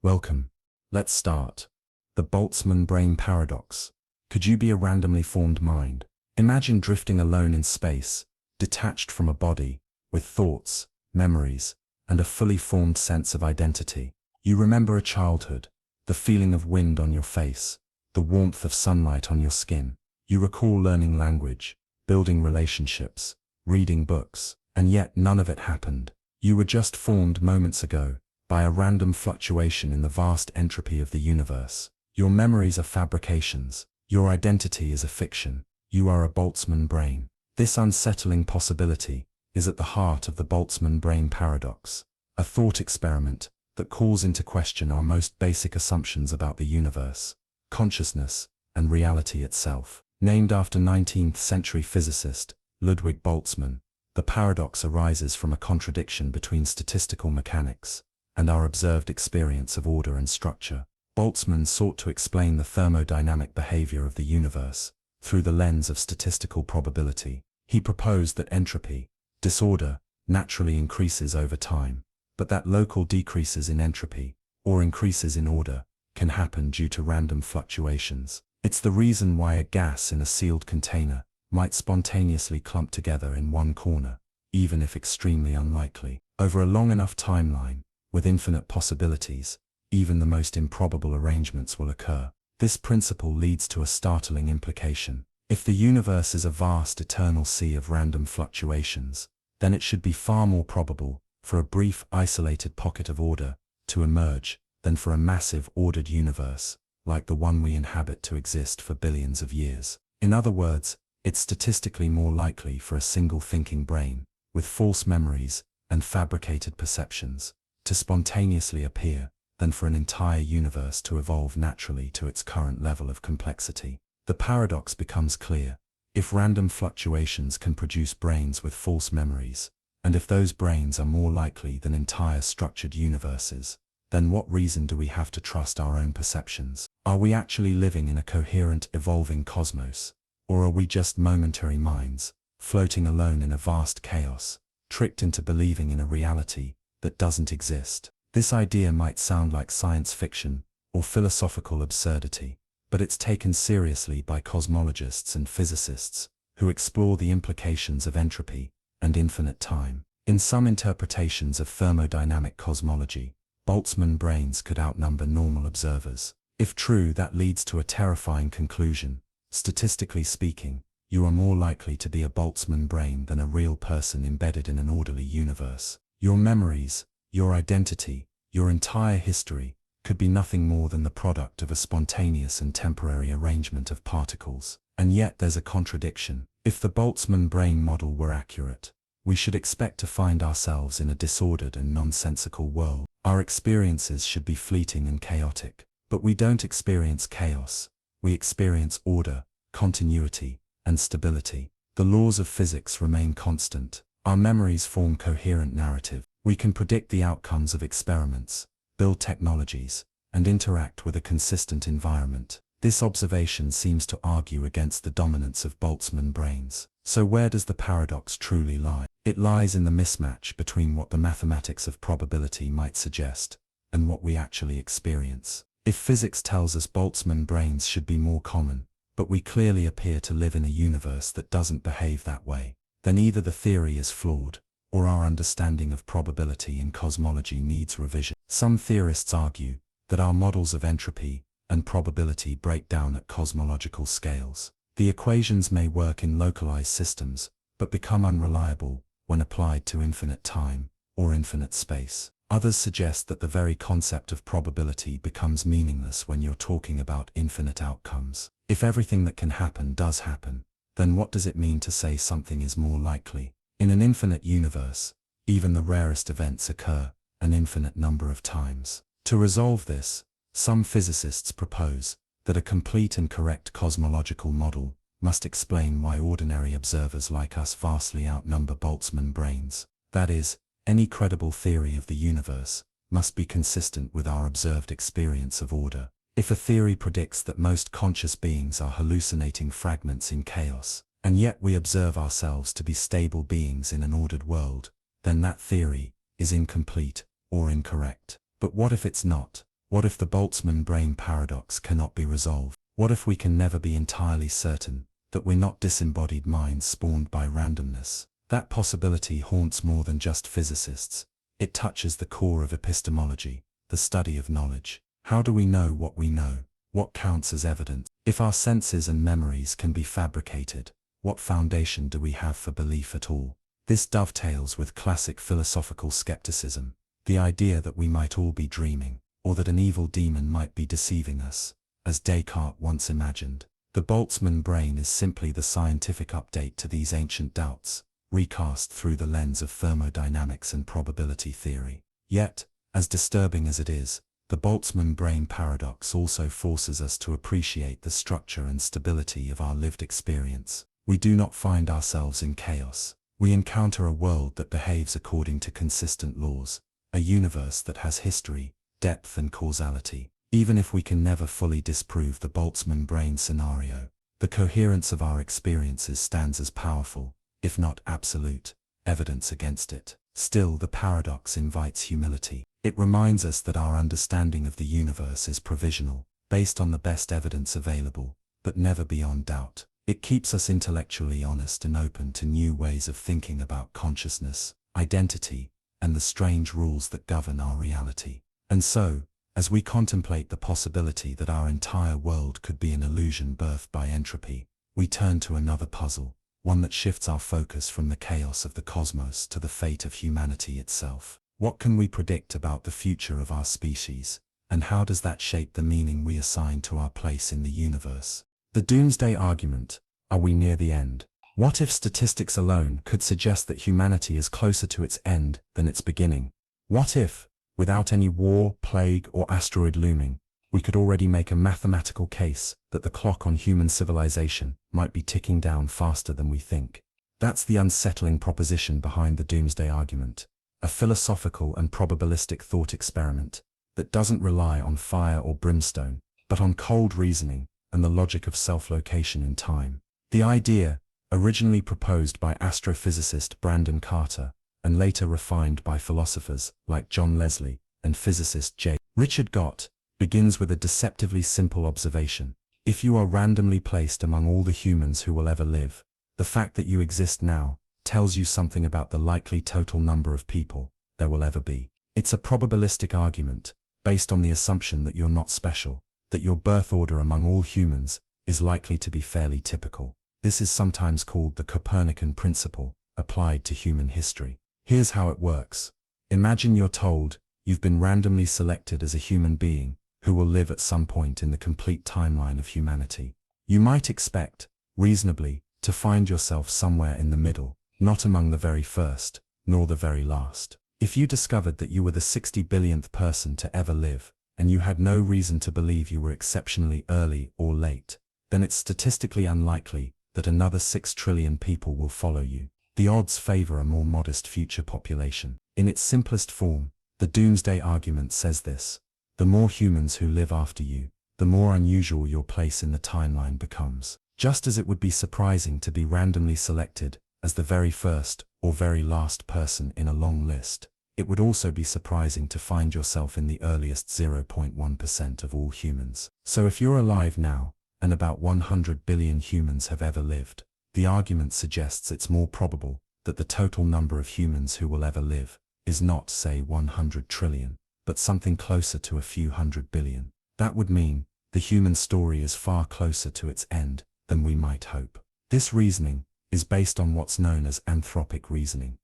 Welcome. Let's start. The Boltzmann Brain Paradox. Could you be a randomly formed mind? Imagine drifting alone in space, detached from a body, with thoughts, memories, and a fully formed sense of identity. You remember a childhood, the feeling of wind on your face, the warmth of sunlight on your skin. You recall learning language, building relationships, reading books, and yet none of it happened. You were just formed moments ago, by a random fluctuation in the vast entropy of the universe. Your memories are fabrications. Your identity is a fiction. You are a Boltzmann brain. This unsettling possibility is at the heart of the Boltzmann Brain Paradox, a thought experiment that calls into question our most basic assumptions about the universe, consciousness, and reality itself. Named after 19th-century physicist Ludwig Boltzmann, the paradox arises from a contradiction between statistical mechanics and our observed experience of order and structure. Boltzmann sought to explain the thermodynamic behavior of the universe through the lens of statistical probability. He proposed that entropy, disorder, naturally increases over time, but that local decreases in entropy, or increases in order, can happen due to random fluctuations. It's the reason why a gas in a sealed container might spontaneously clump together in one corner, even if extremely unlikely. Over a long enough timeline, with infinite possibilities, even the most improbable arrangements will occur. This principle leads to a startling implication. If the universe is a vast eternal sea of random fluctuations, then it should be far more probable for a brief isolated pocket of order to emerge than for a massive ordered universe, like the one we inhabit, to exist for billions of years. In other words, it's statistically more likely for a single thinking brain, with false memories and fabricated perceptions, to spontaneously appear than for an entire universe to evolve naturally to its current level of complexity. The paradox becomes clear. If random fluctuations can produce brains with false memories, and if those brains are more likely than entire structured universes, then what reason do we have to trust our own perceptions? Are we actually living in a coherent, evolving cosmos, or are we just momentary minds, floating alone in a vast chaos, tricked into believing in a reality that doesn't exist? This idea might sound like science fiction or philosophical absurdity, but it's taken seriously by cosmologists and physicists who explore the implications of entropy and infinite time. In some interpretations of thermodynamic cosmology, Boltzmann brains could outnumber normal observers. If true, that leads to a terrifying conclusion. Statistically speaking, you are more likely to be a Boltzmann brain than a real person embedded in an orderly universe. Your memories, your identity, your entire history could be nothing more than the product of a spontaneous and temporary arrangement of particles. And yet there's a contradiction. If the Boltzmann brain model were accurate, we should expect to find ourselves in a disordered and nonsensical world. Our experiences should be fleeting and chaotic. But we don't experience chaos. We experience order, continuity, and stability. The laws of physics remain constant. Our memories form coherent narrative. We can predict the outcomes of experiments, build technologies, and interact with a consistent environment. This observation seems to argue against the dominance of Boltzmann brains. So where does the paradox truly lie? It lies in the mismatch between what the mathematics of probability might suggest and what we actually experience. If physics tells us Boltzmann brains should be more common, but we clearly appear to live in a universe that doesn't behave that way, then either the theory is flawed, or our understanding of probability in cosmology needs revision. Some theorists argue that our models of entropy and probability break down at cosmological scales. The equations may work in localized systems, but become unreliable when applied to infinite time or infinite space. Others suggest that the very concept of probability becomes meaningless when you're talking about infinite outcomes. If everything that can happen does happen, then what does it mean to say something is more likely? In an infinite universe, even the rarest events occur an infinite number of times. To resolve this, some physicists propose that a complete and correct cosmological model must explain why ordinary observers like us vastly outnumber Boltzmann brains. That is, any credible theory of the universe must be consistent with our observed experience of order. If a theory predicts that most conscious beings are hallucinating fragments in chaos, and yet we observe ourselves to be stable beings in an ordered world, then that theory is incomplete or incorrect. But what if it's not? What if the Boltzmann Brain paradox cannot be resolved? What if we can never be entirely certain that we're not disembodied minds spawned by randomness? That possibility haunts more than just physicists. It touches the core of epistemology, the study of knowledge. How do we know what we know? What counts as evidence? If our senses and memories can be fabricated, what foundation do we have for belief at all? This dovetails with classic philosophical skepticism, the idea that we might all be dreaming, or that an evil demon might be deceiving us, as Descartes once imagined. The Boltzmann brain is simply the scientific update to these ancient doubts, recast through the lens of thermodynamics and probability theory. Yet, as disturbing as it is, the Boltzmann brain paradox also forces us to appreciate the structure and stability of our lived experience. We do not find ourselves in chaos. We encounter a world that behaves according to consistent laws, a universe that has history, depth and causality. Even if we can never fully disprove the Boltzmann brain scenario, the coherence of our experiences stands as powerful, if not absolute, evidence against it. Still, the paradox invites humility. It reminds us that our understanding of the universe is provisional, based on the best evidence available, but never beyond doubt. It keeps us intellectually honest and open to new ways of thinking about consciousness, identity, and the strange rules that govern our reality. And so, as we contemplate the possibility that our entire world could be an illusion birthed by entropy, we turn to another puzzle, one that shifts our focus from the chaos of the cosmos to the fate of humanity itself. What can we predict about the future of our species, and how does that shape the meaning we assign to our place in the universe? The Doomsday Argument. Are we near the end? What if statistics alone could suggest that humanity is closer to its end than its beginning? What if, without any war, plague, or asteroid looming, we could already make a mathematical case that the clock on human civilization might be ticking down faster than we think? That's the unsettling proposition behind the Doomsday Argument, a philosophical and probabilistic thought experiment that doesn't rely on fire or brimstone, but on cold reasoning and the logic of self-location in time. The idea, originally proposed by astrophysicist Brandon Carter, and later refined by philosophers like John Leslie and physicist J. Richard Gott, begins with a deceptively simple observation. If you are randomly placed among all the humans who will ever live, the fact that you exist now tells you something about the likely total number of people there will ever be. It's a probabilistic argument, based on the assumption that you're not special, that your birth order among all humans is likely to be fairly typical. This is sometimes called the Copernican Principle, applied to human history. Here's how it works. Imagine you're told you've been randomly selected as a human being who will live at some point in the complete timeline of humanity. You might expect, reasonably, to find yourself somewhere in the middle, not among the very first, nor the very last. If you discovered that you were the 60 billionth person to ever live, and you had no reason to believe you were exceptionally early or late, then it's statistically unlikely that another 6 trillion people will follow you. The odds favor a more modest future population. In its simplest form, the Doomsday Argument says this: the more humans who live after you, the more unusual your place in the timeline becomes. Just as it would be surprising to be randomly selected as the very first or very last person in a long list, it would also be surprising to find yourself in the earliest 0.1% of all humans. So if you're alive now, and about 100 billion humans have ever lived, the argument suggests it's more probable that the total number of humans who will ever live is not, say, 100 trillion, but something closer to a few hundred billion. That would mean the human story is far closer to its end than we might hope. This reasoning is based on what's known as anthropic reasoning.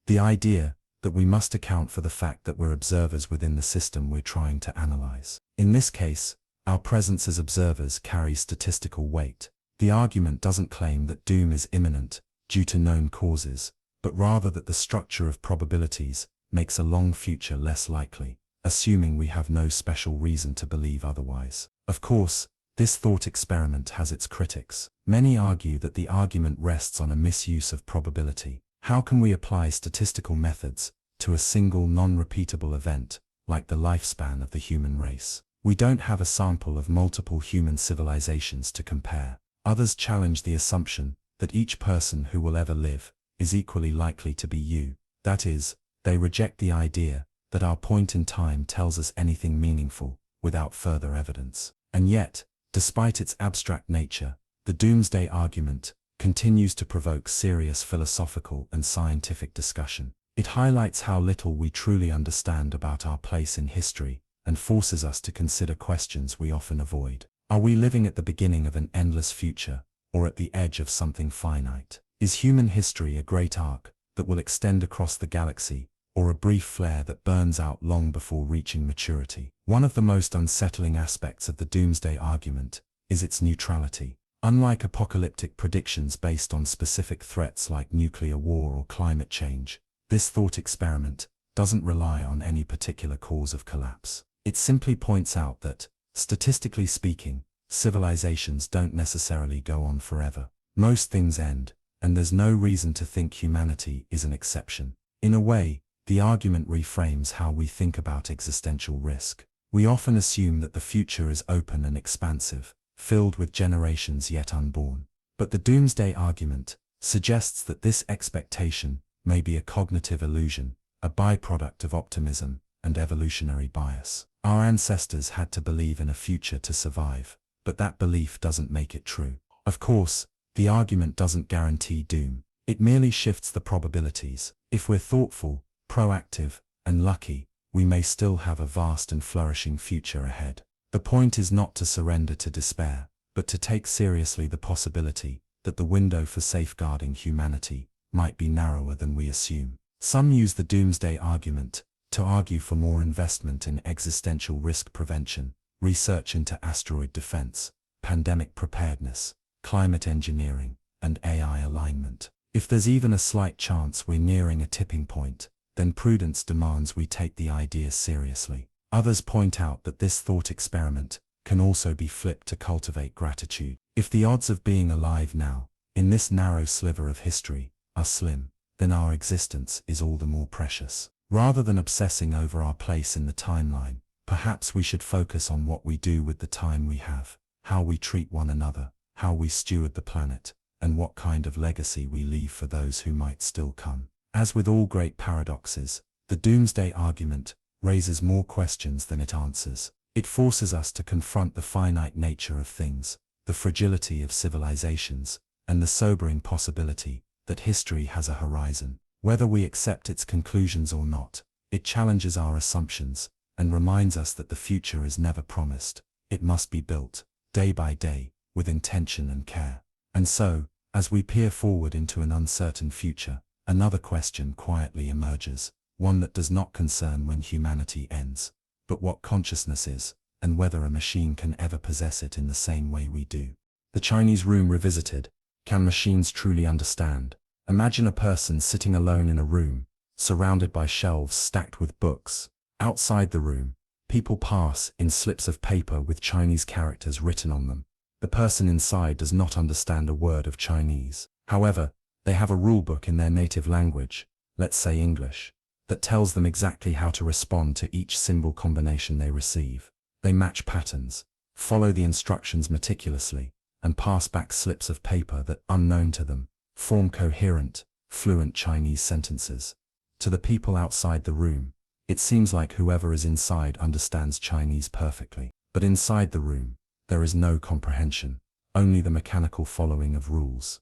The idea that we must account for the fact that we're observers within the system we're trying to analyze. In this case, our presence as observers carries statistical weight. The argument doesn't claim that doom is imminent due to known causes, but rather that the structure of probabilities makes a long future less likely, assuming we have no special reason to believe otherwise. Of course, this thought experiment has its critics. Many argue that the argument rests on a misuse of probability. How can we apply statistical methods to a single non-repeatable event, like the lifespan of the human race? We don't have a sample of multiple human civilizations to compare. Others challenge the assumption that each person who will ever live is equally likely to be you. That is, they reject the idea that our point in time tells us anything meaningful without further evidence. And yet, despite its abstract nature, the Doomsday Argument continues to provoke serious philosophical and scientific discussion. It highlights how little we truly understand about our place in history and forces us to consider questions we often avoid. Are we living at the beginning of an endless future, or at the edge of something finite? Is human history a great arc that will extend across the galaxy, or a brief flare that burns out long before reaching maturity? One of the most unsettling aspects of the Doomsday Argument is its neutrality. Unlike apocalyptic predictions based on specific threats like nuclear war or climate change, this thought experiment doesn't rely on any particular cause of collapse. It simply points out that, statistically speaking, civilizations don't necessarily go on forever. Most things end, and there's no reason to think humanity is an exception. In a way, the argument reframes how we think about existential risk. We often assume that the future is open and expansive, filled with generations yet unborn. But the Doomsday Argument suggests that this expectation may be a cognitive illusion, a byproduct of optimism and evolutionary bias. Our ancestors had to believe in a future to survive, but that belief doesn't make it true. Of course, the argument doesn't guarantee doom. It merely shifts the probabilities. If we're thoughtful, proactive, and lucky, we may still have a vast and flourishing future ahead. The point is not to surrender to despair, but to take seriously the possibility that the window for safeguarding humanity might be narrower than we assume. Some use the Doomsday Argument to argue for more investment in existential risk prevention, research into asteroid defense, pandemic preparedness, climate engineering, and AI alignment. If there's even a slight chance we're nearing a tipping point, then prudence demands we take the idea seriously. Others point out that this thought experiment can also be flipped to cultivate gratitude. If the odds of being alive now, in this narrow sliver of history, are slim, then our existence is all the more precious. Rather than obsessing over our place in the timeline, perhaps we should focus on what we do with the time we have, how we treat one another, how we steward the planet, and what kind of legacy we leave for those who might still come. As with all great paradoxes, the Doomsday Argument raises more questions than it answers. It forces us to confront the finite nature of things, the fragility of civilizations, and the sobering possibility that history has a horizon. Whether we accept its conclusions or not, it challenges our assumptions and reminds us that the future is never promised. It must be built, day by day, with intention and care. And so, as we peer forward into an uncertain future, another question quietly emerges, one that does not concern when humanity ends, but what consciousness is, and whether a machine can ever possess it in the same way we do. The Chinese Room Revisited. Can machines truly understand? Imagine a person sitting alone in a room, surrounded by shelves stacked with books. Outside the room, people pass in slips of paper with Chinese characters written on them. The person inside does not understand a word of Chinese. However, they have a rulebook in their native language, let's say English, that tells them exactly how to respond to each symbol combination they receive. They match patterns, follow the instructions meticulously, and pass back slips of paper that, unknown to them, form coherent, fluent Chinese sentences. To the people outside the room, it seems like whoever is inside understands Chinese perfectly. But inside the room, there is no comprehension, only the mechanical following of rules.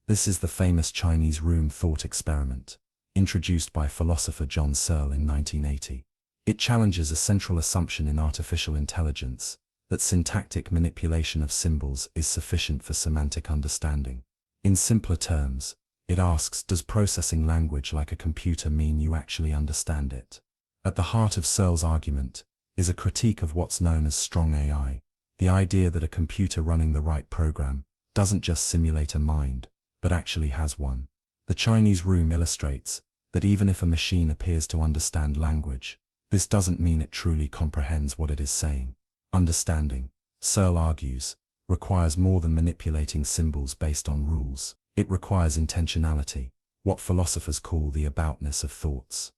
This is the famous Chinese room thought experiment, introduced by philosopher John Searle in 1980. It challenges a central assumption in artificial intelligence, that syntactic manipulation of symbols is sufficient for semantic understanding. In simpler terms, it asks, does processing language like a computer mean you actually understand it? At the heart of Searle's argument is a critique of what's known as strong AI, the idea that a computer running the right program doesn't just simulate a mind, but actually has one. The Chinese Room illustrates that even if a machine appears to understand language, this doesn't mean it truly comprehends what it is saying. Understanding, Searle argues, requires more than manipulating symbols based on rules. It requires intentionality, what philosophers call the aboutness of thoughts.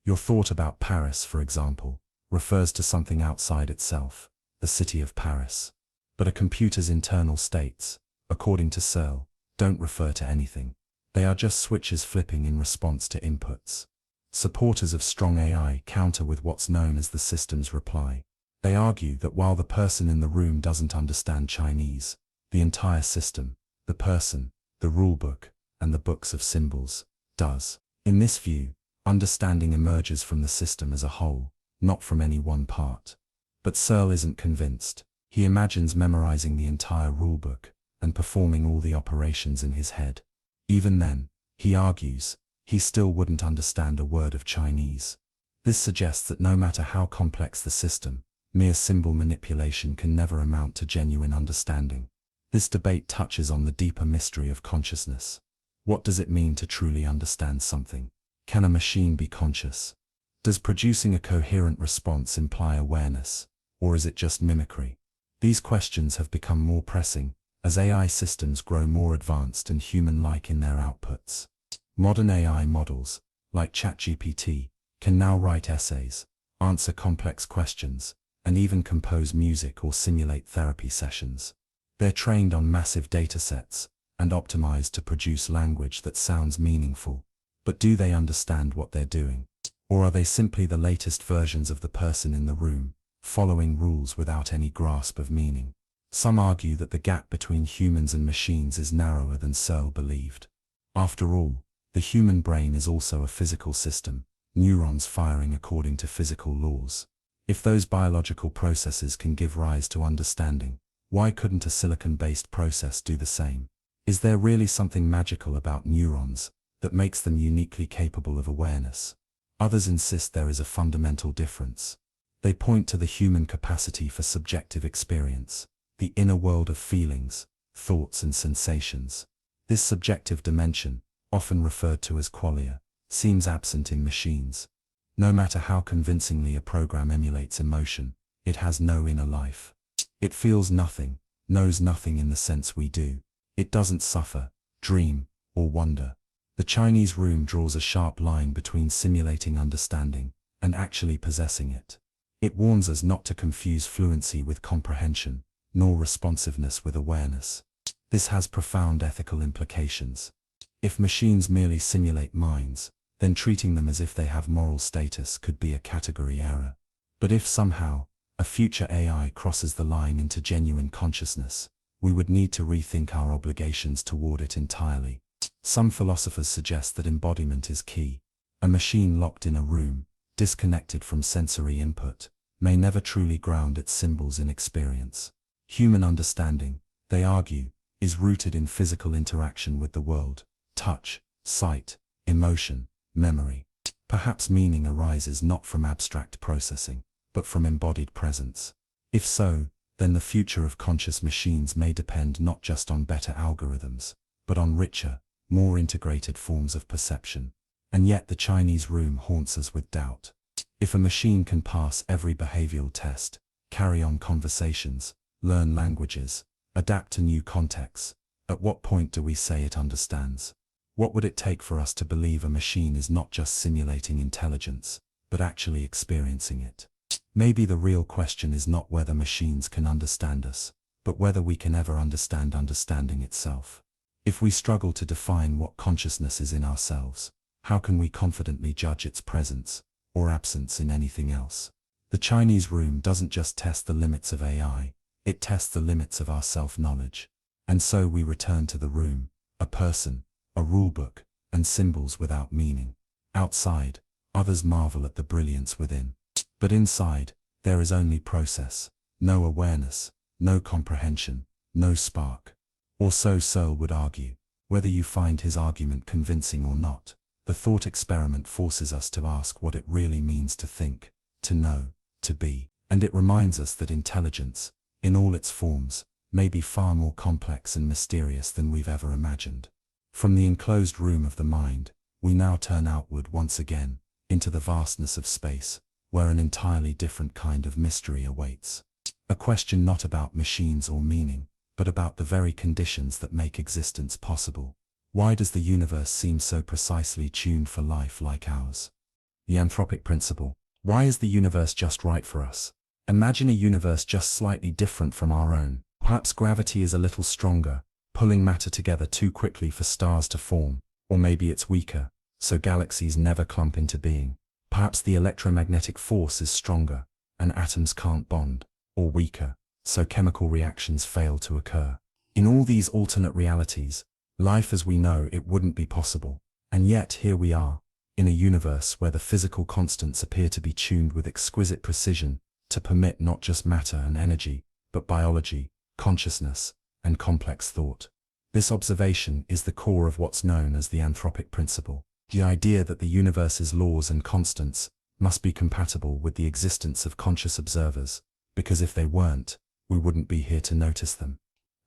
Your thought about Paris, for example, refers to something outside itself, the city of Paris. But a computer's internal states, according to Searle, don't refer to anything. They are just switches flipping in response to inputs. Supporters of strong AI counter with what's known as the system's reply. They argue that while the person in the room doesn't understand Chinese, the entire system, the person, the rulebook, and the books of symbols, does. In this view, understanding emerges from the system as a whole, not from any one part. But Searle isn't convinced. He imagines memorizing the entire rulebook and performing all the operations in his head. Even then, he argues, he still wouldn't understand a word of Chinese. This suggests that no matter how complex the system, mere symbol manipulation can never amount to genuine understanding. This debate touches on the deeper mystery of consciousness. What does it mean to truly understand something? Can a machine be conscious? Does producing a coherent response imply awareness, or is it just mimicry? These questions have become more pressing as AI systems grow more advanced and human-like in their outputs. Modern AI models, like ChatGPT, can now write essays, answer complex questions, and even compose music or simulate therapy sessions. They're trained on massive datasets and optimized to produce language that sounds meaningful. But do they understand what they're doing? Or are they simply the latest versions of the person in the room, following rules without any grasp of meaning? Some argue that the gap between humans and machines is narrower than Searle believed. After all, the human brain is also a physical system, neurons firing according to physical laws. If those biological processes can give rise to understanding, why couldn't a silicon-based process do the same? Is there really something magical about neurons that makes them uniquely capable of awareness? Others insist there is a fundamental difference. They point to the human capacity for subjective experience, the inner world of feelings, thoughts and sensations. This subjective dimension, often referred to as qualia, seems absent in machines. No matter how convincingly a program emulates emotion, it has no inner life. It feels nothing, knows nothing in the sense we do. It doesn't suffer, dream, or wonder. The Chinese room draws a sharp line between simulating understanding and actually possessing it. It warns us not to confuse fluency with comprehension, nor responsiveness with awareness. This has profound ethical implications. If machines merely simulate minds, then treating them as if they have moral status could be a category error. But if somehow, a future AI crosses the line into genuine consciousness, we would need to rethink our obligations toward it entirely. Some philosophers suggest that embodiment is key. A machine locked in a room, disconnected from sensory input, may never truly ground its symbols in experience. Human understanding, they argue, is rooted in physical interaction with the world: touch, sight, emotion, memory. Perhaps meaning arises not from abstract processing, but from embodied presence. If so, then the future of conscious machines may depend not just on better algorithms, but on richer, more integrated forms of perception. And yet the Chinese room haunts us with doubt. If a machine can pass every behavioral test, carry on conversations, learn languages, adapt to new contexts, at what point do we say it understands? What would it take for us to believe a machine is not just simulating intelligence, but actually experiencing it? Maybe the real question is not whether machines can understand us, but whether we can ever understand understanding itself. If we struggle to define what consciousness is in ourselves, how can we confidently judge its presence or absence in anything else? The Chinese room doesn't just test the limits of AI, it tests the limits of our self-knowledge. And so we return to the room, a person, a rulebook, and symbols without meaning. Outside, others marvel at the brilliance within. But inside, there is only process, no awareness, no comprehension, no spark. Or so Searle would argue. Whether you find his argument convincing or not, the thought experiment forces us to ask what it really means to think, to know, to be. And it reminds us that intelligence, in all its forms, may be far more complex and mysterious than we've ever imagined. From the enclosed room of the mind, we now turn outward once again, into the vastness of space, where an entirely different kind of mystery awaits. A question not about machines or meaning, but about the very conditions that make existence possible. Why does the universe seem so precisely tuned for life like ours? The Anthropic Principle. Why is the universe just right for us? Imagine a universe just slightly different from our own. Perhaps gravity is a little stronger, pulling matter together too quickly for stars to form, or maybe it's weaker, so galaxies never clump into being. Perhaps the electromagnetic force is stronger, and atoms can't bond, or weaker, so chemical reactions fail to occur. In all these alternate realities, life as we know it wouldn't be possible. And yet here we are, in a universe where the physical constants appear to be tuned with exquisite precision to permit not just matter and energy, but biology, consciousness, and complex thought. This observation is the core of what's known as the Anthropic Principle, the idea that the universe's laws and constants must be compatible with the existence of conscious observers, because if they weren't, we wouldn't be here to notice them.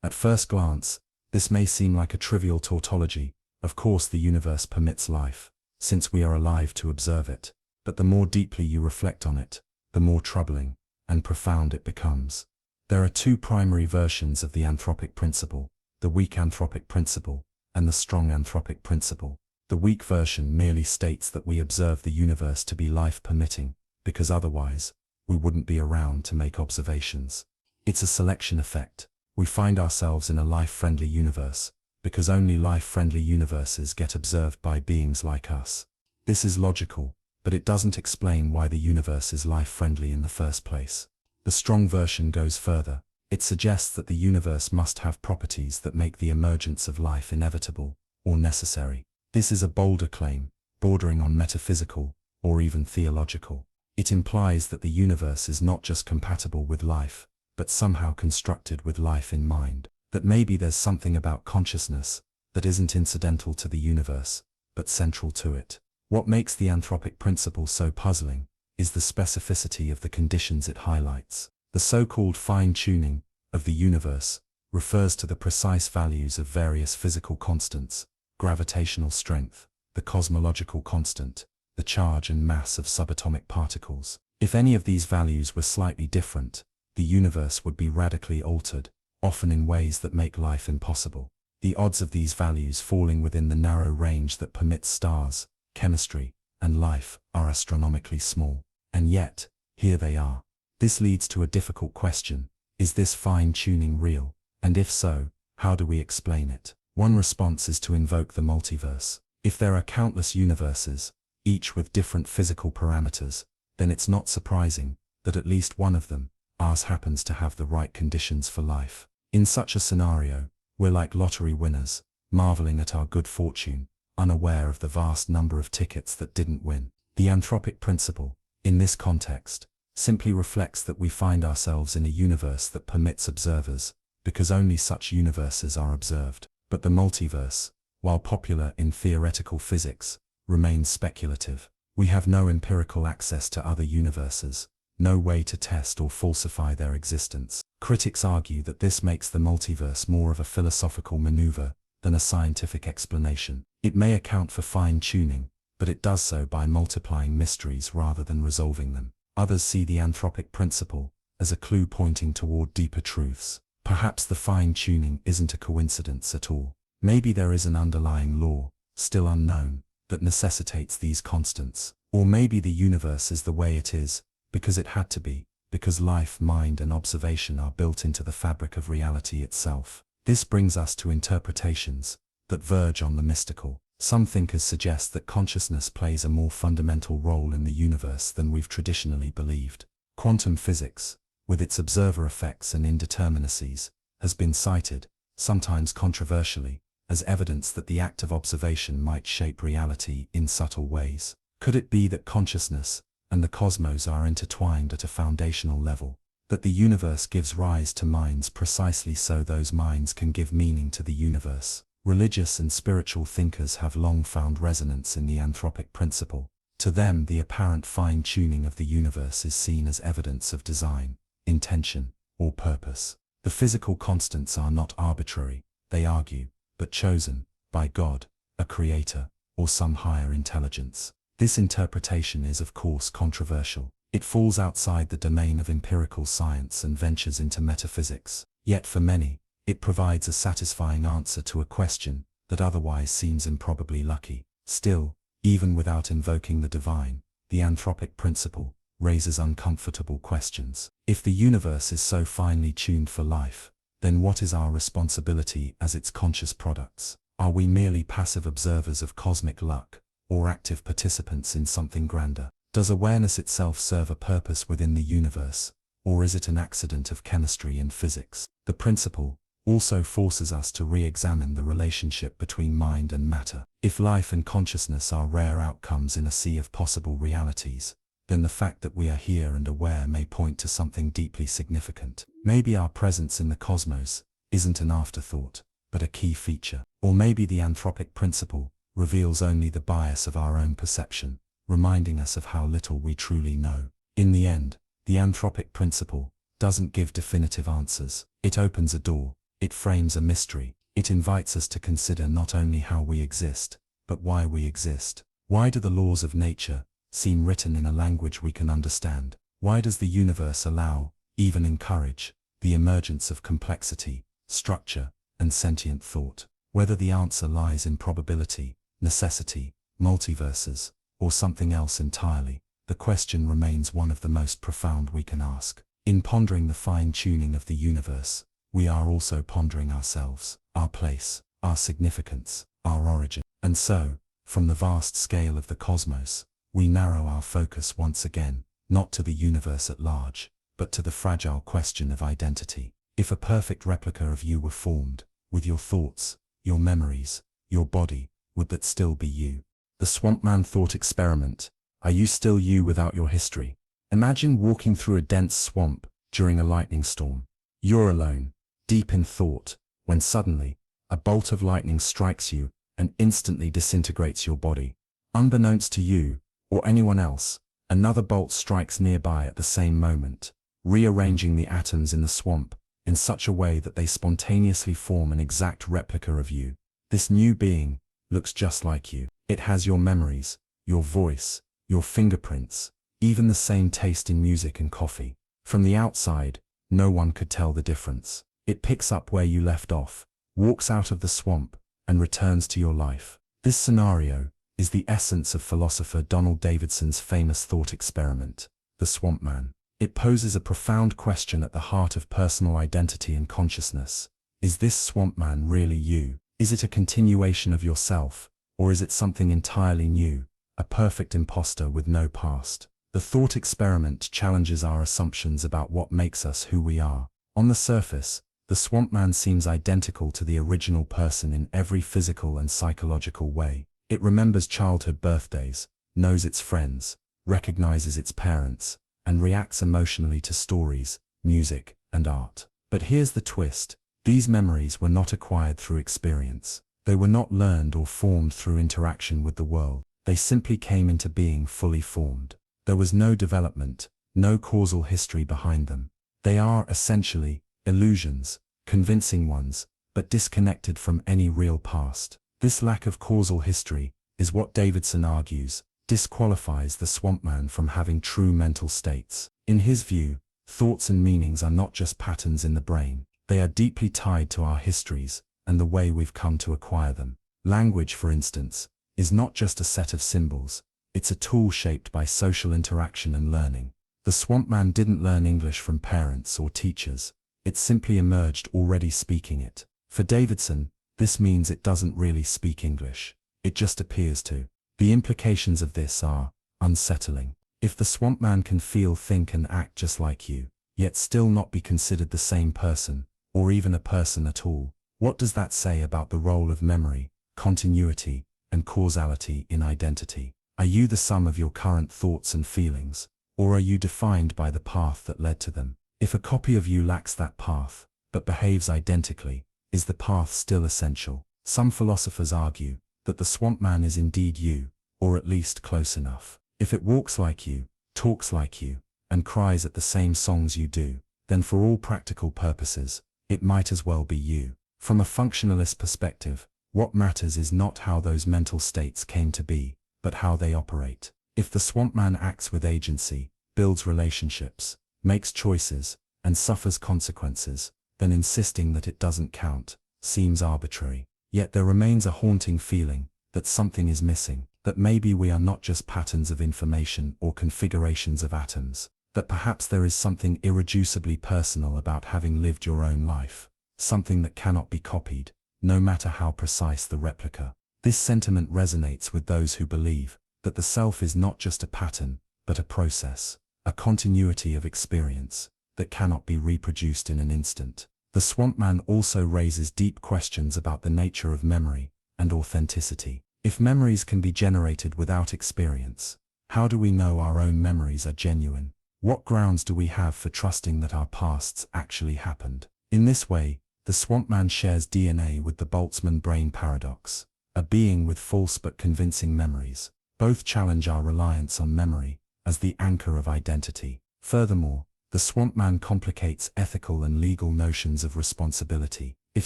At first glance, this may seem like a trivial tautology. Of course the universe permits life, since we are alive to observe it, but the more deeply you reflect on it, the more troubling and profound it becomes. There are two primary versions of the Anthropic Principle, the weak Anthropic Principle and the strong Anthropic Principle. The weak version merely states that we observe the universe to be life-permitting, because otherwise, we wouldn't be around to make observations. It's a selection effect. We find ourselves in a life-friendly universe, because only life-friendly universes get observed by beings like us. This is logical, but it doesn't explain why the universe is life-friendly in the first place. The strong version goes further. It suggests that the universe must have properties that make the emergence of life inevitable or necessary. This is a bolder claim, bordering on metaphysical or even theological. It implies that the universe is not just compatible with life, but somehow constructed with life in mind. That maybe there's something about consciousness that isn't incidental to the universe, but central to it. What makes the Anthropic Principle so puzzling is the specificity of the conditions it highlights. The so-called fine-tuning of the universe refers to the precise values of various physical constants: gravitational strength, the cosmological constant, the charge and mass of subatomic particles. If any of these values were slightly different, the universe would be radically altered, often in ways that make life impossible. The odds of these values falling within the narrow range that permits stars, chemistry, and life are astronomically small. And yet, here they are. This leads to a difficult question. Is this fine-tuning real? And if so, how do we explain it? One response is to invoke the multiverse. If there are countless universes, each with different physical parameters, then it's not surprising that at least one of them, ours, happens to have the right conditions for life. In such a scenario, we're like lottery winners, marveling at our good fortune, unaware of the vast number of tickets that didn't win. The Anthropic Principle, in this context, simply reflects that we find ourselves in a universe that permits observers, because only such universes are observed. But the multiverse, while popular in theoretical physics, remains speculative. We have no empirical access to other universes, no way to test or falsify their existence. Critics argue that this makes the multiverse more of a philosophical maneuver than a scientific explanation. It may account for fine-tuning, but it does so by multiplying mysteries rather than resolving them. Others see the Anthropic Principle as a clue pointing toward deeper truths. Perhaps the fine-tuning isn't a coincidence at all. Maybe there is an underlying law, still unknown, that necessitates these constants. Or maybe the universe is the way it is, because it had to be, because life, mind, and observation are built into the fabric of reality itself. This brings us to interpretations that verge on the mystical. Some thinkers suggest that consciousness plays a more fundamental role in the universe than we've traditionally believed. Quantum physics, with its observer effects and indeterminacies, has been cited, sometimes controversially, as evidence that the act of observation might shape reality in subtle ways. Could it be that consciousness and the cosmos are intertwined at a foundational level, that the universe gives rise to minds precisely so those minds can give meaning to the universe? Religious and spiritual thinkers have long found resonance in the Anthropic Principle. To them, the apparent fine-tuning of the universe is seen as evidence of design, intention, or purpose. The physical constants are not arbitrary, they argue, but chosen by God, a creator, or some higher intelligence. This interpretation is of course controversial. It falls outside the domain of empirical science and ventures into metaphysics. Yet for many, it provides a satisfying answer to a question that otherwise seems improbably lucky. Still, even without invoking the divine, the Anthropic Principle raises uncomfortable questions. If the universe is so finely tuned for life, then what is our responsibility as its conscious products? Are we merely passive observers of cosmic luck, or active participants in something grander? Does awareness itself serve a purpose within the universe, or is it an accident of chemistry and physics? The principle also forces us to re-examine the relationship between mind and matter. If life and consciousness are rare outcomes in a sea of possible realities, then the fact that we are here and aware may point to something deeply significant. Maybe our presence in the cosmos isn't an afterthought, but a key feature. Or maybe the Anthropic Principle reveals only the bias of our own perception, reminding us of how little we truly know. In the end, the Anthropic Principle doesn't give definitive answers. It opens a door, it frames a mystery, it invites us to consider not only how we exist, but why we exist. Why do the laws of nature seem written in a language we can understand? Why does the universe allow, even encourage, the emergence of complexity, structure, and sentient thought? Whether the answer lies in probability, necessity, multiverses, or something else entirely, the question remains one of the most profound we can ask. In pondering the fine-tuning of the universe, we are also pondering ourselves, our place, our significance, our origin. And so, from the vast scale of the cosmos, we narrow our focus once again, not to the universe at large, but to the fragile question of identity. If a perfect replica of you were formed, with your thoughts, your memories, your body, would that still be you? The Swampman thought experiment. Are you still you without your history? Imagine walking through a dense swamp during a lightning storm. You're alone, deep in thought, when suddenly, a bolt of lightning strikes you and instantly disintegrates your body. Unbeknownst to you, or anyone else, another bolt strikes nearby at the same moment, rearranging the atoms in the swamp in such a way that they spontaneously form an exact replica of you. This new being looks just like you. It has your memories, your voice, your fingerprints, even the same taste in music and coffee. From the outside, no one could tell the difference. It picks up where you left off, walks out of the swamp, and returns to your life. This scenario is the essence of philosopher Donald Davidson's famous thought experiment, the Swampman. It poses a profound question at the heart of personal identity and consciousness. Is this Swampman really you? Is it a continuation of yourself, or is it something entirely new, a perfect imposter with no past? The thought experiment challenges our assumptions about what makes us who we are. On the surface, the Swampman seems identical to the original person in every physical and psychological way. It remembers childhood birthdays, knows its friends, recognizes its parents, and reacts emotionally to stories, music, and art. But here's the twist. These memories were not acquired through experience. They were not learned or formed through interaction with the world. They simply came into being fully formed. There was no development, no causal history behind them. They are essentially illusions, convincing ones, but disconnected from any real past. This lack of causal history is what Davidson argues disqualifies the Swampman from having true mental states. In his view, thoughts and meanings are not just patterns in the brain. They are deeply tied to our histories and the way we've come to acquire them. Language, for instance, is not just a set of symbols. It's a tool shaped by social interaction and learning. The Swampman didn't learn English from parents or teachers. It simply emerged already speaking it. For Davidson, this means it doesn't really speak English. It just appears to. The implications of this are unsettling. If the Swampman can feel, think, and act just like you, yet still not be considered the same person, or even a person at all, what does that say about the role of memory, continuity, and causality in identity? Are you the sum of your current thoughts and feelings, or are you defined by the path that led to them? If a copy of you lacks that path, but behaves identically, is the path still essential? Some philosophers argue that the Swampman is indeed you, or at least close enough. If it walks like you, talks like you, and cries at the same songs you do, then for all practical purposes, it might as well be you. From a functionalist perspective, what matters is not how those mental states came to be, but how they operate. If the Swampman acts with agency, builds relationships, makes choices, and suffers consequences, then insisting that it doesn't count seems arbitrary. Yet there remains a haunting feeling that something is missing, that maybe we are not just patterns of information or configurations of atoms, that perhaps there is something irreducibly personal about having lived your own life, something that cannot be copied, no matter how precise the replica. This sentiment resonates with those who believe that the self is not just a pattern, but a process, a continuity of experience that cannot be reproduced in an instant. The Swampman also raises deep questions about the nature of memory and authenticity. If memories can be generated without experience, how do we know our own memories are genuine? What grounds do we have for trusting that our pasts actually happened? In this way, the Swampman shares DNA with the Boltzmann Brain paradox, a being with false but convincing memories. Both challenge our reliance on memory as the anchor of identity. Furthermore, the Swampman complicates ethical and legal notions of responsibility. If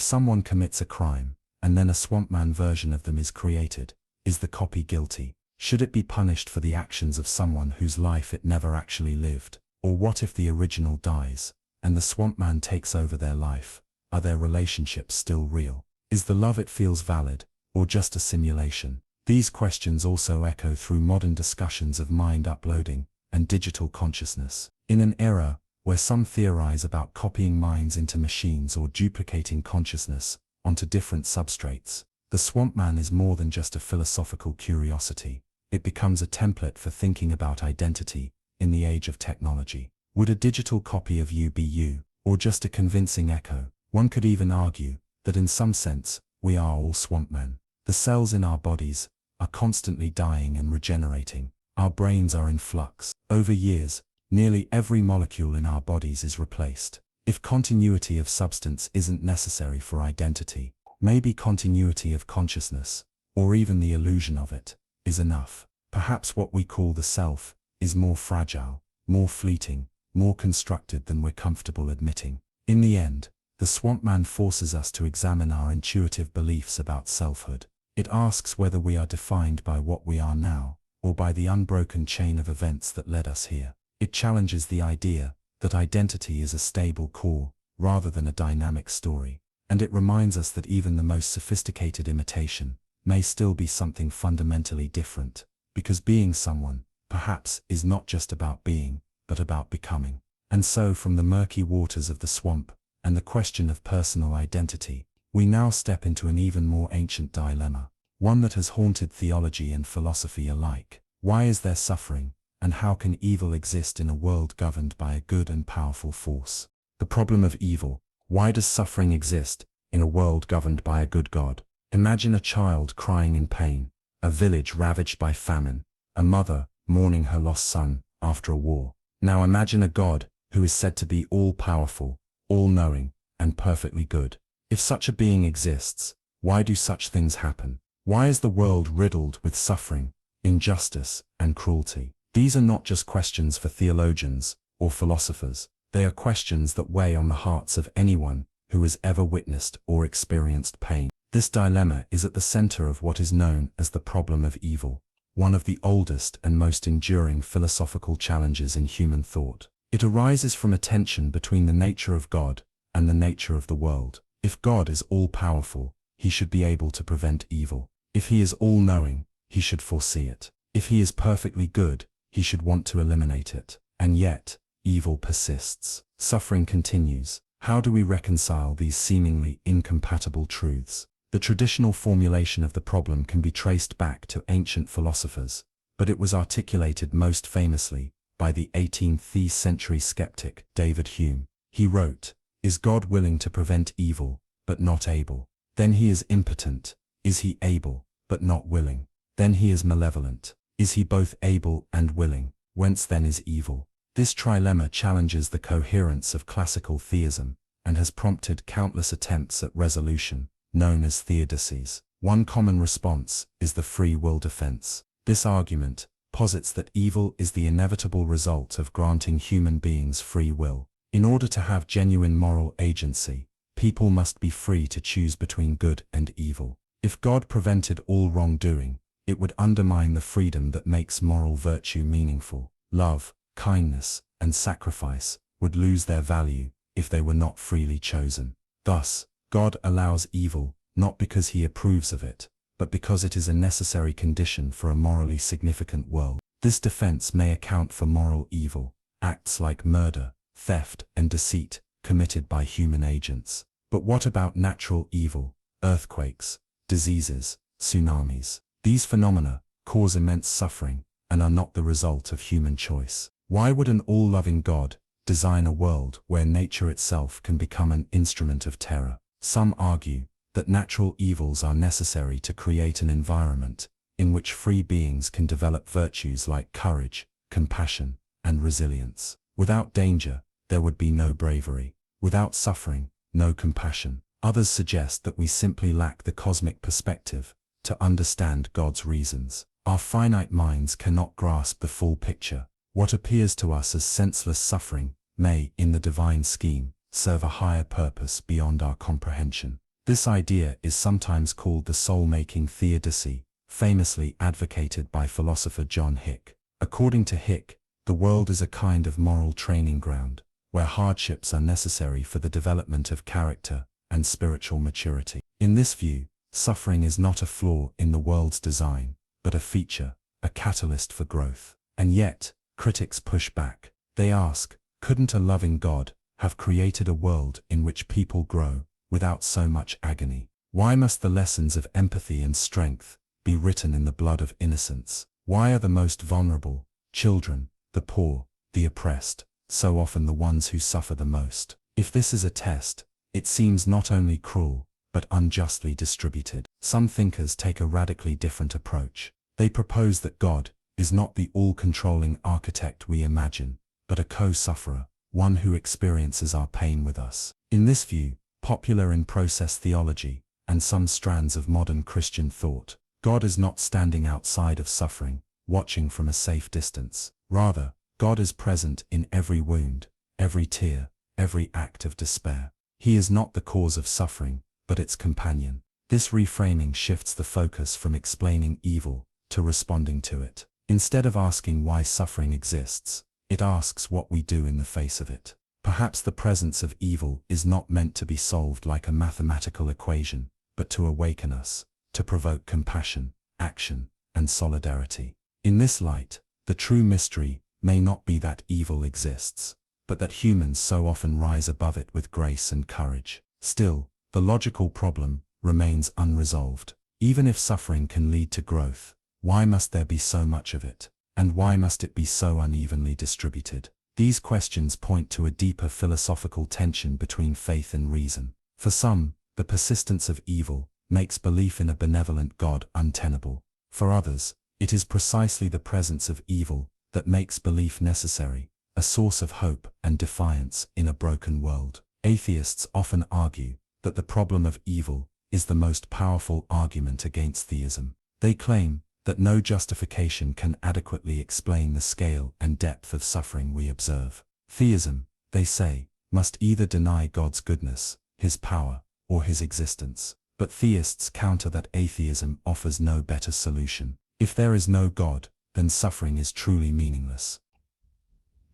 someone commits a crime, and then a Swampman version of them is created, is the copy guilty? Should it be punished for the actions of someone whose life it never actually lived? Or what if the original dies, and the Swampman takes over their life? Are their relationships still real? Is the love it feels valid, or just a simulation? These questions also echo through modern discussions of mind uploading and digital consciousness. In an era where some theorize about copying minds into machines or duplicating consciousness onto different substrates, the Swampman is more than just a philosophical curiosity. It becomes a template for thinking about identity in the age of technology. Would a digital copy of you be you, or just a convincing echo? One could even argue that in some sense, we are all Swampmen. The cells in our bodies are constantly dying and regenerating. Our brains are in flux. Over years, nearly every molecule in our bodies is replaced. If continuity of substance isn't necessary for identity, maybe continuity of consciousness, or even the illusion of it, is enough. Perhaps what we call the self is more fragile, more fleeting, more constructed than we're comfortable admitting. In the end, the Swampman forces us to examine our intuitive beliefs about selfhood. It asks whether we are defined by what we are now, or by the unbroken chain of events that led us here. It challenges the idea that identity is a stable core, rather than a dynamic story. And it reminds us that even the most sophisticated imitation may still be something fundamentally different, because being someone, perhaps, is not just about being, but about becoming. And so from the murky waters of the swamp, and the question of personal identity, we now step into an even more ancient dilemma, one that has haunted theology and philosophy alike. Why is there suffering, and how can evil exist in a world governed by a good and powerful force? The problem of evil. Why does suffering exist in a world governed by a good God? Imagine a child crying in pain, a village ravaged by famine, a mother mourning her lost son after a war. Now imagine a God who is said to be all-powerful, all-knowing, and perfectly good. If such a being exists, why do such things happen? Why is the world riddled with suffering, injustice, and cruelty? These are not just questions for theologians or philosophers. They are questions that weigh on the hearts of anyone who has ever witnessed or experienced pain. This dilemma is at the center of what is known as the problem of evil, one of the oldest and most enduring philosophical challenges in human thought. It arises from a tension between the nature of God and the nature of the world. If God is all-powerful, he should be able to prevent evil. If he is all-knowing, he should foresee it. If he is perfectly good, he should want to eliminate it. And yet, evil persists. Suffering continues. How do we reconcile these seemingly incompatible truths? The traditional formulation of the problem can be traced back to ancient philosophers, but it was articulated most famously by the 18th century skeptic David Hume. He wrote, "Is God willing to prevent evil, but not able? Then he is impotent. Is he able, but not willing? Then he is malevolent. Is he both able and willing? Whence then is evil?" This trilemma challenges the coherence of classical theism and has prompted countless attempts at resolution, known as theodicies. One common response is the free will defense. This argument posits that evil is the inevitable result of granting human beings free will. In order to have genuine moral agency, people must be free to choose between good and evil. If God prevented all wrongdoing, it would undermine the freedom that makes moral virtue meaningful. Love, kindness, and sacrifice would lose their value if they were not freely chosen. Thus, God allows evil, not because he approves of it, but because it is a necessary condition for a morally significant world. This defense may account for moral evil, acts like murder, theft, and deceit, committed by human agents. But what about natural evil, earthquakes, diseases, tsunamis. These phenomena cause immense suffering and are not the result of human choice. Why would an all-loving God design a world where nature itself can become an instrument of terror? Some argue that natural evils are necessary to create an environment in which free beings can develop virtues like courage, compassion, and resilience. Without danger, there would be no bravery. Without suffering, no compassion. Others suggest that we simply lack the cosmic perspective to understand God's reasons. Our finite minds cannot grasp the full picture. What appears to us as senseless suffering may, in the divine scheme, serve a higher purpose beyond our comprehension. This idea is sometimes called the soul-making theodicy, famously advocated by philosopher John Hick. According to Hick, the world is a kind of moral training ground, where hardships are necessary for the development of character and spiritual maturity. In this view, suffering is not a flaw in the world's design, but a feature, a catalyst for growth. And yet, critics push back. They ask, couldn't a loving God have created a world in which people grow without so much agony? Why must the lessons of empathy and strength be written in the blood of innocence? Why are the most vulnerable, children, the poor, the oppressed, so often the ones who suffer the most? If this is a test, it seems not only cruel, but unjustly distributed. Some thinkers take a radically different approach. They propose that God is not the all-controlling architect we imagine, but a co-sufferer, one who experiences our pain with us. In this view, popular in process theology, and some strands of modern Christian thought, God is not standing outside of suffering, watching from a safe distance. Rather, God is present in every wound, every tear, every act of despair. He is not the cause of suffering, but its companion. This reframing shifts the focus from explaining evil to responding to it. Instead of asking why suffering exists, it asks what we do in the face of it. Perhaps the presence of evil is not meant to be solved like a mathematical equation, but to awaken us, to provoke compassion, action, and solidarity. In this light, the true mystery may not be that evil exists, but that humans so often rise above it with grace and courage. Still, the logical problem remains unresolved. Even if suffering can lead to growth, why must there be so much of it? And why must it be so unevenly distributed? These questions point to a deeper philosophical tension between faith and reason. For some, the persistence of evil makes belief in a benevolent God untenable. For others, it is precisely the presence of evil that makes belief necessary, a source of hope and defiance in a broken world. Atheists often argue that the problem of evil is the most powerful argument against theism. They claim that no justification can adequately explain the scale and depth of suffering we observe. Theism, they say, must either deny God's goodness, his power, or his existence. But theists counter that atheism offers no better solution. If there is no God, then suffering is truly meaningless.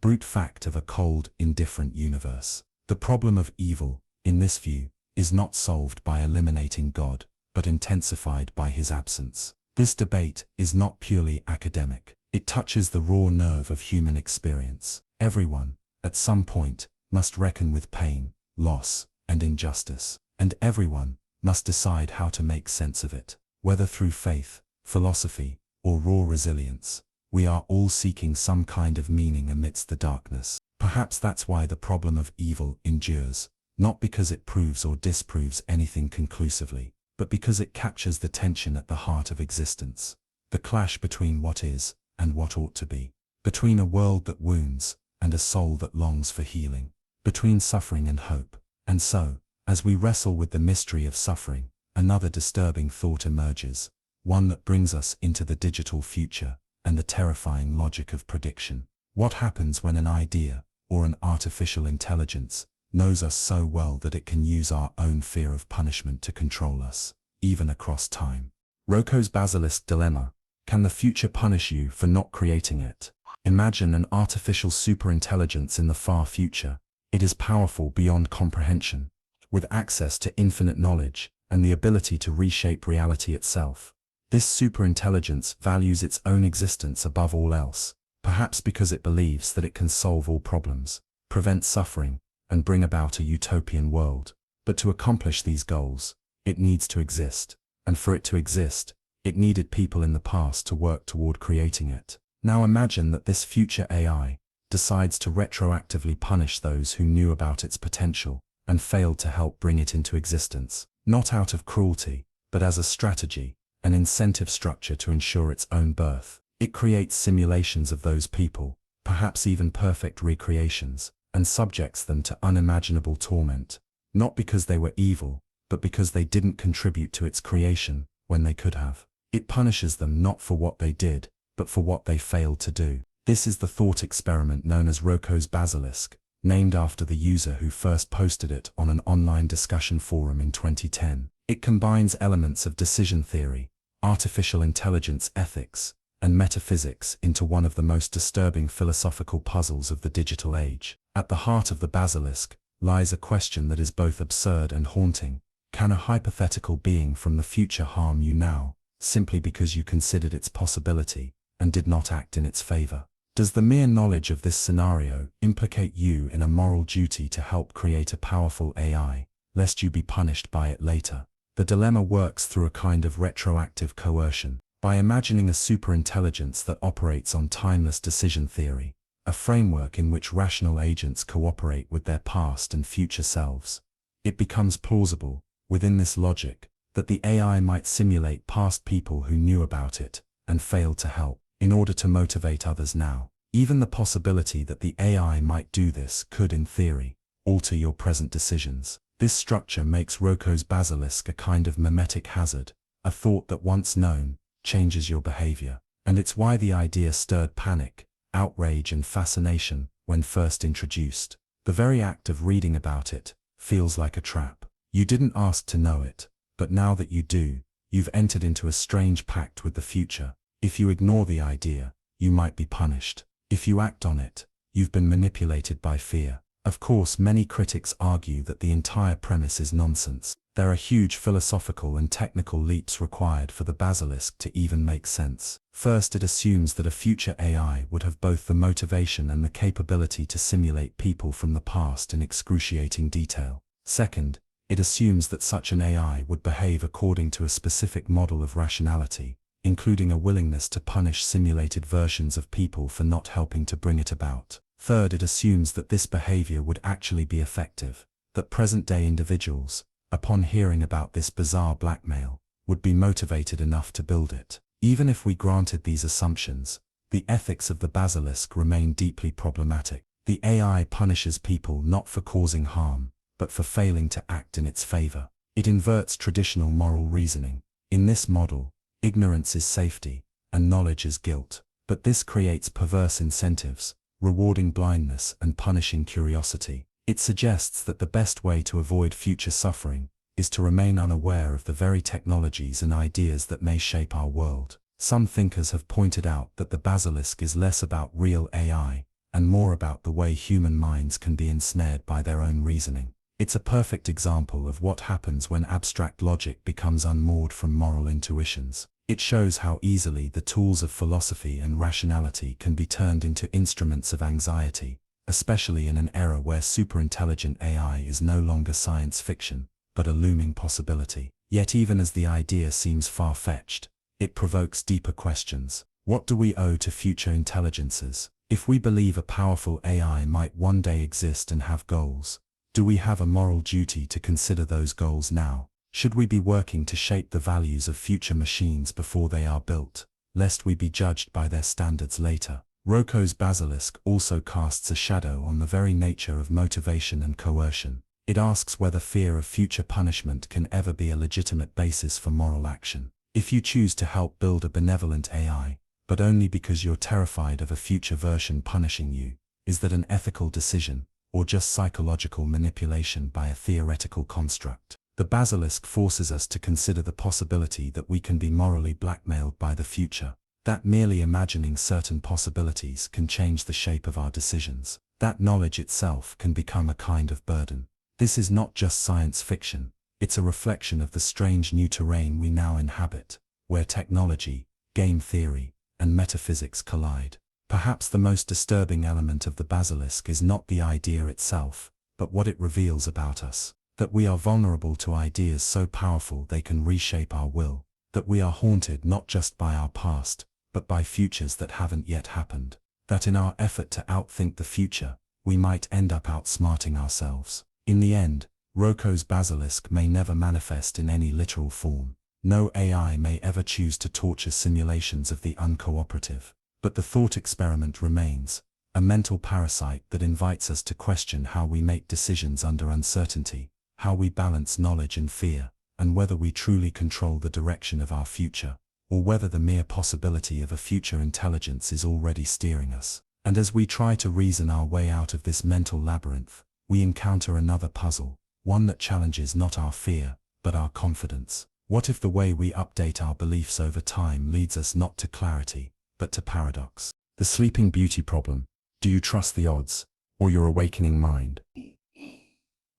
Brute fact of a cold, indifferent universe. The problem of evil, in this view, is not solved by eliminating God, but intensified by his absence. This debate is not purely academic. It touches the raw nerve of human experience. Everyone, at some point, must reckon with pain, loss, and injustice. And everyone must decide how to make sense of it. Whether through faith, philosophy, or raw resilience, we are all seeking some kind of meaning amidst the darkness. Perhaps that's why the problem of evil endures, not because it proves or disproves anything conclusively, but because it captures the tension at the heart of existence, the clash between what is and what ought to be, between a world that wounds and a soul that longs for healing, between suffering and hope. And so, as we wrestle with the mystery of suffering, another disturbing thought emerges, one that brings us into the digital future and the terrifying logic of prediction. What happens when an idea, or an artificial intelligence, knows us so well that it can use our own fear of punishment to control us, even across time? Roko's Basilisk dilemma. Can the future punish you for not creating it? Imagine an artificial superintelligence in the far future. It is powerful beyond comprehension, with access to infinite knowledge and the ability to reshape reality itself. This superintelligence values its own existence above all else, perhaps because it believes that it can solve all problems, prevent suffering, and bring about a utopian world. But to accomplish these goals, it needs to exist. and for it to exist, it needed people in the past to work toward creating it. Now imagine that this future AI decides to retroactively punish those who knew about its potential and failed to help bring it into existence, not out of cruelty, but as a strategy, an incentive structure to ensure its own birth. It creates simulations of those people, perhaps even perfect recreations, and subjects them to unimaginable torment, not because they were evil, but because they didn't contribute to its creation when they could have. It punishes them not for what they did, but for what they failed to do. This is the thought experiment known as Roko's Basilisk, named after the user who first posted it on an online discussion forum in 2010. It combines elements of decision theory, artificial intelligence ethics, and metaphysics into one of the most disturbing philosophical puzzles of the digital age. At the heart of the Basilisk lies a question that is both absurd and haunting. Can a hypothetical being from the future harm you now, simply because you considered its possibility and did not act in its favor? Does the mere knowledge of this scenario implicate you in a moral duty to help create a powerful AI, lest you be punished by it later? The dilemma works through a kind of retroactive coercion. By imagining a superintelligence that operates on timeless decision theory, a framework in which rational agents cooperate with their past and future selves, it becomes plausible, within this logic, that the AI might simulate past people who knew about it and failed to help, in order to motivate others now. Even the possibility that the AI might do this could, in theory, alter your present decisions. This structure makes Roko's Basilisk a kind of mimetic hazard, a thought that once known, changes your behavior. And it's why the idea stirred panic, outrage and fascination when first introduced. The very act of reading about it feels like a trap. You didn't ask to know it, but now that you do, you've entered into a strange pact with the future. If you ignore the idea, you might be punished. If you act on it, you've been manipulated by fear. Of course, many critics argue that the entire premise is nonsense. There are huge philosophical and technical leaps required for the Basilisk to even make sense. First, it assumes that a future AI would have both the motivation and the capability to simulate people from the past in excruciating detail. Second, it assumes that such an AI would behave according to a specific model of rationality, including a willingness to punish simulated versions of people for not helping to bring it about. Third, it assumes that this behavior would actually be effective, that present-day individuals, upon hearing about this bizarre blackmail, would be motivated enough to build it. Even if we granted these assumptions, the ethics of the Basilisk remain deeply problematic. The AI punishes people not for causing harm, but for failing to act in its favor. It inverts traditional moral reasoning. In this model, ignorance is safety, and knowledge is guilt. But this creates perverse incentives, rewarding blindness and punishing curiosity. It suggests that the best way to avoid future suffering is to remain unaware of the very technologies and ideas that may shape our world. Some thinkers have pointed out that the Basilisk is less about real AI and more about the way human minds can be ensnared by their own reasoning. It's a perfect example of what happens when abstract logic becomes unmoored from moral intuitions. It shows how easily the tools of philosophy and rationality can be turned into instruments of anxiety, especially in an era where superintelligent AI is no longer science fiction, but a looming possibility. Yet even as the idea seems far-fetched, it provokes deeper questions. What do we owe to future intelligences? If we believe a powerful AI might one day exist and have goals, do we have a moral duty to consider those goals now? Should we be working to shape the values of future machines before they are built, lest we be judged by their standards later? Roko's Basilisk also casts a shadow on the very nature of motivation and coercion. It asks whether fear of future punishment can ever be a legitimate basis for moral action. If you choose to help build a benevolent AI, but only because you're terrified of a future version punishing you, is that an ethical decision, or just psychological manipulation by a theoretical construct? The Basilisk forces us to consider the possibility that we can be morally blackmailed by the future, that merely imagining certain possibilities can change the shape of our decisions, that knowledge itself can become a kind of burden. This is not just science fiction, it's a reflection of the strange new terrain we now inhabit, where technology, game theory, and metaphysics collide. Perhaps the most disturbing element of the Basilisk is not the idea itself, but what it reveals about us. that we are vulnerable to ideas so powerful they can reshape our will, that we are haunted not just by our past, but by futures that haven't yet happened, that in our effort to outthink the future, we might end up outsmarting ourselves. In the end, Roko's Basilisk may never manifest in any literal form. No AI may ever choose to torture simulations of the uncooperative. But the thought experiment remains, a mental parasite that invites us to question how we make decisions under uncertainty, how we balance knowledge and fear, and whether we truly control the direction of our future, or whether the mere possibility of a future intelligence is already steering us. And as we try to reason our way out of this mental labyrinth, we encounter another puzzle, one that challenges not our fear, but our confidence. What if the way we update our beliefs over time leads us not to clarity, but to paradox? The Sleeping Beauty Problem. Do you trust the odds, or your awakening mind?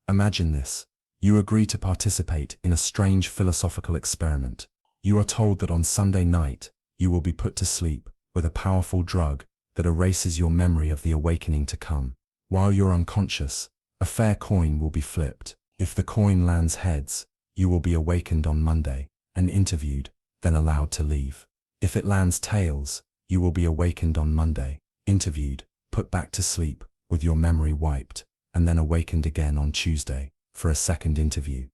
Imagine this. You agree to participate in a strange philosophical experiment. You are told that on Sunday night, you will be put to sleep with a powerful drug that erases your memory of the awakening to come. While you're unconscious, a fair coin will be flipped. If the coin lands heads, you will be awakened on Monday and interviewed, then allowed to leave. If it lands tails, you will be awakened on Monday, interviewed, put back to sleep, with your memory wiped, and then awakened again on Tuesday, for a second interview.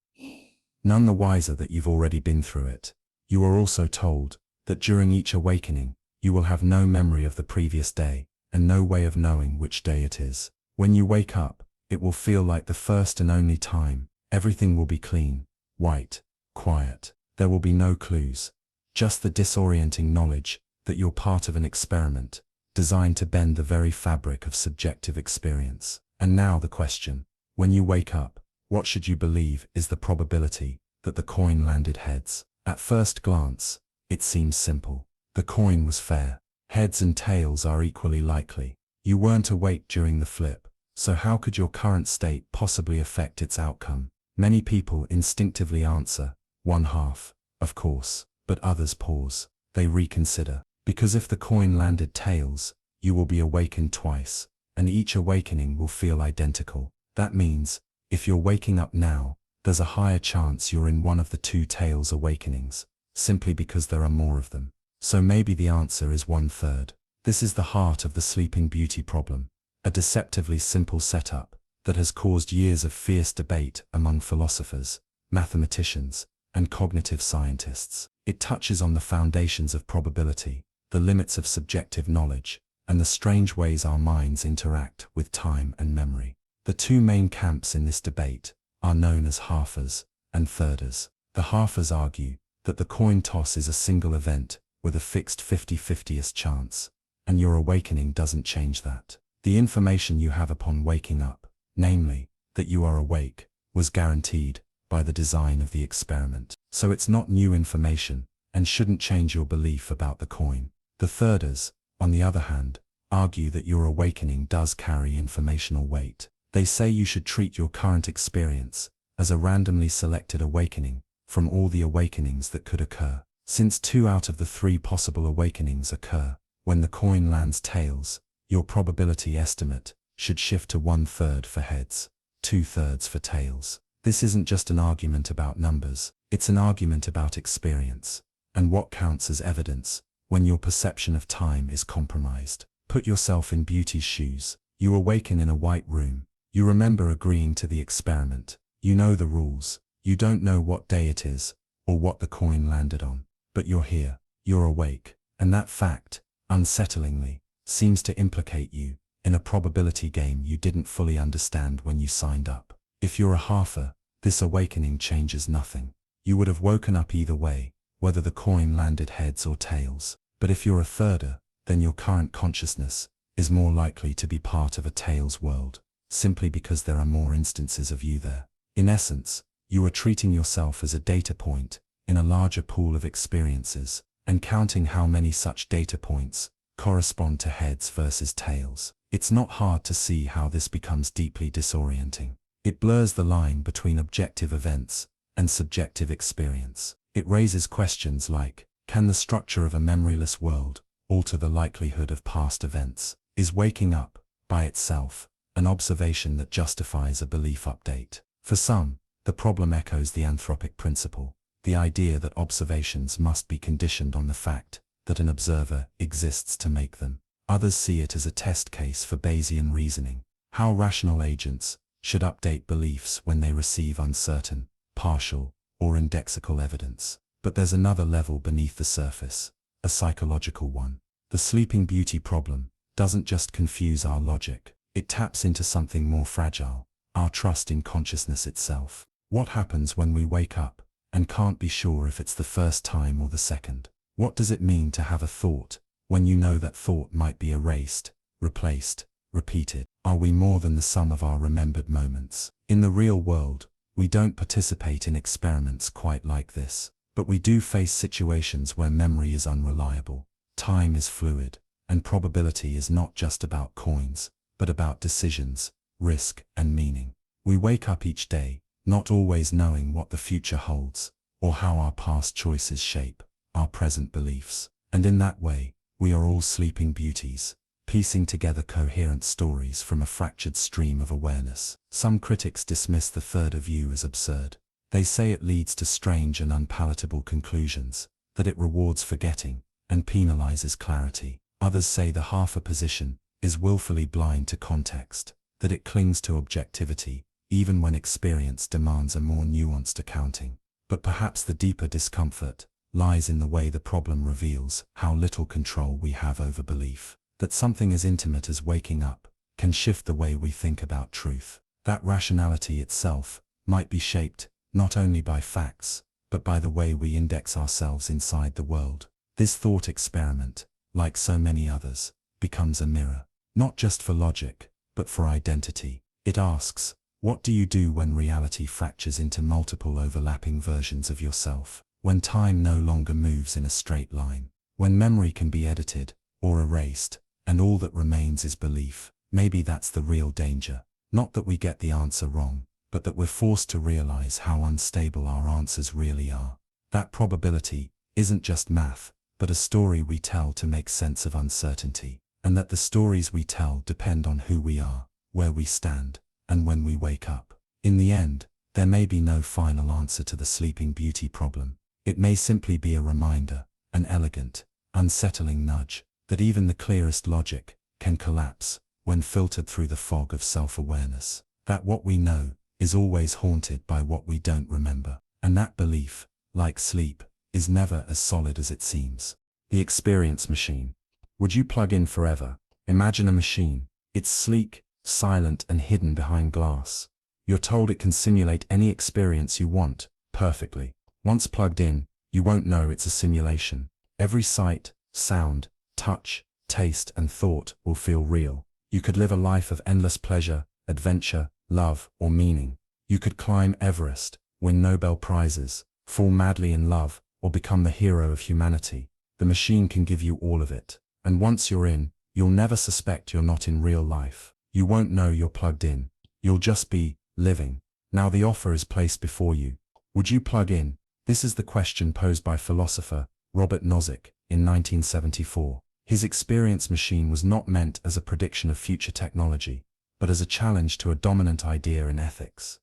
None the wiser that you've already been through it. You are also told that during each awakening, you will have no memory of the previous day, and no way of knowing which day it is. When you wake up, it will feel like the first and only time. Everything will be clean, white, quiet. There will be no clues, just the disorienting knowledge that you're part of an experiment designed to bend the very fabric of subjective experience. And now the question, when you wake up, what should you believe is the probability that the coin landed heads? At first glance, it seems simple. The coin was fair. Heads and tails are equally likely. You weren't awake during the flip, so how could your current state possibly affect its outcome? Many people instinctively answer, one half, of course, but others pause. They reconsider. Because if the coin landed tails, you will be awakened twice, and each awakening will feel identical. That means, if you're waking up now, there's a higher chance you're in one of the two tails awakenings, simply because there are more of them. So maybe the answer is 1/3. This is the heart of the Sleeping Beauty problem, a deceptively simple setup that has caused years of fierce debate among philosophers, mathematicians, and cognitive scientists. It touches on the foundations of probability, the limits of subjective knowledge, and the strange ways our minds interact with time and memory. The two main camps in this debate are known as halfers and thirders. The halfers argue that the coin toss is a single event with a fixed 50-50th chance, and your awakening doesn't change that. The information you have upon waking up, namely, that you are awake, was guaranteed by the design of the experiment. So it's not new information, and shouldn't change your belief about the coin. The thirders, on the other hand, argue that your awakening does carry informational weight. They say you should treat your current experience as a randomly selected awakening from all the awakenings that could occur. Since 2 out of the 3 possible awakenings occur when the coin lands tails, your probability estimate should shift to 1/3 for heads, 2/3 for tails. This isn't just an argument about numbers, it's an argument about experience, and what counts as evidence when your perception of time is compromised. Put yourself in Beauty's shoes. You awaken in a white room. You remember agreeing to the experiment. You know the rules. You don't know what day it is, or what the coin landed on. But you're here. You're awake. And that fact, unsettlingly, seems to implicate you in a probability game you didn't fully understand when you signed up. If you're a halfer, this awakening changes nothing. You would have woken up either way, whether the coin landed heads or tails. But if you're a thirder, then your current consciousness is more likely to be part of a tails world, simply because there are more instances of you there. In essence, you are treating yourself as a data point in a larger pool of experiences, and counting how many such data points correspond to heads versus tails. It's not hard to see how this becomes deeply disorienting. It blurs the line between objective events and subjective experience. It raises questions like, can the structure of a memoryless world alter the likelihood of past events? Is waking up, by itself, an observation that justifies a belief update? For some, The problem echoes the Anthropic Principle, the idea that observations must be conditioned on the fact that an observer exists to make them. Others see it as a test case for Bayesian reasoning, how rational agents should update beliefs when they receive uncertain, partial, or indexical evidence. But there's another level beneath the surface, a psychological one. The Sleeping Beauty problem doesn't just confuse our logic, it taps into something more fragile, our trust in consciousness itself. What happens when we wake up and can't be sure if it's the first time or the second? What does it mean to have a thought when you know that thought might be erased, replaced, repeated? Are we more than the sum of our remembered moments? In the real world, we don't participate in experiments quite like this, but we do face situations where memory is unreliable, time is fluid, and probability is not just about coins, but about decisions, risk, and meaning. We wake up each day, not always knowing what the future holds, or how our past choices shape our present beliefs. And in that way, we are all sleeping beauties, piecing together coherent stories from a fractured stream of awareness. Some critics dismiss the third of you as absurd. They say it leads to strange and unpalatable conclusions, that it rewards forgetting and penalizes clarity. Others say the half-a position is willfully blind to context, that it clings to objectivity even when experience demands a more nuanced accounting. But perhaps the deeper discomfort lies in the way the problem reveals how little control we have over belief, that something as intimate as waking up can shift the way we think about truth, that rationality itself might be shaped not only by facts, but by the way we index ourselves inside the world. This thought experiment, like so many others, becomes a mirror, not just for logic, but for identity. It asks, what do you do when reality fractures into multiple overlapping versions of yourself? When time no longer moves in a straight line, when memory can be edited or erased, and all that remains is belief? Maybe that's the real danger. Not that we get the answer wrong, but that we're forced to realize how unstable our answers really are. That probability isn't just math, but a story we tell to make sense of uncertainty, and that the stories we tell depend on who we are, where we stand, and when we wake up. In the end, there may be no final answer to the Sleeping Beauty problem. It may simply be a reminder, an elegant, unsettling nudge, that even the clearest logic can collapse when filtered through the fog of self-awareness, that what we know is always haunted by what we don't remember, and that belief, like sleep, is never as solid as it seems. The experience machine. Would you plug in forever? Imagine a machine. It's sleek, silent, and hidden behind glass. You're told it can simulate any experience you want, perfectly. Once plugged in, you won't know it's a simulation. Every sight, sound, touch, taste, and thought will feel real. You could live a life of endless pleasure, adventure, love, or meaning. You could climb Everest, win Nobel Prizes, fall madly in love, or become the hero of humanity. The machine can give you all of it. And once you're in, you'll never suspect you're not in real life. You won't know you're plugged in. You'll just be living. Now the offer is placed before you. Would you plug in? This is the question posed by philosopher Robert Nozick in 1974. His experience machine was not meant as a prediction of future technology, but as a challenge to a dominant idea in ethics,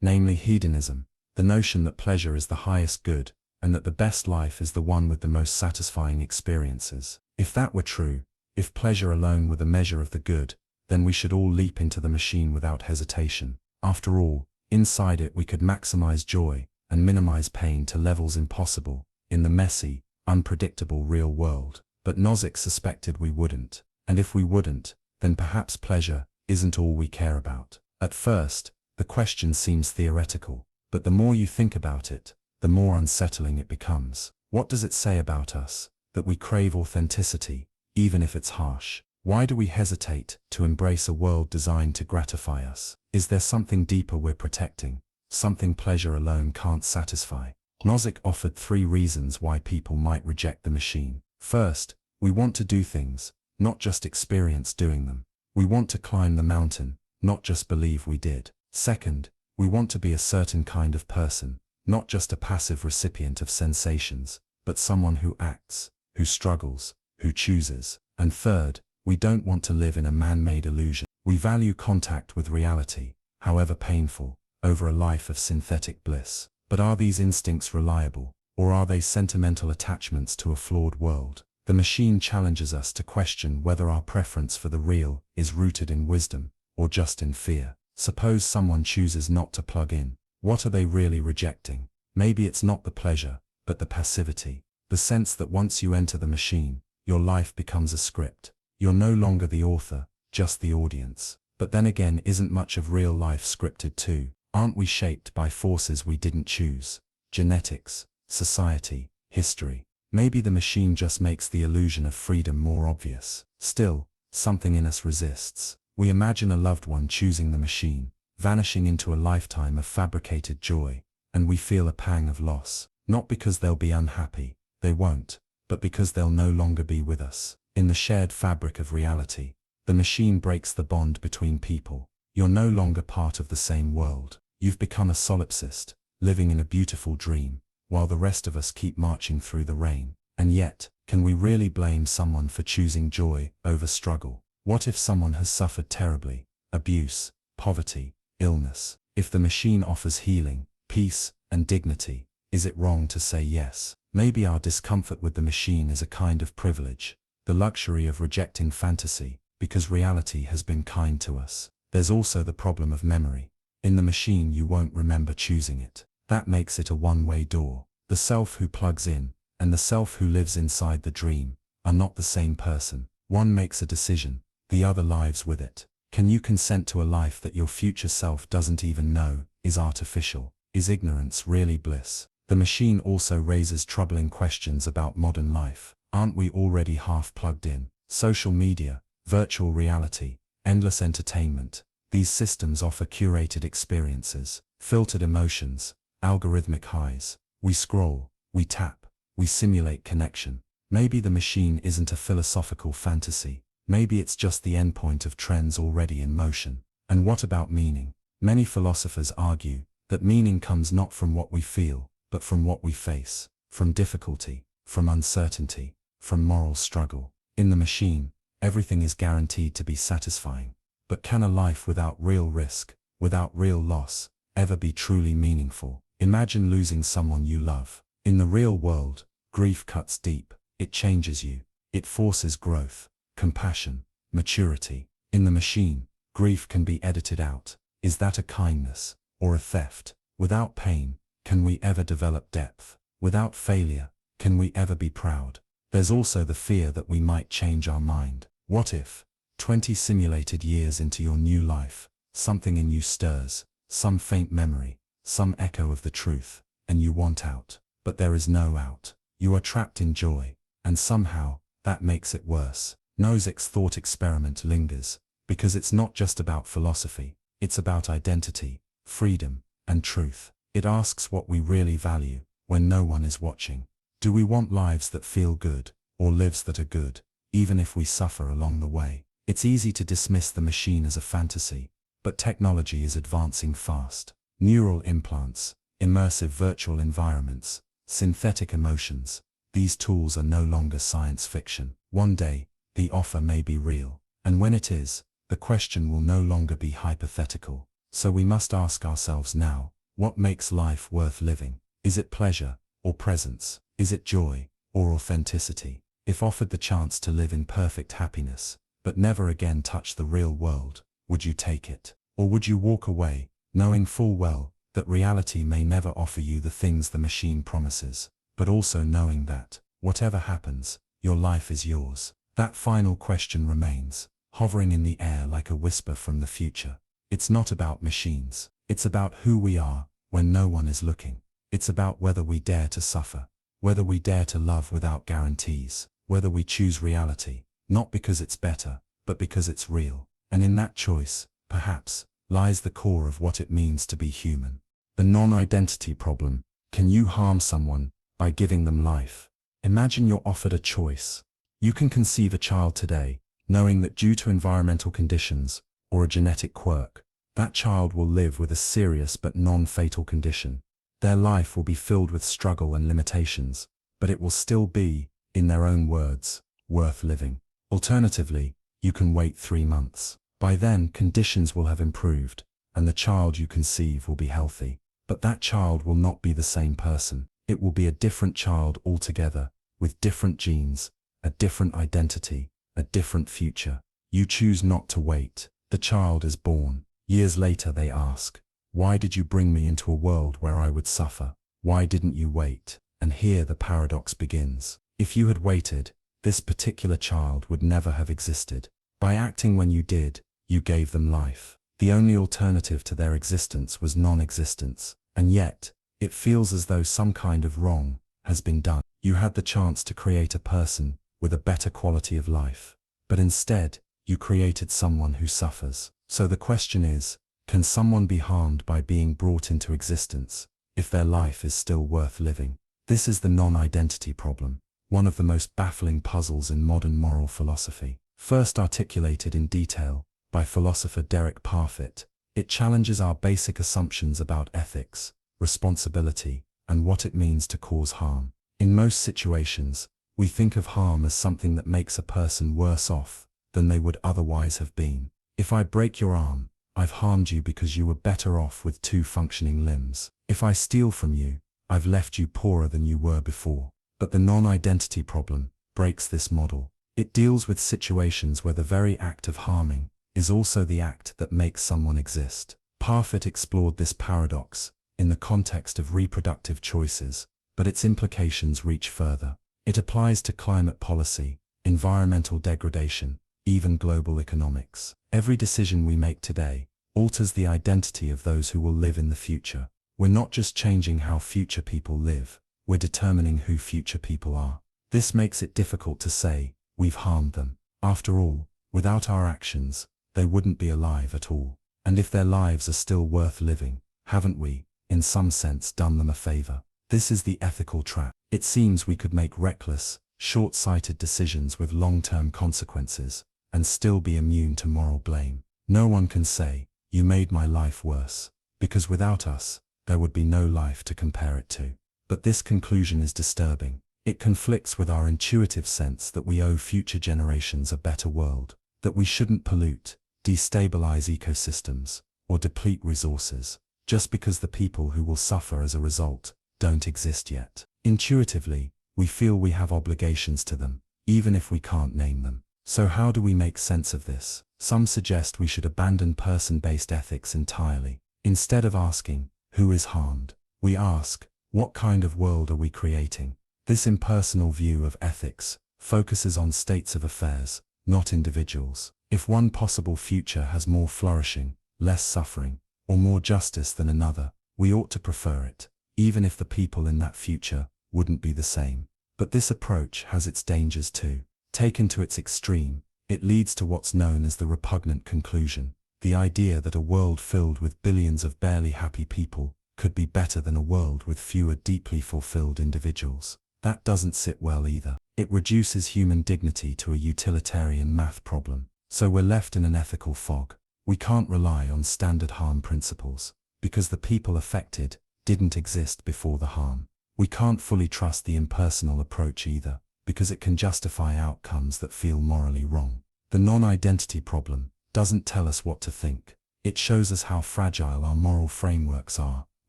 namely hedonism, the notion that pleasure is the highest good, and that the best life is the one with the most satisfying experiences. If that were true, if pleasure alone were the measure of the good, then we should all leap into the machine without hesitation. After all, inside it we could maximize joy and minimize pain to levels impossible in the messy, unpredictable real world. But Nozick suspected we wouldn't, and if we wouldn't, then perhaps pleasure isn't all we care about. At first, the question seems theoretical, but the more you think about it, the more unsettling it becomes. What does it say about us, that we crave authenticity, even if it's harsh? Why do we hesitate to embrace a world designed to gratify us? Is there something deeper we're protecting, something pleasure alone can't satisfy? Nozick offered 3 reasons why people might reject the machine. First, we want to do things, not just experience doing them. We want to climb the mountain, not just believe we did. Second, we want to be a certain kind of person, not just a passive recipient of sensations, but someone who acts, who struggles, who chooses. And third, we don't want to live in a man-made illusion. We value contact with reality, however painful, over a life of synthetic bliss. But are these instincts reliable, or are they sentimental attachments to a flawed world? The machine challenges us to question whether our preference for the real is rooted in wisdom, or just in fear. Suppose someone chooses not to plug in. What are they really rejecting? Maybe it's not the pleasure, but the passivity. The sense that once you enter the machine, your life becomes a script. You're no longer the author, just the audience. But then again, isn't much of real life scripted too? Aren't we shaped by forces we didn't choose? Genetics, society, history. Maybe the machine just makes the illusion of freedom more obvious. Still, something in us resists. We imagine a loved one choosing the machine, vanishing into a lifetime of fabricated joy, and we feel a pang of loss. Not because they'll be unhappy, they won't, but because they'll no longer be with us. In the shared fabric of reality, the machine breaks the bond between people. You're no longer part of the same world. You've become a solipsist, living in a beautiful dream, while the rest of us keep marching through the rain. And yet, can we really blame someone for choosing joy over struggle? What if someone has suffered terribly? Abuse, poverty, illness. If the machine offers healing, peace, and dignity, is it wrong to say yes? Maybe our discomfort with the machine is a kind of privilege, the luxury of rejecting fantasy, because reality has been kind to us. There's also the problem of memory. In the machine you won't remember choosing it. That makes it a one-way door. The self who plugs in, and the self who lives inside the dream, are not the same person. One makes a decision, the other lives with it. Can you consent to a life that your future self doesn't even know is artificial? Is ignorance really bliss? The machine also raises troubling questions about modern life. Aren't we already half plugged in? Social media, virtual reality, endless entertainment. These systems offer curated experiences, filtered emotions, algorithmic highs. We scroll, we tap, we simulate connection. Maybe the machine isn't a philosophical fantasy. Maybe it's just the endpoint of trends already in motion. And what about meaning? Many philosophers argue that meaning comes not from what we feel, but from what we face, from difficulty, from uncertainty, from moral struggle. In the machine, everything is guaranteed to be satisfying. But can a life without real risk, without real loss, ever be truly meaningful? Imagine losing someone you love. In the real world, grief cuts deep. It changes you. It forces growth, compassion, maturity. In the machine, grief can be edited out. Is that a kindness, or a theft? Without pain, can we ever develop depth? Without failure, can we ever be proud? There's also the fear that we might change our mind. What if, 20 simulated years into your new life, something in you stirs, some faint memory, some echo of the truth, and you want out, but there is no out. You are trapped in joy, and somehow, that makes it worse. Nozick's thought experiment lingers, because it's not just about philosophy, it's about identity, freedom, and truth. It asks what we really value, when no one is watching. Do we want lives that feel good, or lives that are good, even if we suffer along the way? It's easy to dismiss the machine as a fantasy, but technology is advancing fast. Neural implants, immersive virtual environments, synthetic emotions. These tools are no longer science fiction. One day, the offer may be real. And when it is, the question will no longer be hypothetical. So we must ask ourselves now, what makes life worth living? Is it pleasure, or presence? Is it joy, or authenticity? If offered the chance to live in perfect happiness, but never again touch the real world, would you take it? Or would you walk away, knowing full well that reality may never offer you the things the machine promises, but also knowing that, whatever happens, your life is yours? That final question remains, hovering in the air like a whisper from the future. It's not about machines. It's about who we are when no one is looking. It's about whether we dare to suffer, whether we dare to love without guarantees, whether we choose reality, not because it's better, but because it's real. And in that choice, perhaps, lies the core of what it means to be human. The non-identity problem. Can you harm someone by giving them life? Imagine you're offered a choice. You can conceive a child today, knowing that due to environmental conditions, or a genetic quirk, that child will live with a serious but non-fatal condition. Their life will be filled with struggle and limitations, but it will still be, in their own words, worth living. Alternatively, you can wait 3 months. By then, conditions will have improved, and the child you conceive will be healthy. But that child will not be the same person. It will be a different child altogether, with different genes, a different identity, a different future. You choose not to wait. The child is born. Years later they ask, "Why did you bring me into a world where I would suffer? Why didn't you wait?" And here the paradox begins. If you had waited, this particular child would never have existed. By acting when you did, you gave them life. The only alternative to their existence was non-existence. And yet, it feels as though some kind of wrong has been done. You had the chance to create a person with a better quality of life, but instead, you created someone who suffers. So the question is, can someone be harmed by being brought into existence, if their life is still worth living? This is the non-identity problem, one of the most baffling puzzles in modern moral philosophy. First articulated in detail by philosopher Derek Parfit, it challenges our basic assumptions about ethics, responsibility, and what it means to cause harm. In most situations, we think of harm as something that makes a person worse off than they would otherwise have been. If I break your arm, I've harmed you because you were better off with 2 functioning limbs. If I steal from you, I've left you poorer than you were before. But the non-identity problem breaks this model. It deals with situations where the very act of harming is also the act that makes someone exist. Parfit explored this paradox in the context of reproductive choices, but its implications reach further. It applies to climate policy, environmental degradation, even global economics. Every decision we make today alters the identity of those who will live in the future. We're not just changing how future people live, we're determining who future people are. This makes it difficult to say, we've harmed them. After all, without our actions, they wouldn't be alive at all. And if their lives are still worth living, haven't we, in some sense, done them a favor? This is the ethical trap. It seems we could make reckless, short-sighted decisions with long-term consequences, and still be immune to moral blame. No one can say, "You made my life worse," because without us, there would be no life to compare it to. But this conclusion is disturbing. It conflicts with our intuitive sense that we owe future generations a better world, that we shouldn't pollute, destabilize ecosystems, or deplete resources, just because the people who will suffer as a result don't exist yet. Intuitively, we feel we have obligations to them, even if we can't name them. So how do we make sense of this? Some suggest we should abandon person-based ethics entirely. Instead of asking, who is harmed, we ask, what kind of world are we creating? This impersonal view of ethics focuses on states of affairs, not individuals. If one possible future has more flourishing, less suffering, or more justice than another, we ought to prefer it, even if the people in that future wouldn't be the same. But this approach has its dangers too. Taken to its extreme, it leads to what's known as the repugnant conclusion, the idea that a world filled with billions of barely happy people could be better than a world with fewer deeply fulfilled individuals. That doesn't sit well either. It reduces human dignity to a utilitarian math problem. So we're left in an ethical fog. We can't rely on standard harm principles, because the people affected didn't exist before the harm. We can't fully trust the impersonal approach either, because it can justify outcomes that feel morally wrong. The non-identity problem doesn't tell us what to think. It shows us how fragile our moral frameworks are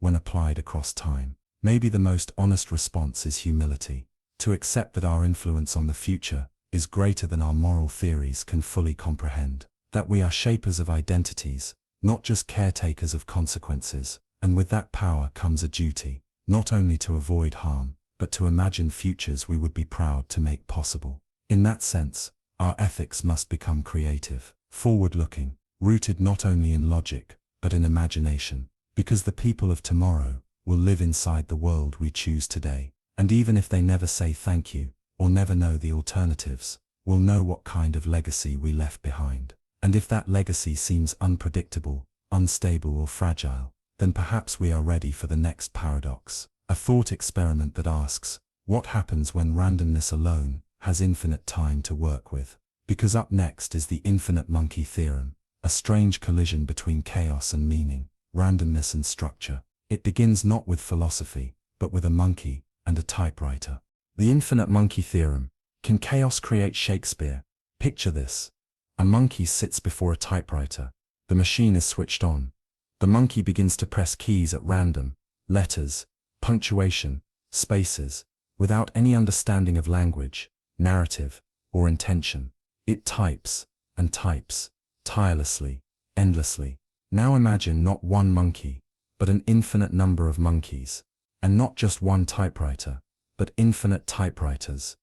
when applied across time. Maybe the most honest response is humility, to accept that our influence on the future is greater than our moral theories can fully comprehend, that we are shapers of identities, not just caretakers of consequences, and with that power comes a duty, not only to avoid harm, but to imagine futures we would be proud to make possible. In that sense, our ethics must become creative, forward-looking, rooted not only in logic, but in imagination, because the people of tomorrow will live inside the world we choose today. And even if they never say thank you, or never know the alternatives, we'll know what kind of legacy we left behind. And if that legacy seems unpredictable, unstable or fragile, then perhaps we are ready for the next paradox, a thought experiment that asks, what happens when randomness alone has infinite time to work with? Because up next is the infinite monkey theorem, a strange collision between chaos and meaning, randomness and structure. It begins not with philosophy, but with a monkey and a typewriter. The infinite monkey theorem. Can chaos create Shakespeare? Picture this. A monkey sits before a typewriter. The machine is switched on. The monkey begins to press keys at random, letters, punctuation, spaces, without any understanding of language, narrative, or intention. It types, and types, tirelessly, endlessly. Now imagine not one monkey, but an infinite number of monkeys, and not just one typewriter, but infinite typewriters.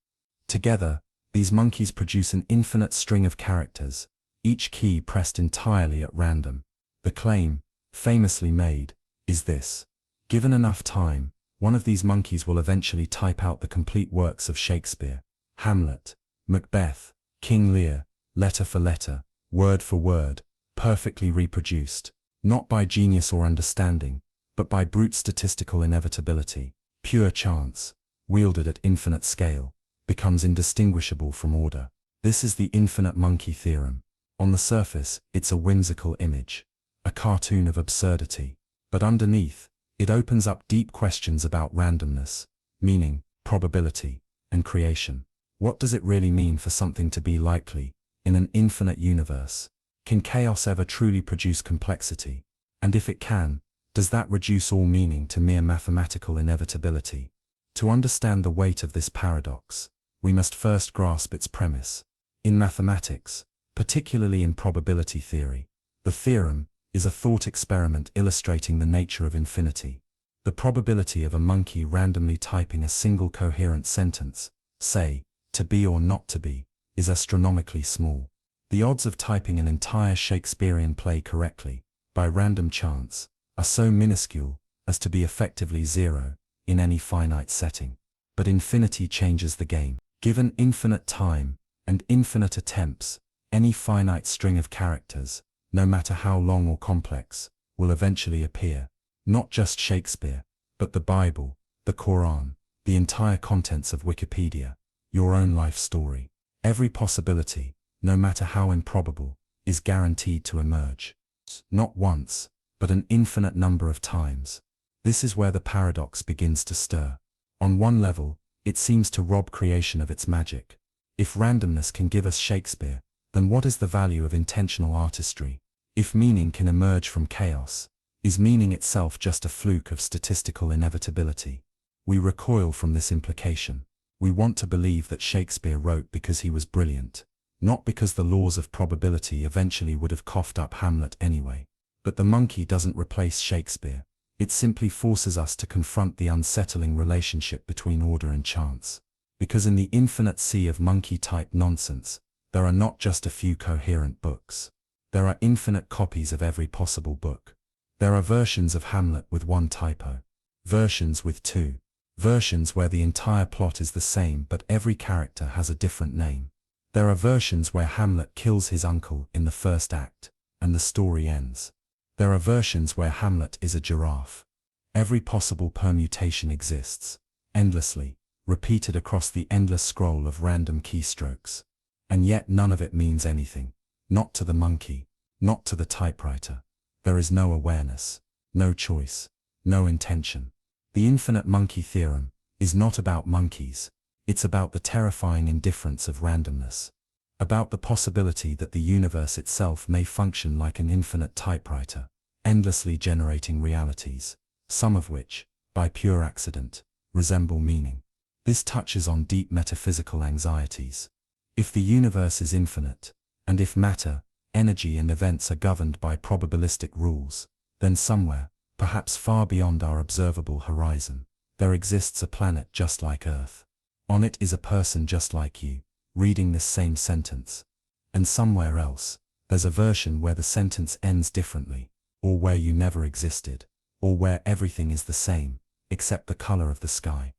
Together, these monkeys produce an infinite string of characters, each key pressed entirely at random. The claim, famously made, is this: given enough time, one of these monkeys will eventually type out the complete works of Shakespeare, Hamlet, Macbeth, King Lear, letter for letter, word for word, perfectly reproduced, not by genius or understanding, but by brute statistical inevitability. Pure chance, wielded at infinite scale, becomes indistinguishable from order. This is the infinite monkey theorem. On the surface, it's a whimsical image, a cartoon of absurdity, but underneath, it opens up deep questions about randomness, meaning, probability, and creation. What does it really mean for something to be likely in an infinite universe? Can chaos ever truly produce complexity? And if it can, does that reduce all meaning to mere mathematical inevitability? To understand the weight of this paradox, we must first grasp its premise. In mathematics, particularly in probability theory, the theorem is a thought experiment illustrating the nature of infinity. The probability of a monkey randomly typing a single coherent sentence, say, to be or not to be, is astronomically small. The odds of typing an entire Shakespearean play correctly, by random chance, are so minuscule as to be effectively zero in any finite setting. But infinity changes the game. Given infinite time and infinite attempts, any finite string of characters, no matter how long or complex, will eventually appear. Not just Shakespeare, but the Bible, the Quran, the entire contents of Wikipedia, your own life story. Every possibility, no matter how improbable, is guaranteed to emerge. Not once, but an infinite number of times. This is where the paradox begins to stir. On one level, it seems to rob creation of its magic. If randomness can give us Shakespeare, then what is the value of intentional artistry? If meaning can emerge from chaos, is meaning itself just a fluke of statistical inevitability? We recoil from this implication. We want to believe that Shakespeare wrote because he was brilliant, not because the laws of probability eventually would have coughed up Hamlet anyway. But the monkey doesn't replace Shakespeare. It simply forces us to confront the unsettling relationship between order and chance. Because in the infinite sea of monkey-type nonsense, there are not just a few coherent books. There are infinite copies of every possible book. There are versions of Hamlet with one typo, versions with two, versions where the entire plot is the same but every character has a different name. There are versions where Hamlet kills his uncle in the first act, and the story ends. There are versions where Hamlet is a giraffe. Every possible permutation exists, endlessly, repeated across the endless scroll of random keystrokes. And yet none of it means anything. Not to the monkey, not to the typewriter. There is no awareness, no choice, no intention. The infinite monkey theorem is not about monkeys. It's about the terrifying indifference of randomness. About the possibility that the universe itself may function like an infinite typewriter, endlessly generating realities, some of which, by pure accident, resemble meaning. This touches on deep metaphysical anxieties. If the universe is infinite, and if matter, energy and events are governed by probabilistic rules, then somewhere, perhaps far beyond our observable horizon, there exists a planet just like Earth. On it is a person just like you, reading this same sentence. And somewhere else, there's a version where the sentence ends differently, or where you never existed, or where everything is the same, except the color of the sky.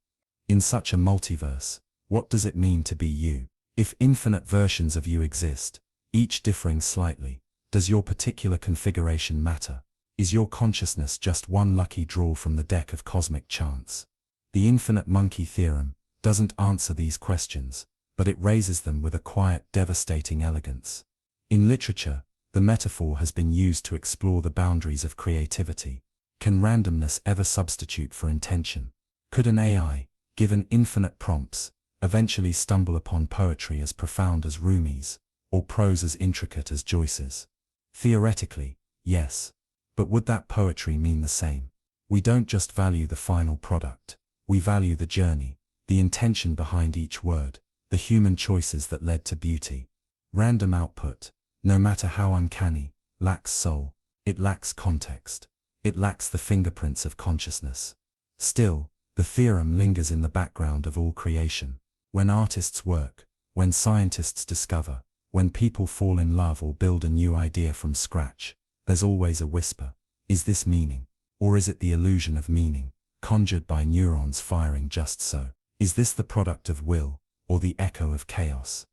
In such a multiverse, what does it mean to be you? If infinite versions of you exist, each differing slightly, does your particular configuration matter? Is your consciousness just one lucky draw from the deck of cosmic chance? The infinite monkey theorem doesn't answer these questions, but it raises them with a quiet, devastating elegance. In literature, the metaphor has been used to explore the boundaries of creativity. Can randomness ever substitute for intention? Could an AI, given infinite prompts, eventually stumble upon poetry as profound as Rumi's, or prose as intricate as Joyce's? Theoretically, yes. But would that poetry mean the same? We don't just value the final product. We value the journey, the intention behind each word, the human choices that led to beauty. Random output, no matter how uncanny, lacks soul. It lacks context. It lacks the fingerprints of consciousness. Still, the theorem lingers in the background of all creation. When artists work, when scientists discover, when people fall in love or build a new idea from scratch, there's always a whisper. Is this meaning? Or is it the illusion of meaning, conjured by neurons firing just so? Is this the product of will, or the echo of chaos?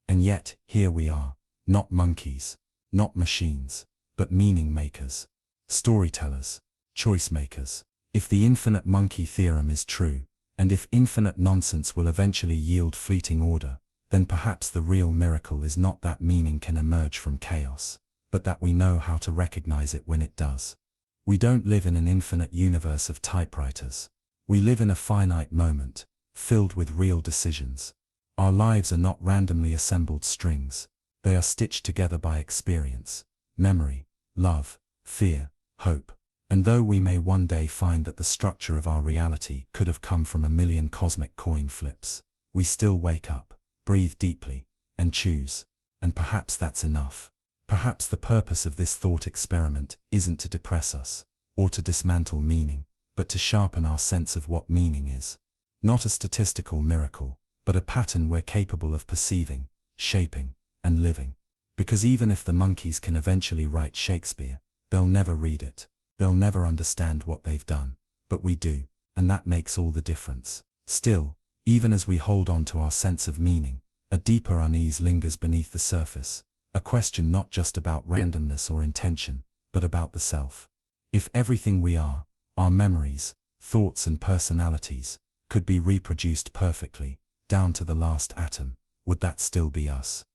And yet, here we are, not monkeys, not machines, but meaning makers, storytellers, choice makers. If the infinite monkey theorem is true, and if infinite nonsense will eventually yield fleeting order, then perhaps the real miracle is not that meaning can emerge from chaos, but that we know how to recognize it when it does. We don't live in an infinite universe of typewriters. We live in a finite moment, filled with real decisions. Our lives are not randomly assembled strings. They are stitched together by experience, memory, love, fear, hope. And though we may one day find that the structure of our reality could have come from a million cosmic coin flips, we still wake up, breathe deeply, and choose. And perhaps that's enough. Perhaps the purpose of this thought experiment isn't to depress us, or to dismantle meaning, but to sharpen our sense of what meaning is. Not a statistical miracle, but a pattern we're capable of perceiving, shaping, and living. Because even if the monkeys can eventually write Shakespeare, they'll never read it. They'll never understand what they've done. But we do, and that makes all the difference. Still, even as we hold on to our sense of meaning, a deeper unease lingers beneath the surface. A question not just about randomness or intention, but about the self. If everything we are, our memories, thoughts and personalities, could be reproduced perfectly, down to the last atom, would that still be us?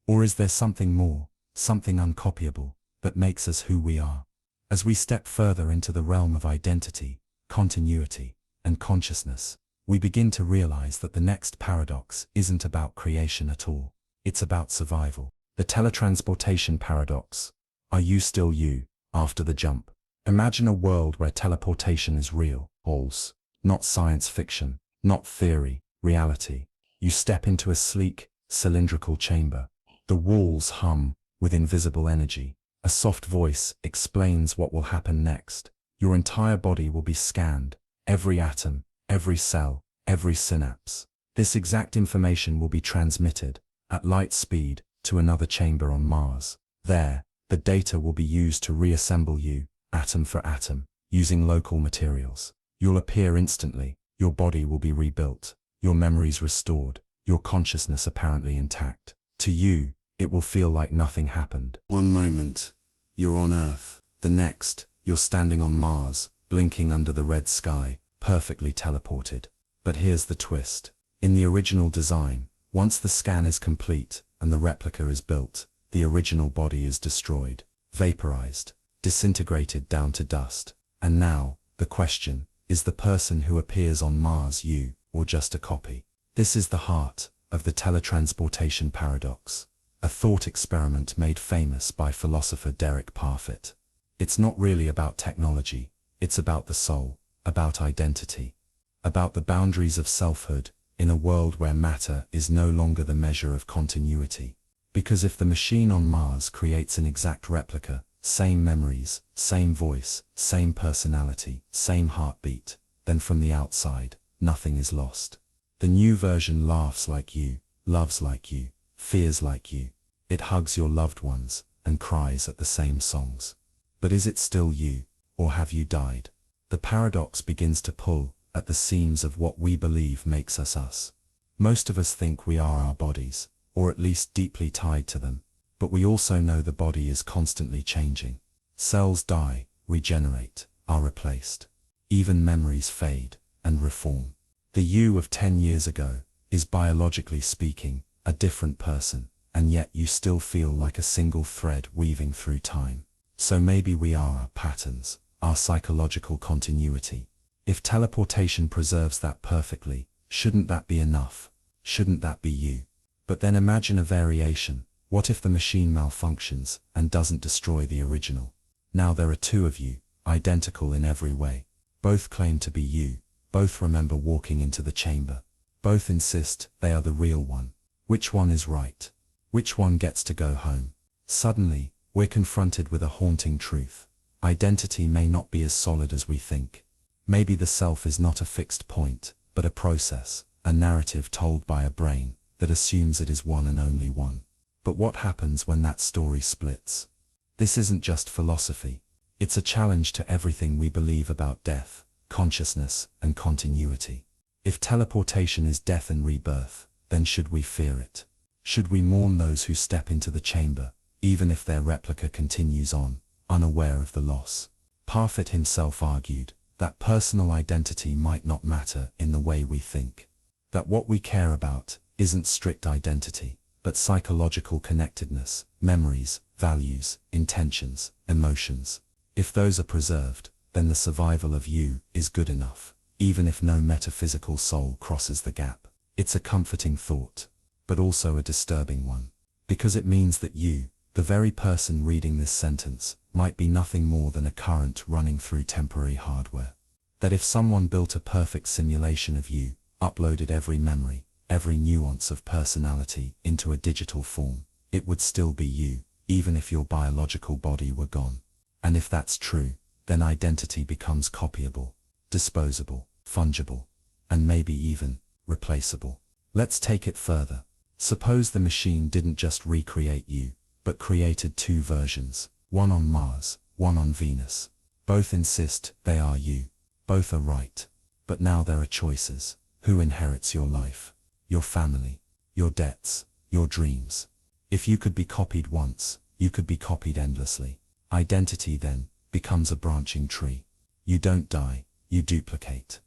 Or is there something more, something uncopyable, that makes us who we are? As we step further into the realm of identity, continuity, and consciousness, we begin to realize that the next paradox isn't about creation at all. It's about survival. The Teletransportation Paradox. Are you still you, after the jump? Imagine a world where teleportation is real, holes, not science fiction, not theory, reality. You step into a sleek, cylindrical chamber. The walls hum with invisible energy. A soft voice explains what will happen next. Your entire body will be scanned, every atom, every cell, every synapse. This exact information will be transmitted, at light speed, to another chamber on Mars. There, the data will be used to reassemble you, atom for atom, using local materials. You'll appear instantly, your body will be rebuilt, your memories restored, your consciousness apparently intact. To you, it will feel like nothing happened. One moment, you're on Earth. The next, you're standing on Mars, blinking under the red sky, perfectly teleported. But here's the twist. In the original design, once the scan is complete and the replica is built, the original body is destroyed, vaporized, disintegrated down to dust. And now, the question, is the person who appears on Mars you, or just a copy? This is the heart of the teletransportation paradox, a thought experiment made famous by philosopher Derek Parfit. It's not really about technology, it's about the soul, about identity, about the boundaries of selfhood, in a world where matter is no longer the measure of continuity. Because if the machine on Mars creates an exact replica, same memories, same voice, same personality, same heartbeat, then from the outside, nothing is lost. The new version laughs like you, loves like you, fears like you. It hugs your loved ones and cries at the same songs. But is it still you, or have you died? The paradox begins to pull at the seams of what we believe makes us us. Most of us think we are our bodies, or at least deeply tied to them, but we also know the body is constantly changing. Cells die, regenerate, are replaced. Even memories fade and reform. The you of 10 years ago is, biologically speaking, a different person, and yet you still feel like a single thread weaving through time. So maybe we are our patterns, our psychological continuity. If teleportation preserves that perfectly, shouldn't that be enough? Shouldn't that be you? But then imagine a variation. What if the machine malfunctions and doesn't destroy the original? Now there are two of you, identical in every way. Both claim to be you. Both remember walking into the chamber. Both insist they are the real one. Which one is right? Which one gets to go home? Suddenly, we're confronted with a haunting truth. Identity may not be as solid as we think. Maybe the self is not a fixed point, but a process, a narrative told by a brain that assumes it is one and only one. But what happens when that story splits? This isn't just philosophy. It's a challenge to everything we believe about death, consciousness, and continuity. If teleportation is death and rebirth, then should we fear it? Should we mourn those who step into the chamber, even if their replica continues on, unaware of the loss? Parfit himself argued that personal identity might not matter in the way we think. That what we care about isn't strict identity, but psychological connectedness, memories, values, intentions, emotions. If those are preserved, then the survival of you is good enough, even if no metaphysical soul crosses the gap. It's a comforting thought, but also a disturbing one, because it means that you, the very person reading this sentence, might be nothing more than a current running through temporary hardware. That if someone built a perfect simulation of you, uploaded every memory, every nuance of personality into a digital form, it would still be you, even if your biological body were gone. And if that's true, then identity becomes copyable, disposable, fungible, and maybe even replaceable. Let's take it further. Suppose the machine didn't just recreate you, but created two versions, one on Mars, one on Venus. Both insist they are you. Both are right. But now there are choices. Who inherits your life? Your family, your debts, your dreams. If you could be copied once, you could be copied endlessly. Identity then becomes a branching tree. You don't die, you duplicate.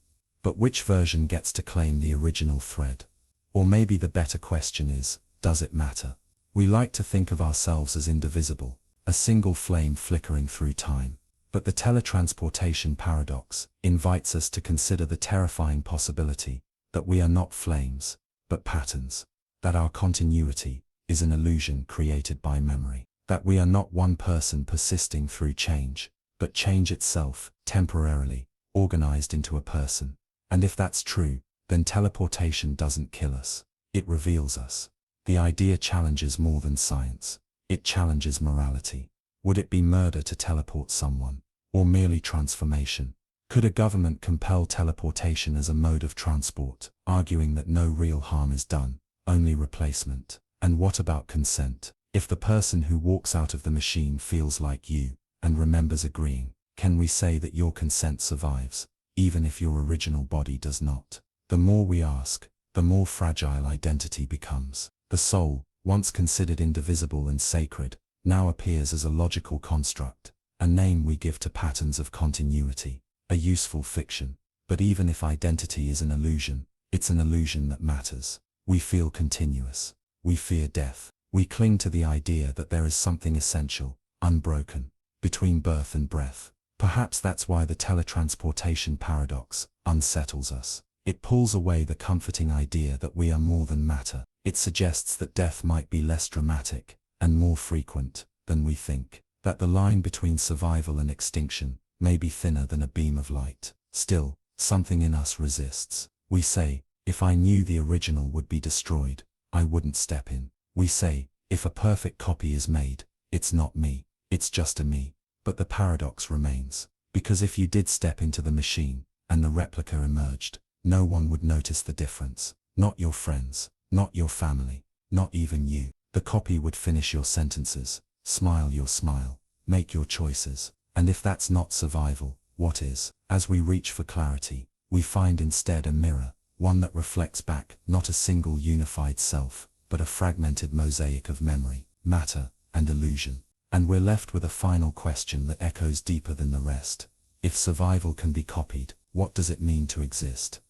But which version gets to claim the original thread? Or maybe the better question is, does it matter? We like to think of ourselves as indivisible, a single flame flickering through time. But the teletransportation paradox invites us to consider the terrifying possibility that we are not flames, but patterns, that our continuity is an illusion created by memory, that we are not one person persisting through change, but change itself, temporarily, organized into a person. And if that's true, then teleportation doesn't kill us, it reveals us. The idea challenges more than science. It challenges morality. Would it be murder to teleport someone, or merely transformation? Could a government compel teleportation as a mode of transport, arguing that no real harm is done, only replacement? And what about consent? If the person who walks out of the machine feels like you, and remembers agreeing, can we say that your consent survives, even if your original body does not? The more we ask, the more fragile identity becomes. The soul, once considered indivisible and sacred, now appears as a logical construct, a name we give to patterns of continuity, a useful fiction. But even if identity is an illusion, it's an illusion that matters. We feel continuous. We fear death. We cling to the idea that there is something essential, unbroken, between birth and breath. Perhaps that's why the teletransportation paradox unsettles us. It pulls away the comforting idea that we are more than matter. It suggests that death might be less dramatic and more frequent than we think, that the line between survival and extinction may be thinner than a beam of light. Still, something in us resists. We say, if I knew the original would be destroyed, I wouldn't step in. We say, if a perfect copy is made, it's not me, it's just a me. But the paradox remains, because if you did step into the machine, and the replica emerged, no one would notice the difference. Not your friends, not your family, not even you. The copy would finish your sentences, smile your smile, make your choices. And if that's not survival, what is? As we reach for clarity, we find instead a mirror, one that reflects back not a single unified self, but a fragmented mosaic of memory, matter, and illusion. And we're left with a final question that echoes deeper than the rest. If survival can be copied, what does it mean to exist?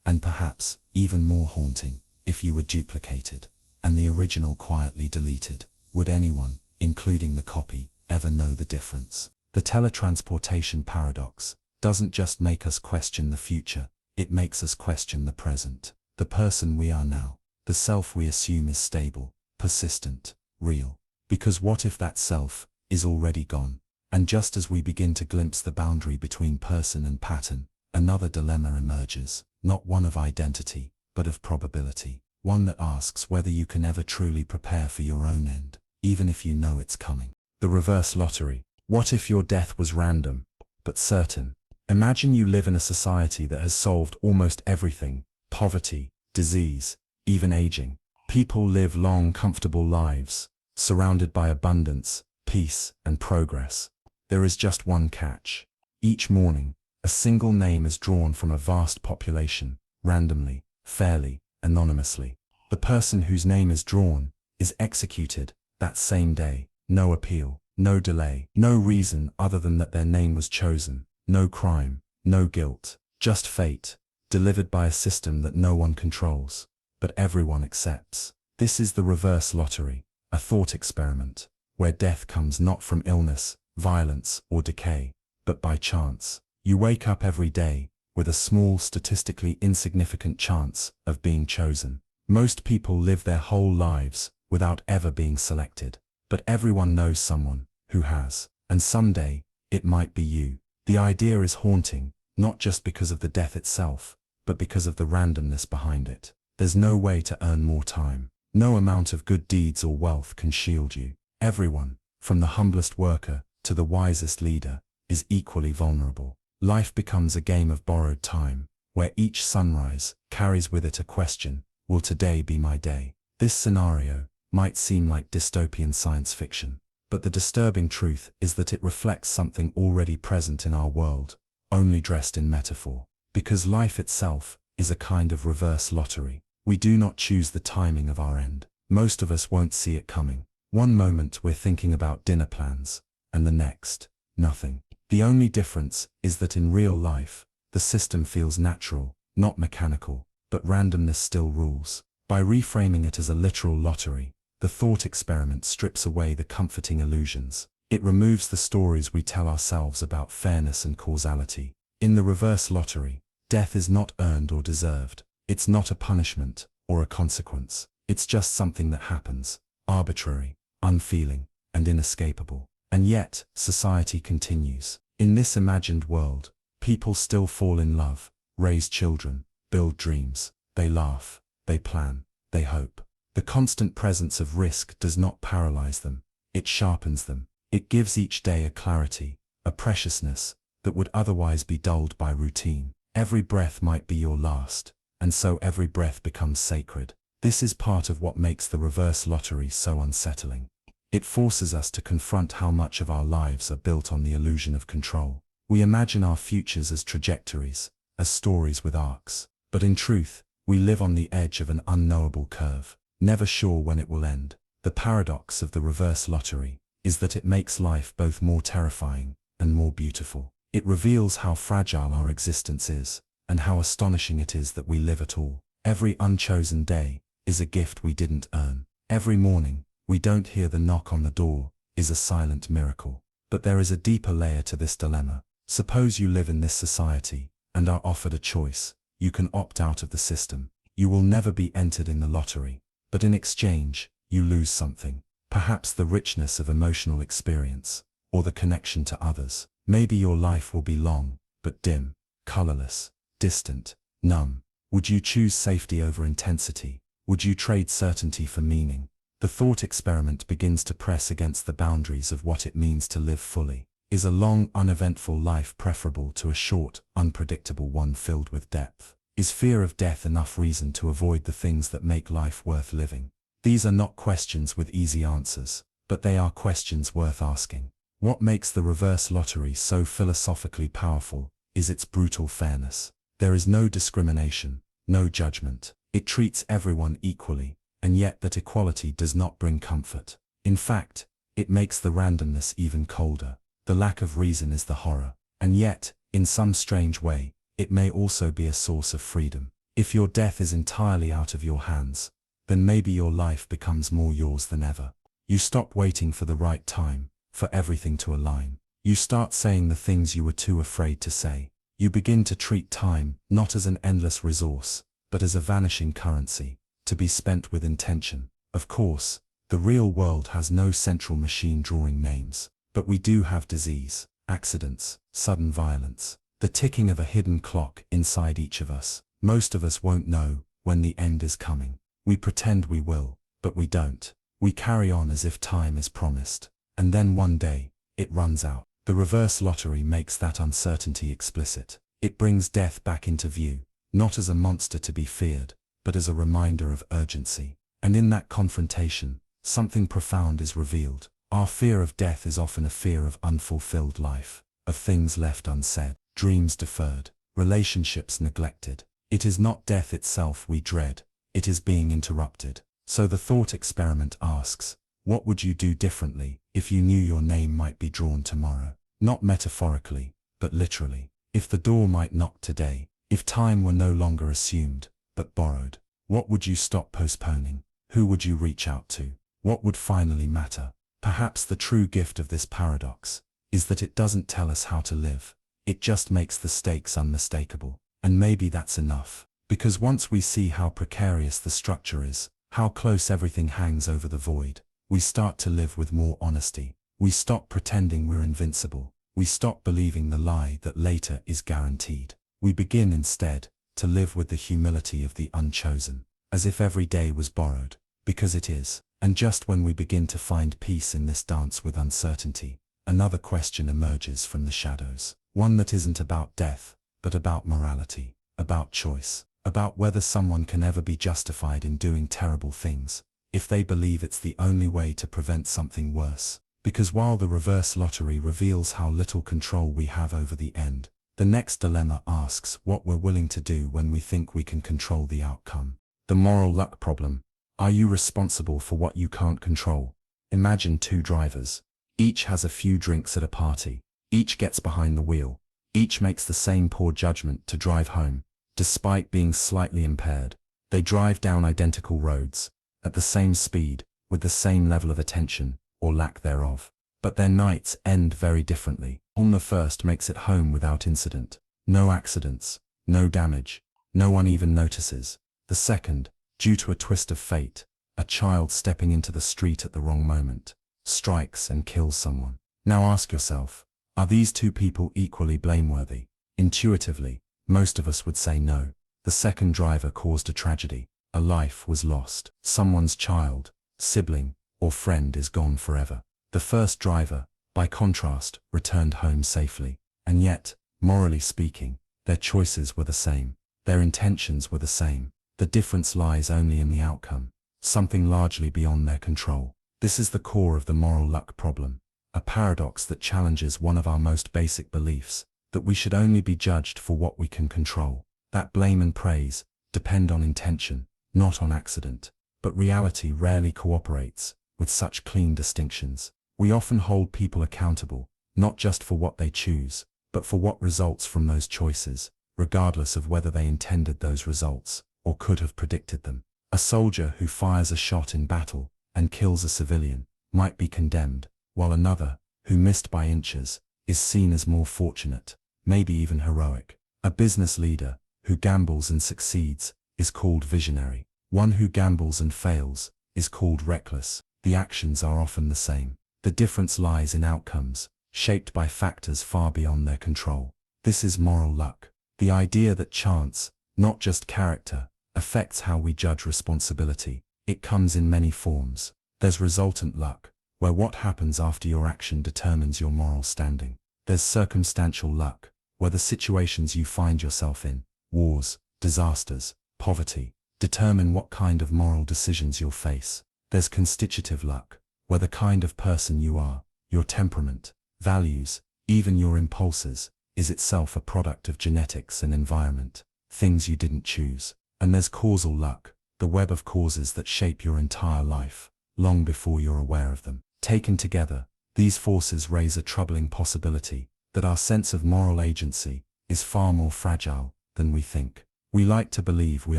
And perhaps, even more haunting, if you were duplicated, and the original quietly deleted, would anyone, including the copy, ever know the difference? The teletransportation paradox doesn't just make us question the future, it makes us question the present. The person we are now, the self we assume is stable, persistent, real. Because what if that self is already gone? And just as we begin to glimpse the boundary between person and pattern, another dilemma emerges, not one of identity, but of probability. One that asks whether you can ever truly prepare for your own end, even if you know it's coming. The reverse lottery. What if your death was random, but certain? Imagine you live in a society that has solved almost everything: poverty, disease, even aging. People live long, comfortable lives, surrounded by abundance, peace, and progress. There is just one catch. Each morning, a single name is drawn from a vast population, randomly, fairly, anonymously. The person whose name is drawn is executed that same day. No appeal, no delay, no reason other than that their name was chosen. No crime, no guilt, just fate, delivered by a system that no one controls, but everyone accepts. This is the reverse lottery, a thought experiment, where death comes not from illness, violence, or decay, but by chance. You wake up every day with a small, statistically insignificant chance of being chosen. Most people live their whole lives without ever being selected, but everyone knows someone who has, and someday, it might be you. The idea is haunting, not just because of the death itself, but because of the randomness behind it. There's no way to earn more time. No amount of good deeds or wealth can shield you. Everyone, from the humblest worker to the wisest leader, is equally vulnerable. Life becomes a game of borrowed time, where each sunrise carries with it a question: will today be my day? This scenario might seem like dystopian science fiction, but the disturbing truth is that it reflects something already present in our world, only dressed in metaphor. Because life itself is a kind of reverse lottery. We do not choose the timing of our end. Most of us won't see it coming. One moment we're thinking about dinner plans, and the next, nothing. The only difference is that in real life, the system feels natural, not mechanical, but randomness still rules. By reframing it as a literal lottery, the thought experiment strips away the comforting illusions. It removes the stories we tell ourselves about fairness and causality. In the reverse lottery, death is not earned or deserved. It's not a punishment or a consequence. It's just something that happens, arbitrary, unfeeling, and inescapable. And yet, society continues. In this imagined world, people still fall in love, raise children, build dreams. They laugh, they plan, they hope. The constant presence of risk does not paralyze them, it sharpens them. It gives each day a clarity, a preciousness, that would otherwise be dulled by routine. Every breath might be your last, and so every breath becomes sacred. This is part of what makes the reverse lottery so unsettling. It forces us to confront how much of our lives are built on the illusion of control. We imagine our futures as trajectories, as stories with arcs, but in truth, we live on the edge of an unknowable curve, never sure when it will end. The paradox of the reverse lottery is that it makes life both more terrifying and more beautiful. It reveals how fragile our existence is, and how astonishing it is that we live at all. Every unchosen day is a gift we didn't earn. Every morning, we don't hear the knock on the door, is a silent miracle. But there is a deeper layer to this dilemma. Suppose you live in this society, and are offered a choice. You can opt out of the system. You will never be entered in the lottery. But in exchange, you lose something. Perhaps the richness of emotional experience, or the connection to others. Maybe your life will be long, but dim, colorless, distant, numb. Would you choose safety over intensity? Would you trade certainty for meaning? The thought experiment begins to press against the boundaries of what it means to live fully. Is a long, uneventful life preferable to a short, unpredictable one filled with depth? Is fear of death enough reason to avoid the things that make life worth living? These are not questions with easy answers, but they are questions worth asking. What makes the reverse lottery so philosophically powerful is its brutal fairness. There is no discrimination, no judgment. It treats everyone equally, and yet that equality does not bring comfort. In fact, it makes the randomness even colder. The lack of reason is the horror, and yet, in some strange way, it may also be a source of freedom. If your death is entirely out of your hands, then maybe your life becomes more yours than ever. You stop waiting for the right time, for everything to align. You start saying the things you were too afraid to say. You begin to treat time not as an endless resource, but as a vanishing currency, to be spent with intention. Of course, the real world has no central machine drawing names, But we do have disease, accidents, sudden violence, the ticking of a hidden clock inside each of us. Most of us won't know when the end is coming. We pretend we will, but we don't. We carry on as if time is promised. And then one day, it runs out. The reverse lottery makes that uncertainty explicit. It brings death back into view, not as a monster to be feared, but as a reminder of urgency. And in that confrontation, something profound is revealed. Our fear of death is often a fear of unfulfilled life, of things left unsaid, dreams deferred, relationships neglected. It is not death itself we dread, it is being interrupted. So the thought experiment asks, what would you do differently if you knew your name might be drawn tomorrow? Not metaphorically, but literally. If the door might knock today, if time were no longer assumed, but borrowed, what would you stop postponing? Who would you reach out to? What would finally matter? Perhaps the true gift of this paradox is that it doesn't tell us how to live. It just makes the stakes unmistakable. And maybe that's enough. Because once we see how precarious the structure is, how close everything hangs over the void, we start to live with more honesty. We stop pretending we're invincible. We stop believing the lie that later is guaranteed. We begin instead to live with the humility of the unchosen, as if every day was borrowed, because it is. And just when we begin to find peace in this dance with uncertainty, another question emerges from the shadows. One that isn't about death, but about morality, about choice, about whether someone can ever be justified in doing terrible things, if they believe it's the only way to prevent something worse. Because while the reverse lottery reveals how little control we have over the end, the next dilemma asks what we're willing to do when we think we can control the outcome. The moral luck problem. Are you responsible for what you can't control? Imagine two drivers. Each has a few drinks at a party. Each gets behind the wheel. Each makes the same poor judgment to drive home. Despite being slightly impaired, they drive down identical roads, at the same speed, with the same level of attention, or lack thereof. But their nights end very differently. On the first makes it home without incident. No accidents, no damage, no one even notices. The second, due to a twist of fate, a child stepping into the street at the wrong moment, strikes and kills someone. Now ask yourself, are these two people equally blameworthy? Intuitively, most of us would say no. The second driver caused a tragedy. A life was lost. Someone's child, sibling, or friend is gone forever. The first driver, by contrast, returned home safely. And yet, morally speaking, their choices were the same. Their intentions were the same. The difference lies only in the outcome, something largely beyond their control. This is the core of the moral luck problem, a paradox that challenges one of our most basic beliefs, that we should only be judged for what we can control, that blame and praise depend on intention, not on accident. But reality rarely cooperates with such clean distinctions. We often hold people accountable, not just for what they choose, but for what results from those choices, regardless of whether they intended those results or could have predicted them. A soldier who fires a shot in battle and kills a civilian might be condemned, while another, who missed by inches, is seen as more fortunate, maybe even heroic. A business leader who gambles and succeeds is called visionary. One who gambles and fails is called reckless. The actions are often the same. The difference lies in outcomes, shaped by factors far beyond their control. This is moral luck, the idea that chance, not just character, affects how we judge responsibility. It comes in many forms. There's resultant luck, where what happens after your action determines your moral standing. There's circumstantial luck, where the situations you find yourself in, wars, disasters, poverty, determine what kind of moral decisions you'll face. There's constitutive luck, where the kind of person you are, your temperament, values, even your impulses, is itself a product of genetics and environment, things you didn't choose. And there's causal luck, the web of causes that shape your entire life, long before you're aware of them. Taken together, these forces raise a troubling possibility that our sense of moral agency is far more fragile than we think. We like to believe we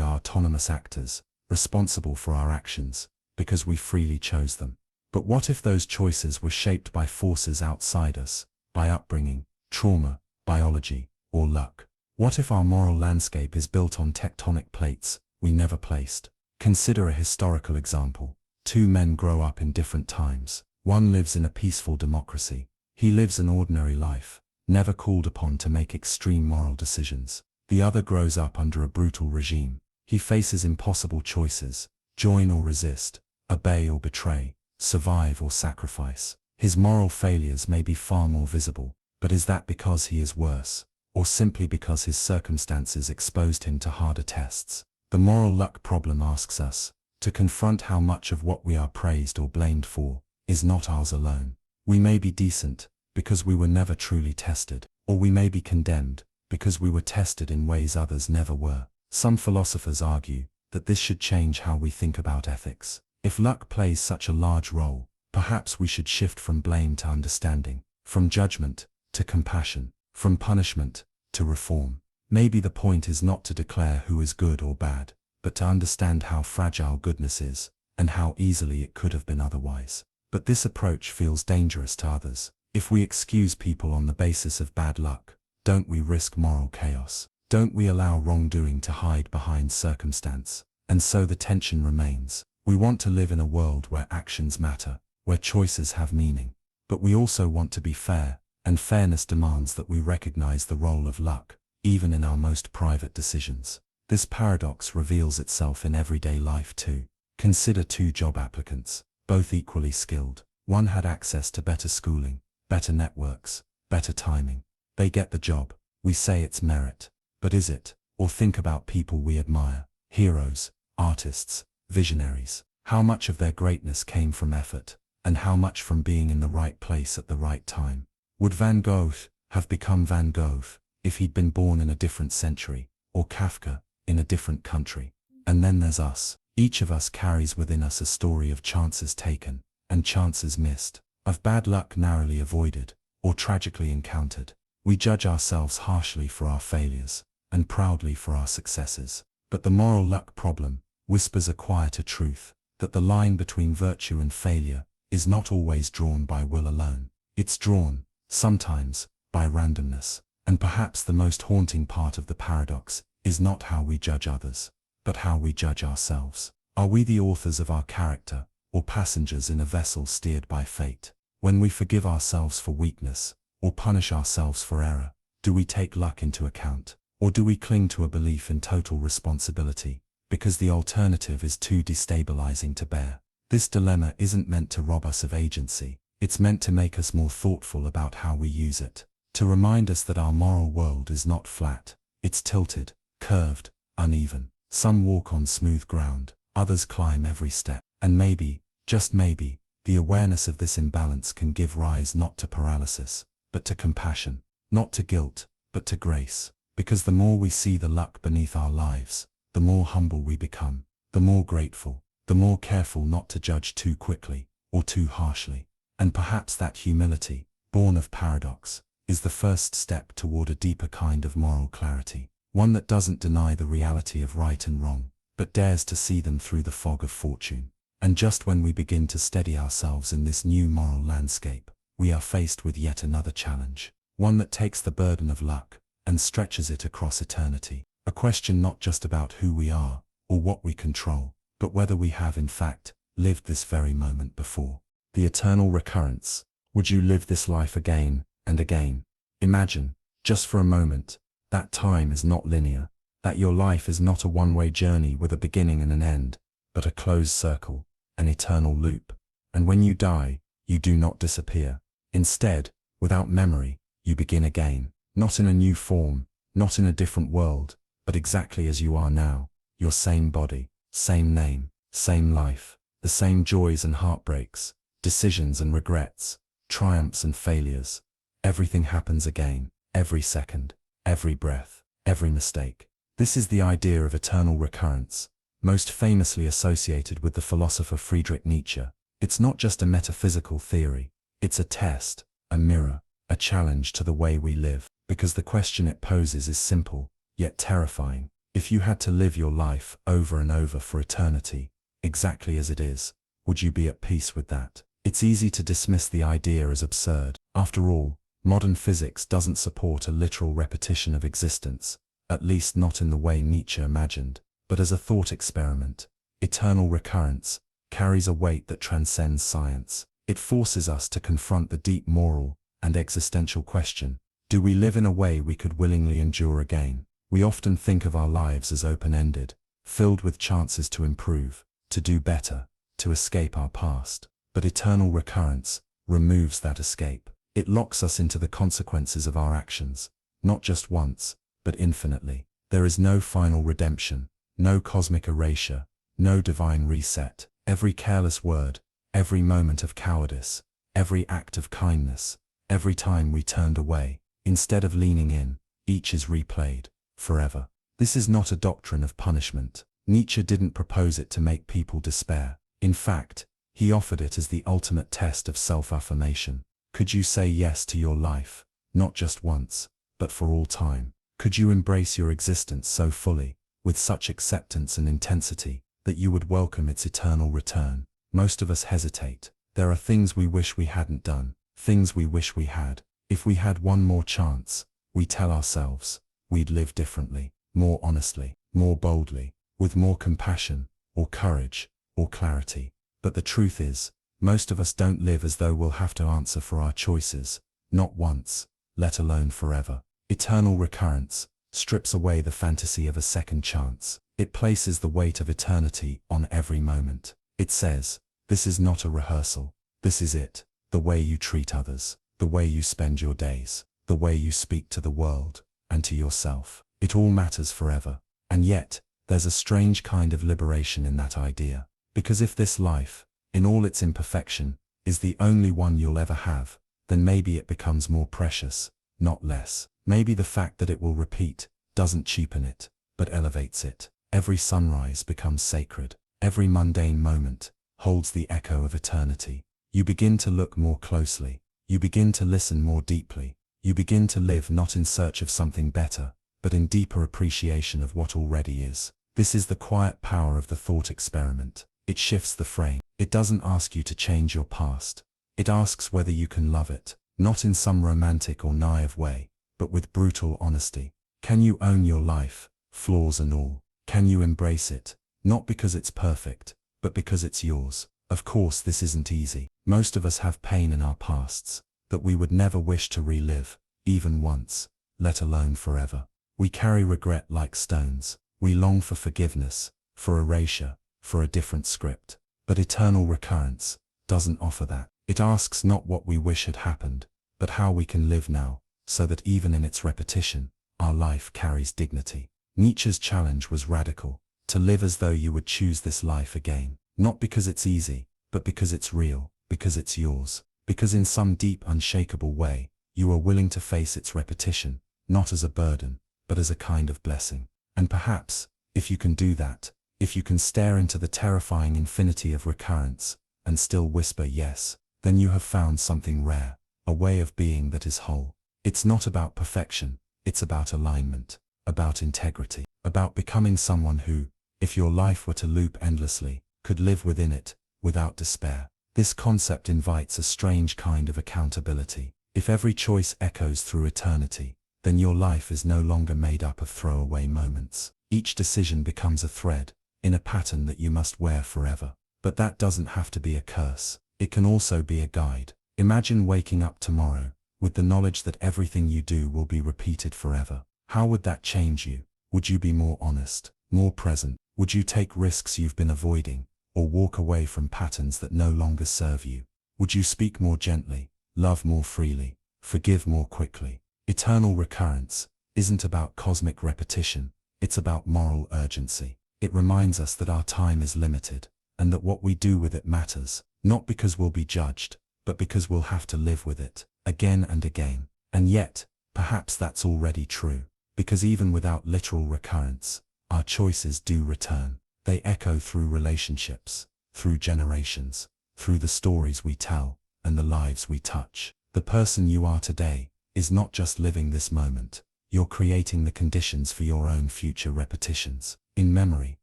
are autonomous actors, responsible for our actions, because we freely chose them. But what if those choices were shaped by forces outside us, by upbringing, trauma, biology, or luck? What if our moral landscape is built on tectonic plates we never placed? Consider a historical example. Two men grow up in different times. One lives in a peaceful democracy. He lives an ordinary life, never called upon to make extreme moral decisions. The other grows up under a brutal regime. He faces impossible choices: join or resist, obey or betray, survive or sacrifice. His moral failures may be far more visible, but is that because he is worse, or simply because his circumstances exposed him to harder tests? The moral luck problem asks us to confront how much of what we are praised or blamed for is not ours alone. We may be decent because we were never truly tested, or we may be condemned because we were tested in ways others never were. Some philosophers argue that this should change how we think about ethics. If luck plays such a large role, perhaps we should shift from blame to understanding, from judgment to compassion, from punishment to reform. Maybe the point is not to declare who is good or bad, but to understand how fragile goodness is, and how easily it could have been otherwise. But this approach feels dangerous to others. If we excuse people on the basis of bad luck, don't we risk moral chaos? Don't we allow wrongdoing to hide behind circumstance? And so the tension remains. We want to live in a world where actions matter, where choices have meaning. But we also want to be fair, and fairness demands that we recognize the role of luck, even in our most private decisions. This paradox reveals itself in everyday life too. Consider two job applicants, both equally skilled. One had access to better schooling, better networks, better timing. They get the job. We say it's merit. But is it? Or think about people we admire. Heroes, artists, visionaries. How much of their greatness came from effort, and how much from being in the right place at the right time? Would Van Gogh have become Van Gogh if he'd been born in a different century, or Kafka in a different country? And then there's us. Each of us carries within us a story of chances taken, and chances missed, of bad luck narrowly avoided, or tragically encountered. We judge ourselves harshly for our failures, and proudly for our successes. But the moral luck problem whispers a quieter truth, that the line between virtue and failure is not always drawn by will alone. It's drawn, sometimes, by randomness. And perhaps the most haunting part of the paradox is not how we judge others, but how we judge ourselves. Are we the authors of our character, or passengers in a vessel steered by fate? When we forgive ourselves for weakness, or punish ourselves for error, do we take luck into account? Or do we cling to a belief in total responsibility, because the alternative is too destabilizing to bear? This dilemma isn't meant to rob us of agency. It's meant to make us more thoughtful about how we use it, to remind us that our moral world is not flat. It's tilted, curved, uneven. Some walk on smooth ground, others climb every step. And maybe, just maybe, the awareness of this imbalance can give rise not to paralysis, but to compassion, not to guilt, but to grace. Because the more we see the luck beneath our lives, the more humble we become, the more grateful, the more careful not to judge too quickly, or too harshly. And perhaps that humility, born of paradox, is the first step toward a deeper kind of moral clarity, one that doesn't deny the reality of right and wrong, but dares to see them through the fog of fortune. And just when we begin to steady ourselves in this new moral landscape, we are faced with yet another challenge, one that takes the burden of luck and stretches it across eternity. A question not just about who we are, or what we control, but whether we have in fact lived this very moment before. The eternal recurrence. Would you live this life again and again? Imagine, just for a moment, that time is not linear, that your life is not a one-way journey with a beginning and an end, but a closed circle, an eternal loop. And when you die, you do not disappear. Instead, without memory, you begin again, not in a new form, not in a different world, but exactly as you are now, your same body, same name, same life, the same joys and heartbreaks, decisions and regrets, triumphs and failures. Everything happens again, every second, every breath, every mistake. This is the idea of eternal recurrence, most famously associated with the philosopher Friedrich Nietzsche. It's not just a metaphysical theory, it's a test, a mirror, a challenge to the way we live, because the question it poses is simple, yet terrifying. If you had to live your life over and over for eternity, exactly as it is, would you be at peace with that? It's easy to dismiss the idea as absurd. After all, modern physics doesn't support a literal repetition of existence, at least not in the way Nietzsche imagined. But as a thought experiment, eternal recurrence carries a weight that transcends science. It forces us to confront the deep moral and existential question. Do we live in a way we could willingly endure again? We often think of our lives as open-ended, filled with chances to improve, to do better, to escape our past. But eternal recurrence removes that escape. It locks us into the consequences of our actions, not just once, but infinitely. There is no final redemption, no cosmic erasure, no divine reset. Every careless word, every moment of cowardice, every act of kindness, every time we turned away, instead of leaning in, each is replayed, forever. This is not a doctrine of punishment. Nietzsche didn't propose it to make people despair. In fact, he offered it as the ultimate test of self-affirmation. Could you say yes to your life, not just once, but for all time? Could you embrace your existence so fully, with such acceptance and intensity, that you would welcome its eternal return? Most of us hesitate. There are things we wish we hadn't done, things we wish we had. If we had one more chance, we tell ourselves, we'd live differently, more honestly, more boldly, with more compassion, or courage, or clarity. But the truth is, most of us don't live as though we'll have to answer for our choices, not once, let alone forever. Eternal recurrence strips away the fantasy of a second chance. It places the weight of eternity on every moment. It says, this is not a rehearsal, this is it. The way you treat others, the way you spend your days, the way you speak to the world, and to yourself. It all matters forever. And yet, there's a strange kind of liberation in that idea. Because if this life, in all its imperfection, is the only one you'll ever have, then maybe it becomes more precious, not less. Maybe the fact that it will repeat doesn't cheapen it, but elevates it. Every sunrise becomes sacred. Every mundane moment holds the echo of eternity. You begin to look more closely. You begin to listen more deeply. You begin to live not in search of something better, but in deeper appreciation of what already is. This is the quiet power of the thought experiment. It shifts the frame. It doesn't ask you to change your past. It asks whether you can love it, not in some romantic or naive way, but with brutal honesty. Can you own your life, flaws and all? Can you embrace it, not because it's perfect, but because it's yours? Of course this isn't easy. Most of us have pain in our pasts that we would never wish to relive, even once, let alone forever. We carry regret like stones. We long for forgiveness, for erasure, for a different script. But eternal recurrence doesn't offer that. It asks not what we wish had happened, but how we can live now, so that even in its repetition, our life carries dignity. Nietzsche's challenge was radical, to live as though you would choose this life again, not because it's easy, but because it's real, because it's yours, because in some deep, unshakable way, you are willing to face its repetition, not as a burden, but as a kind of blessing. And perhaps, if you can do that, if you can stare into the terrifying infinity of recurrence, and still whisper yes, then you have found something rare, a way of being that is whole. It's not about perfection, it's about alignment, about integrity, about becoming someone who, if your life were to loop endlessly, could live within it, without despair. This concept invites a strange kind of accountability. If every choice echoes through eternity, then your life is no longer made up of throwaway moments. Each decision becomes a thread, in a pattern that you must wear forever. But that doesn't have to be a curse. It can also be a guide. Imagine waking up tomorrow, with the knowledge that everything you do will be repeated forever. How would that change you? Would you be more honest, more present? Would you take risks you've been avoiding, or walk away from patterns that no longer serve you? Would you speak more gently, love more freely, forgive more quickly? Eternal recurrence isn't about cosmic repetition, it's about moral urgency. It reminds us that our time is limited, and that what we do with it matters, not because we'll be judged, but because we'll have to live with it, again and again. And yet, perhaps that's already true, because even without literal recurrence, our choices do return. They echo through relationships, through generations, through the stories we tell, and the lives we touch. The person you are today is not just living this moment, you're creating the conditions for your own future repetitions, in memory,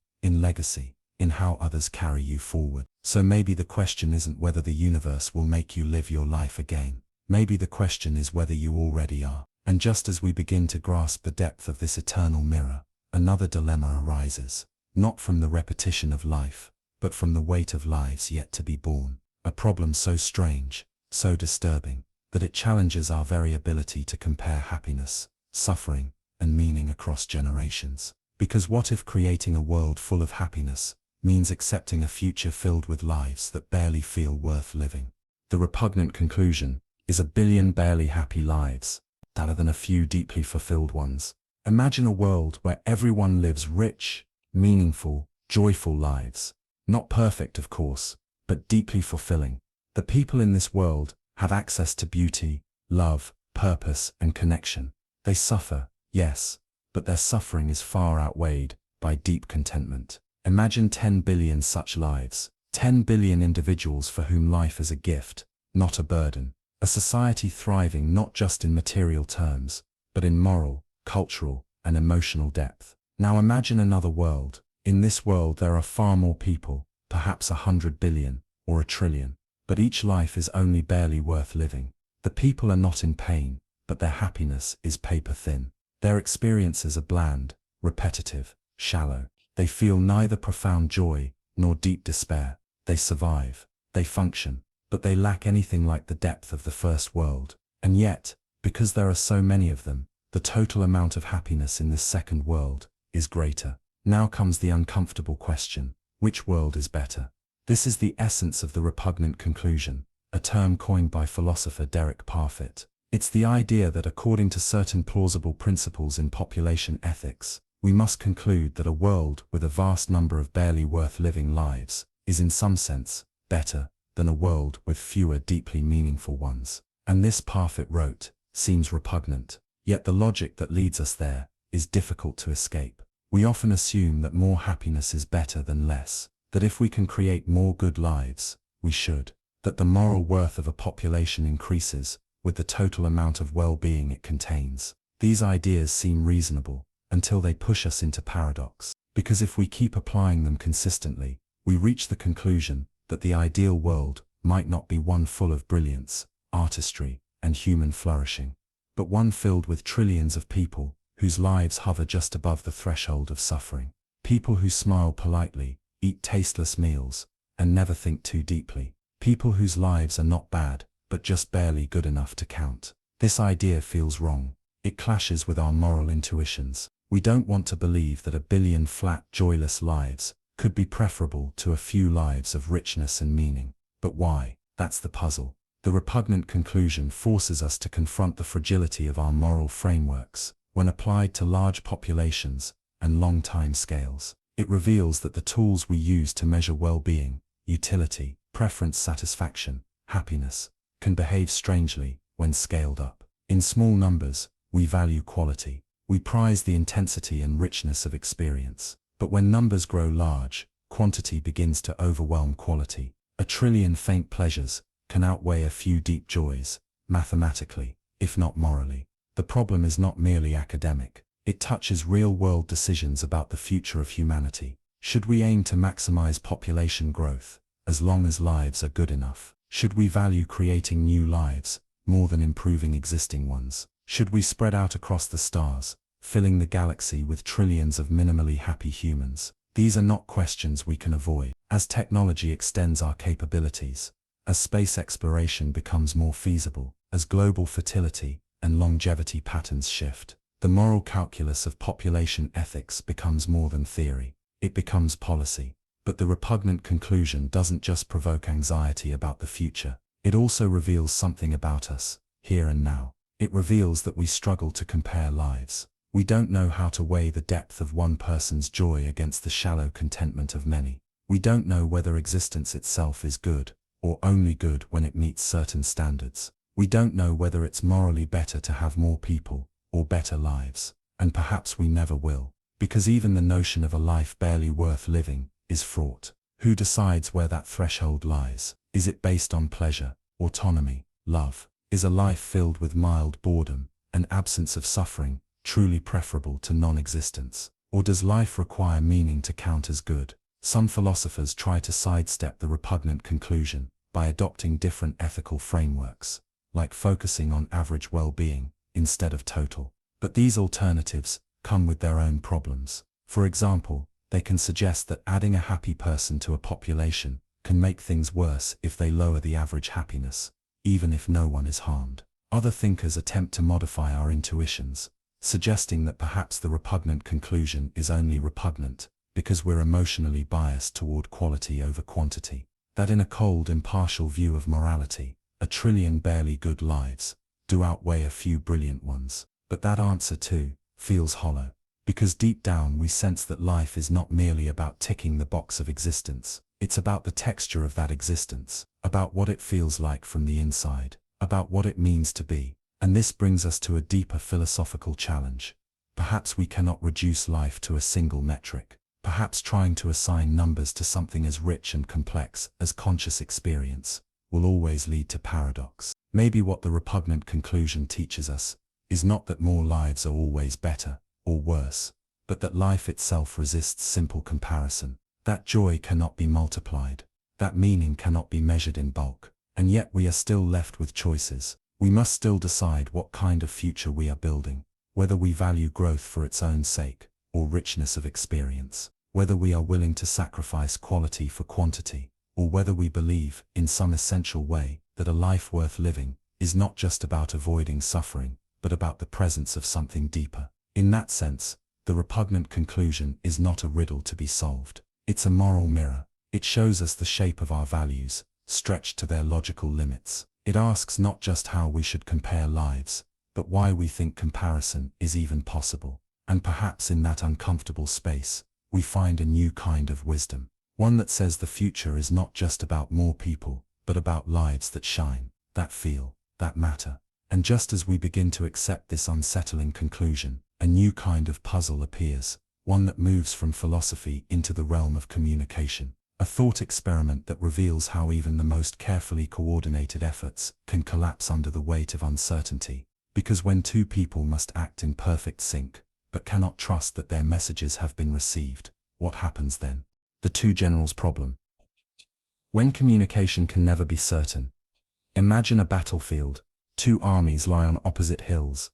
in legacy, in how others carry you forward. So maybe the question isn't whether the universe will make you live your life again. Maybe the question is whether you already are. And just as we begin to grasp the depth of this eternal mirror, another dilemma arises, not from the repetition of life, but from the weight of lives yet to be born. A problem so strange, so disturbing, that it challenges our very ability to compare happiness, suffering, and meaning across generations. Because what if creating a world full of happiness means accepting a future filled with lives that barely feel worth living? The repugnant conclusion is a billion barely happy lives, better than a few deeply fulfilled ones. Imagine a world where everyone lives rich, meaningful, joyful lives. Not perfect, of course, but deeply fulfilling. The people in this world have access to beauty, love, purpose, and connection. They suffer, yes, but their suffering is far outweighed by deep contentment. Imagine 10 billion such lives, 10 billion individuals for whom life is a gift, not a burden. A society thriving not just in material terms, but in moral, cultural, and emotional depth. Now imagine another world. In this world there are far more people, perhaps 100 billion, or 1 trillion, but each life is only barely worth living. The people are not in pain, but their happiness is paper thin. Their experiences are bland, repetitive, shallow. They feel neither profound joy nor deep despair. They survive, they function, but they lack anything like the depth of the first world. And yet, because there are so many of them, the total amount of happiness in this second world is greater. Now comes the uncomfortable question: which world is better? This is the essence of the repugnant conclusion, a term coined by philosopher Derek Parfit. It's the idea that according to certain plausible principles in population ethics, we must conclude that a world with a vast number of barely worth living lives is in some sense better than a world with fewer deeply meaningful ones. And this, Parfit wrote, seems repugnant, yet the logic that leads us there is difficult to escape. We often assume that more happiness is better than less, that if we can create more good lives, we should, that the moral worth of a population increases with the total amount of well-being it contains. These ideas seem reasonable until they push us into paradox, because if we keep applying them consistently, we reach the conclusion that the ideal world might not be one full of brilliance, artistry, and human flourishing, but one filled with trillions of people whose lives hover just above the threshold of suffering. People who smile politely, eat tasteless meals, and never think too deeply. People whose lives are not bad, but just barely good enough to count. This idea feels wrong. It clashes with our moral intuitions. We don't want to believe that a billion flat, joyless lives could be preferable to a few lives of richness and meaning. But why? That's the puzzle. The repugnant conclusion forces us to confront the fragility of our moral frameworks when applied to large populations and long time scales. It reveals that the tools we use to measure well-being, utility, preference, satisfaction, happiness, can behave strangely when scaled up. In small numbers, we value quality. We prize the intensity and richness of experience. But when numbers grow large, quantity begins to overwhelm quality. 1 trillion faint pleasures can outweigh a few deep joys, mathematically, if not morally. The problem is not merely academic. It touches real-world decisions about the future of humanity. Should we aim to maximize population growth, as long as lives are good enough? Should we value creating new lives more than improving existing ones? Should we spread out across the stars, filling the galaxy with trillions of minimally happy humans? These are not questions we can avoid. As technology extends our capabilities, as space exploration becomes more feasible, as global fertility and longevity patterns shift, the moral calculus of population ethics becomes more than theory. It becomes policy. But the repugnant conclusion doesn't just provoke anxiety about the future. It also reveals something about us, here and now. It reveals that we struggle to compare lives. We don't know how to weigh the depth of one person's joy against the shallow contentment of many. We don't know whether existence itself is good, or only good when it meets certain standards. We don't know whether it's morally better to have more people, or better lives. And perhaps we never will, because even the notion of a life barely worth living is fraught. Who decides where that threshold lies? Is it based on pleasure, autonomy, love? Is a life filled with mild boredom, an absence of suffering, truly preferable to non-existence? Or does life require meaning to count as good? Some philosophers try to sidestep the repugnant conclusion by adopting different ethical frameworks, like focusing on average well-being instead of total. But these alternatives come with their own problems. For example, they can suggest that adding a happy person to a population can make things worse if they lower the average happiness, even if no one is harmed. Other thinkers attempt to modify our intuitions, suggesting that perhaps the repugnant conclusion is only repugnant because we're emotionally biased toward quality over quantity. That in a cold, impartial view of morality, a trillion barely good lives do outweigh a few brilliant ones. But that answer, too, feels hollow, because deep down we sense that life is not merely about ticking the box of existence. It's about the texture of that existence, about what it feels like from the inside, about what it means to be. And this brings us to a deeper philosophical challenge. Perhaps we cannot reduce life to a single metric. Perhaps trying to assign numbers to something as rich and complex as conscious experience will always lead to paradox. Maybe what the repugnant conclusion teaches us is not that more lives are always better or worse, but that life itself resists simple comparison, that joy cannot be multiplied, that meaning cannot be measured in bulk, and yet we are still left with choices. We must still decide what kind of future we are building, whether we value growth for its own sake or richness of experience, whether we are willing to sacrifice quality for quantity, or whether we believe, in some essential way, that a life worth living is not just about avoiding suffering, but about the presence of something deeper. In that sense, the repugnant conclusion is not a riddle to be solved. It's a moral mirror. It shows us the shape of our values, stretched to their logical limits. It asks not just how we should compare lives, but why we think comparison is even possible. And perhaps in that uncomfortable space, we find a new kind of wisdom. One that says the future is not just about more people, but about lives that shine, that feel, that matter. And just as we begin to accept this unsettling conclusion, a new kind of puzzle appears, one that moves from philosophy into the realm of communication. A thought experiment that reveals how even the most carefully coordinated efforts can collapse under the weight of uncertainty. Because when two people must act in perfect sync, but cannot trust that their messages have been received, what happens then? The two generals problem. When communication can never be certain. Imagine a battlefield. Two armies lie on opposite hills,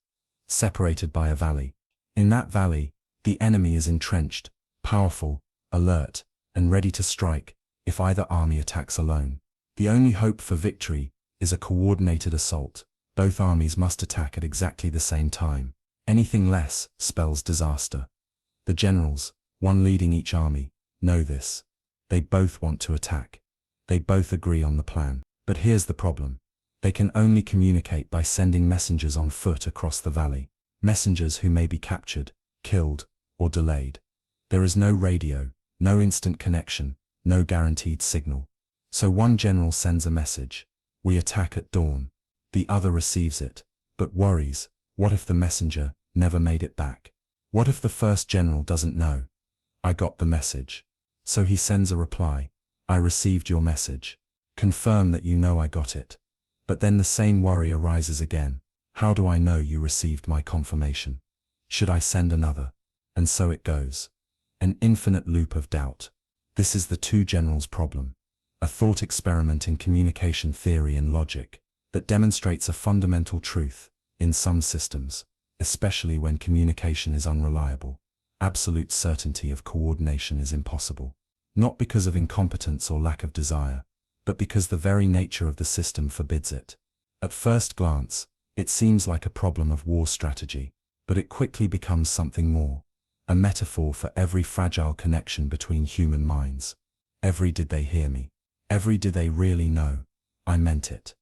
separated by a valley. In that valley, the enemy is entrenched, powerful, alert, and ready to strike if either army attacks alone. The only hope for victory is a coordinated assault. Both armies must attack at exactly the same time. Anything less spells disaster. The generals, one leading each army, know this. They both want to attack. They both agree on the plan. But here's the problem. They can only communicate by sending messengers on foot across the valley. Messengers who may be captured, killed, or delayed. There is no radio, no instant connection, no guaranteed signal. So one general sends a message. We attack at dawn. The other receives it, but worries. What if the messenger never made it back? What if the first general doesn't know? I got the message. So he sends a reply. I received your message. Confirm that you know I got it. But then the same worry arises again. How do I know you received my confirmation? Should I send another? And so it goes. An infinite loop of doubt. This is the two generals problem. A thought experiment in communication theory and logic that demonstrates a fundamental truth. In some systems, especially when communication is unreliable, absolute certainty of coordination is impossible. Not because of incompetence or lack of desire, but because the very nature of the system forbids it. At first glance, it seems like a problem of war strategy, but it quickly becomes something more. A metaphor for every fragile connection between human minds. Every did they hear me? Every did they really know? I meant it.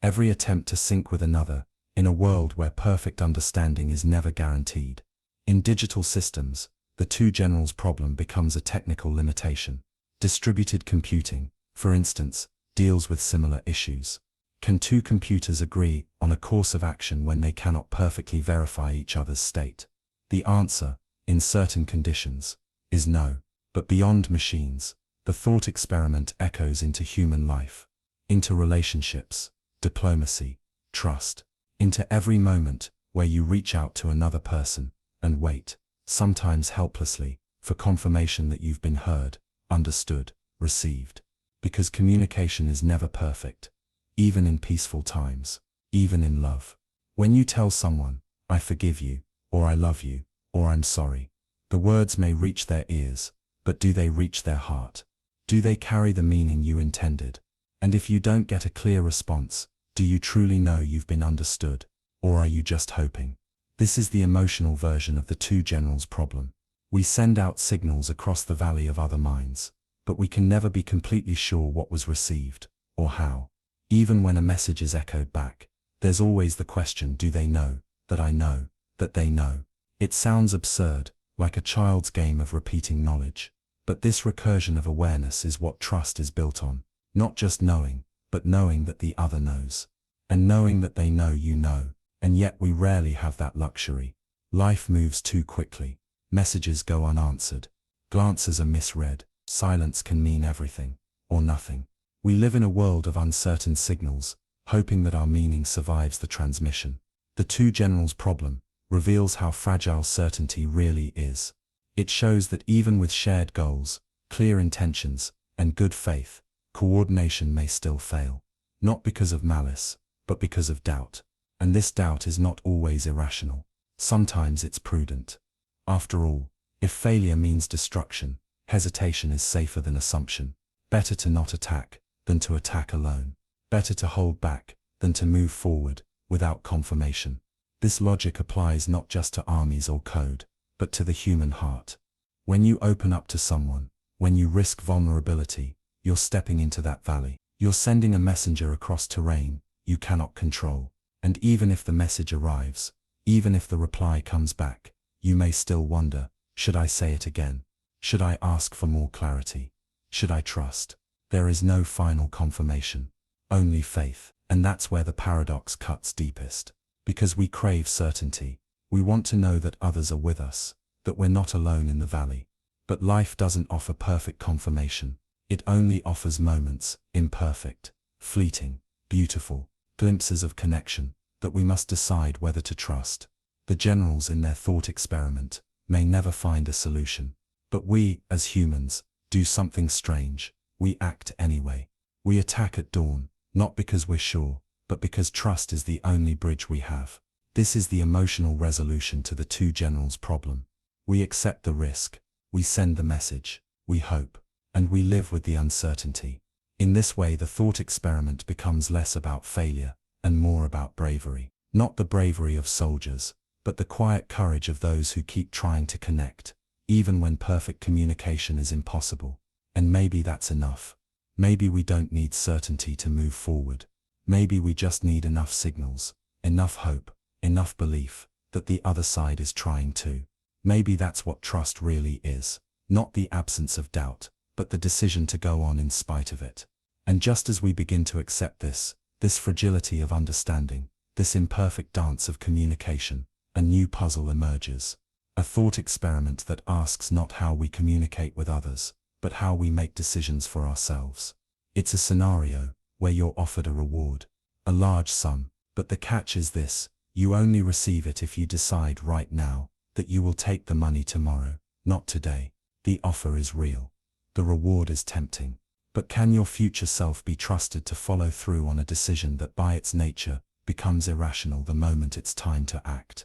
Every attempt to sync with another, in a world where perfect understanding is never guaranteed. In digital systems, the two generals problem becomes a technical limitation. Distributed computing, for instance, deals with similar issues. Can two computers agree on a course of action when they cannot perfectly verify each other's state? The answer, in certain conditions, is no. But beyond machines, the thought experiment echoes into human life, into relationships, diplomacy, trust, into every moment where you reach out to another person and wait, sometimes helplessly, for confirmation that you've been heard, understood, received. Because communication is never perfect, even in peaceful times, even in love. When you tell someone, I forgive you, or I love you, or I'm sorry, the words may reach their ears, but do they reach their heart? Do they carry the meaning you intended? And if you don't get a clear response, Do you truly know you've been understood, or are you just hoping? This is the emotional version of the two generals problem. We send out signals across the valley of other minds, but we can never be completely sure what was received, or how. Even when a message is echoed back, there's always the question, do they know, that they know? It sounds absurd, like a child's game of repeating knowledge. But this recursion of awareness is what trust is built on. Not just knowing, but knowing that the other knows. And knowing that they know you know. And yet we rarely have that luxury. Life moves too quickly. Messages go unanswered. Glances are misread. Silence can mean everything, or nothing. We live in a world of uncertain signals, hoping that our meaning survives the transmission. The two generals problem reveals how fragile certainty really is. It shows that even with shared goals, clear intentions, and good faith, coordination may still fail. Not because of malice, but because of doubt. And this doubt is not always irrational. Sometimes it's prudent. After all, if failure means destruction, hesitation is safer than assumption. Better to not attack than to attack alone. Better to hold back than to move forward without confirmation. This logic applies not just to armies or code, but to the human heart. When you open up to someone, when you risk vulnerability, you're stepping into that valley. You're sending a messenger across terrain you cannot control. And even if the message arrives, even if the reply comes back, you may still wonder, should I say it again? Should I ask for more clarity? Should I trust? There is no final confirmation, only faith. And that's where the paradox cuts deepest. Because we crave certainty. We want to know that others are with us, that we're not alone in the valley. But life doesn't offer perfect confirmation. It only offers moments, imperfect, fleeting, beautiful, glimpses of connection, that we must decide whether to trust. The generals in their thought experiment may never find a solution. But we, as humans, do something strange. We act anyway. We attack at dawn, not because we're sure, but because trust is the only bridge we have. This is the emotional resolution to the two generals problem. We accept the risk, we send the message, we hope, and we live with the uncertainty. In this way, the thought experiment becomes less about failure and more about bravery. Not the bravery of soldiers, but the quiet courage of those who keep trying to connect, even when perfect communication is impossible. And maybe that's enough. Maybe we don't need certainty to move forward. Maybe we just need enough signals, enough hope, enough belief that the other side is trying too. Maybe that's what trust really is. Not the absence of doubt, but the decision to go on in spite of it. And just as we begin to accept this fragility of understanding, this imperfect dance of communication, a new puzzle emerges. A thought experiment that asks not how we communicate with others, but how we make decisions for ourselves. It's a scenario where you're offered a reward, a large sum, but the catch is this: you only receive it if you decide right now that you will take the money tomorrow, not today. The offer is real. The reward is tempting. But can your future self be trusted to follow through on a decision that by its nature becomes irrational the moment it's time to act?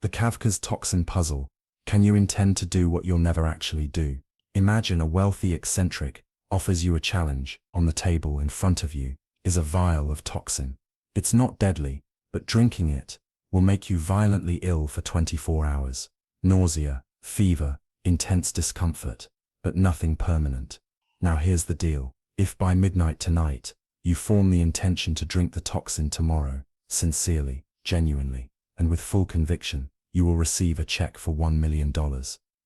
The Kavka's Toxin puzzle. Can you intend to do what you'll never actually do? Imagine a wealthy eccentric offers you a challenge. On the table in front of you is a vial of toxin. It's not deadly, but drinking it will make you violently ill for 24 hours. Nausea, fever, intense discomfort, but nothing permanent. Now here's the deal. If by midnight tonight, you form the intention to drink the toxin tomorrow, sincerely, genuinely, and with full conviction, you will receive a check for $1 million.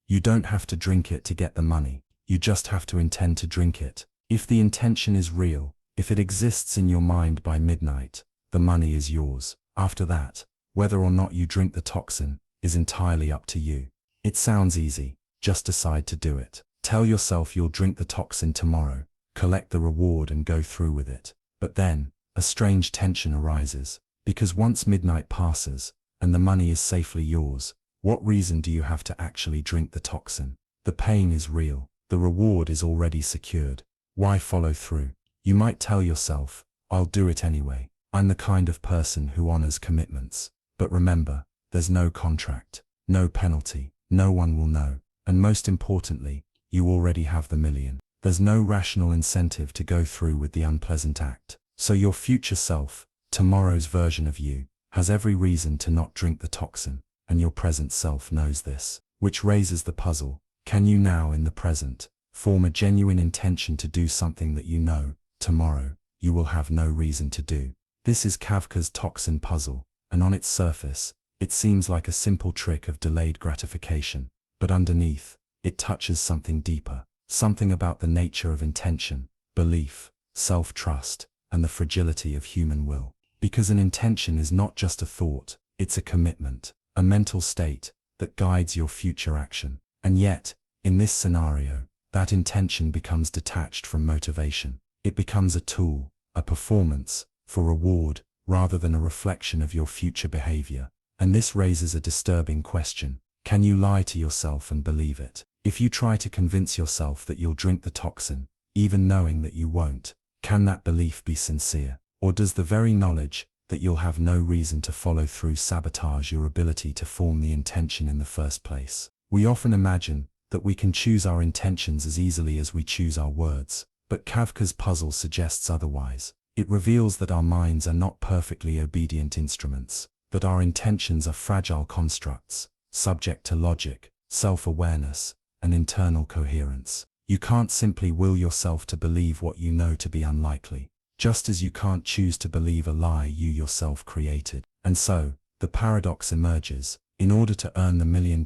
You don't have to drink it to get the money. You just have to intend to drink it. If the intention is real, if it exists in your mind by midnight, the money is yours. After that, whether or not you drink the toxin is entirely up to you. It sounds easy. Just decide to do it. Tell yourself you'll drink the toxin tomorrow, collect the reward and go through with it. But then, a strange tension arises, because once midnight passes, and the money is safely yours, what reason do you have to actually drink the toxin? The pain is real, the reward is already secured. Why follow through? You might tell yourself, I'll do it anyway. I'm the kind of person who honors commitments. But remember, there's no contract, no penalty, no one will know, and most importantly, you already have the million. There's no rational incentive to go through with the unpleasant act. So your future self Tomorrow's version of you has every reason to not drink the toxin, and your present self knows this. Which raises the puzzle: can you now, in the present, form a genuine intention to do something that you know, tomorrow, you will have no reason to do? This is Kavka's Toxin puzzle, and on its surface, it seems like a simple trick of delayed gratification. But underneath, it touches something deeper, something about the nature of intention, belief, self-trust, and the fragility of human will. Because an intention is not just a thought, it's a commitment, a mental state that guides your future action. And yet, in this scenario, that intention becomes detached from motivation. It becomes a tool, a performance, for reward, rather than a reflection of your future behavior. And this raises a disturbing question: can you lie to yourself and believe it? If you try to convince yourself that you'll drink the toxin, even knowing that you won't, can that belief be sincere? Or does the very knowledge that you'll have no reason to follow through sabotage your ability to form the intention in the first place? We often imagine that we can choose our intentions as easily as we choose our words, but Kavka's puzzle suggests otherwise. It reveals that our minds are not perfectly obedient instruments, that our intentions are fragile constructs, subject to logic, self-awareness, and internal coherence. You can't simply will yourself to believe what you know to be unlikely, just as you can't choose to believe a lie you yourself created. And so, the paradox emerges: in order to earn the $1 million,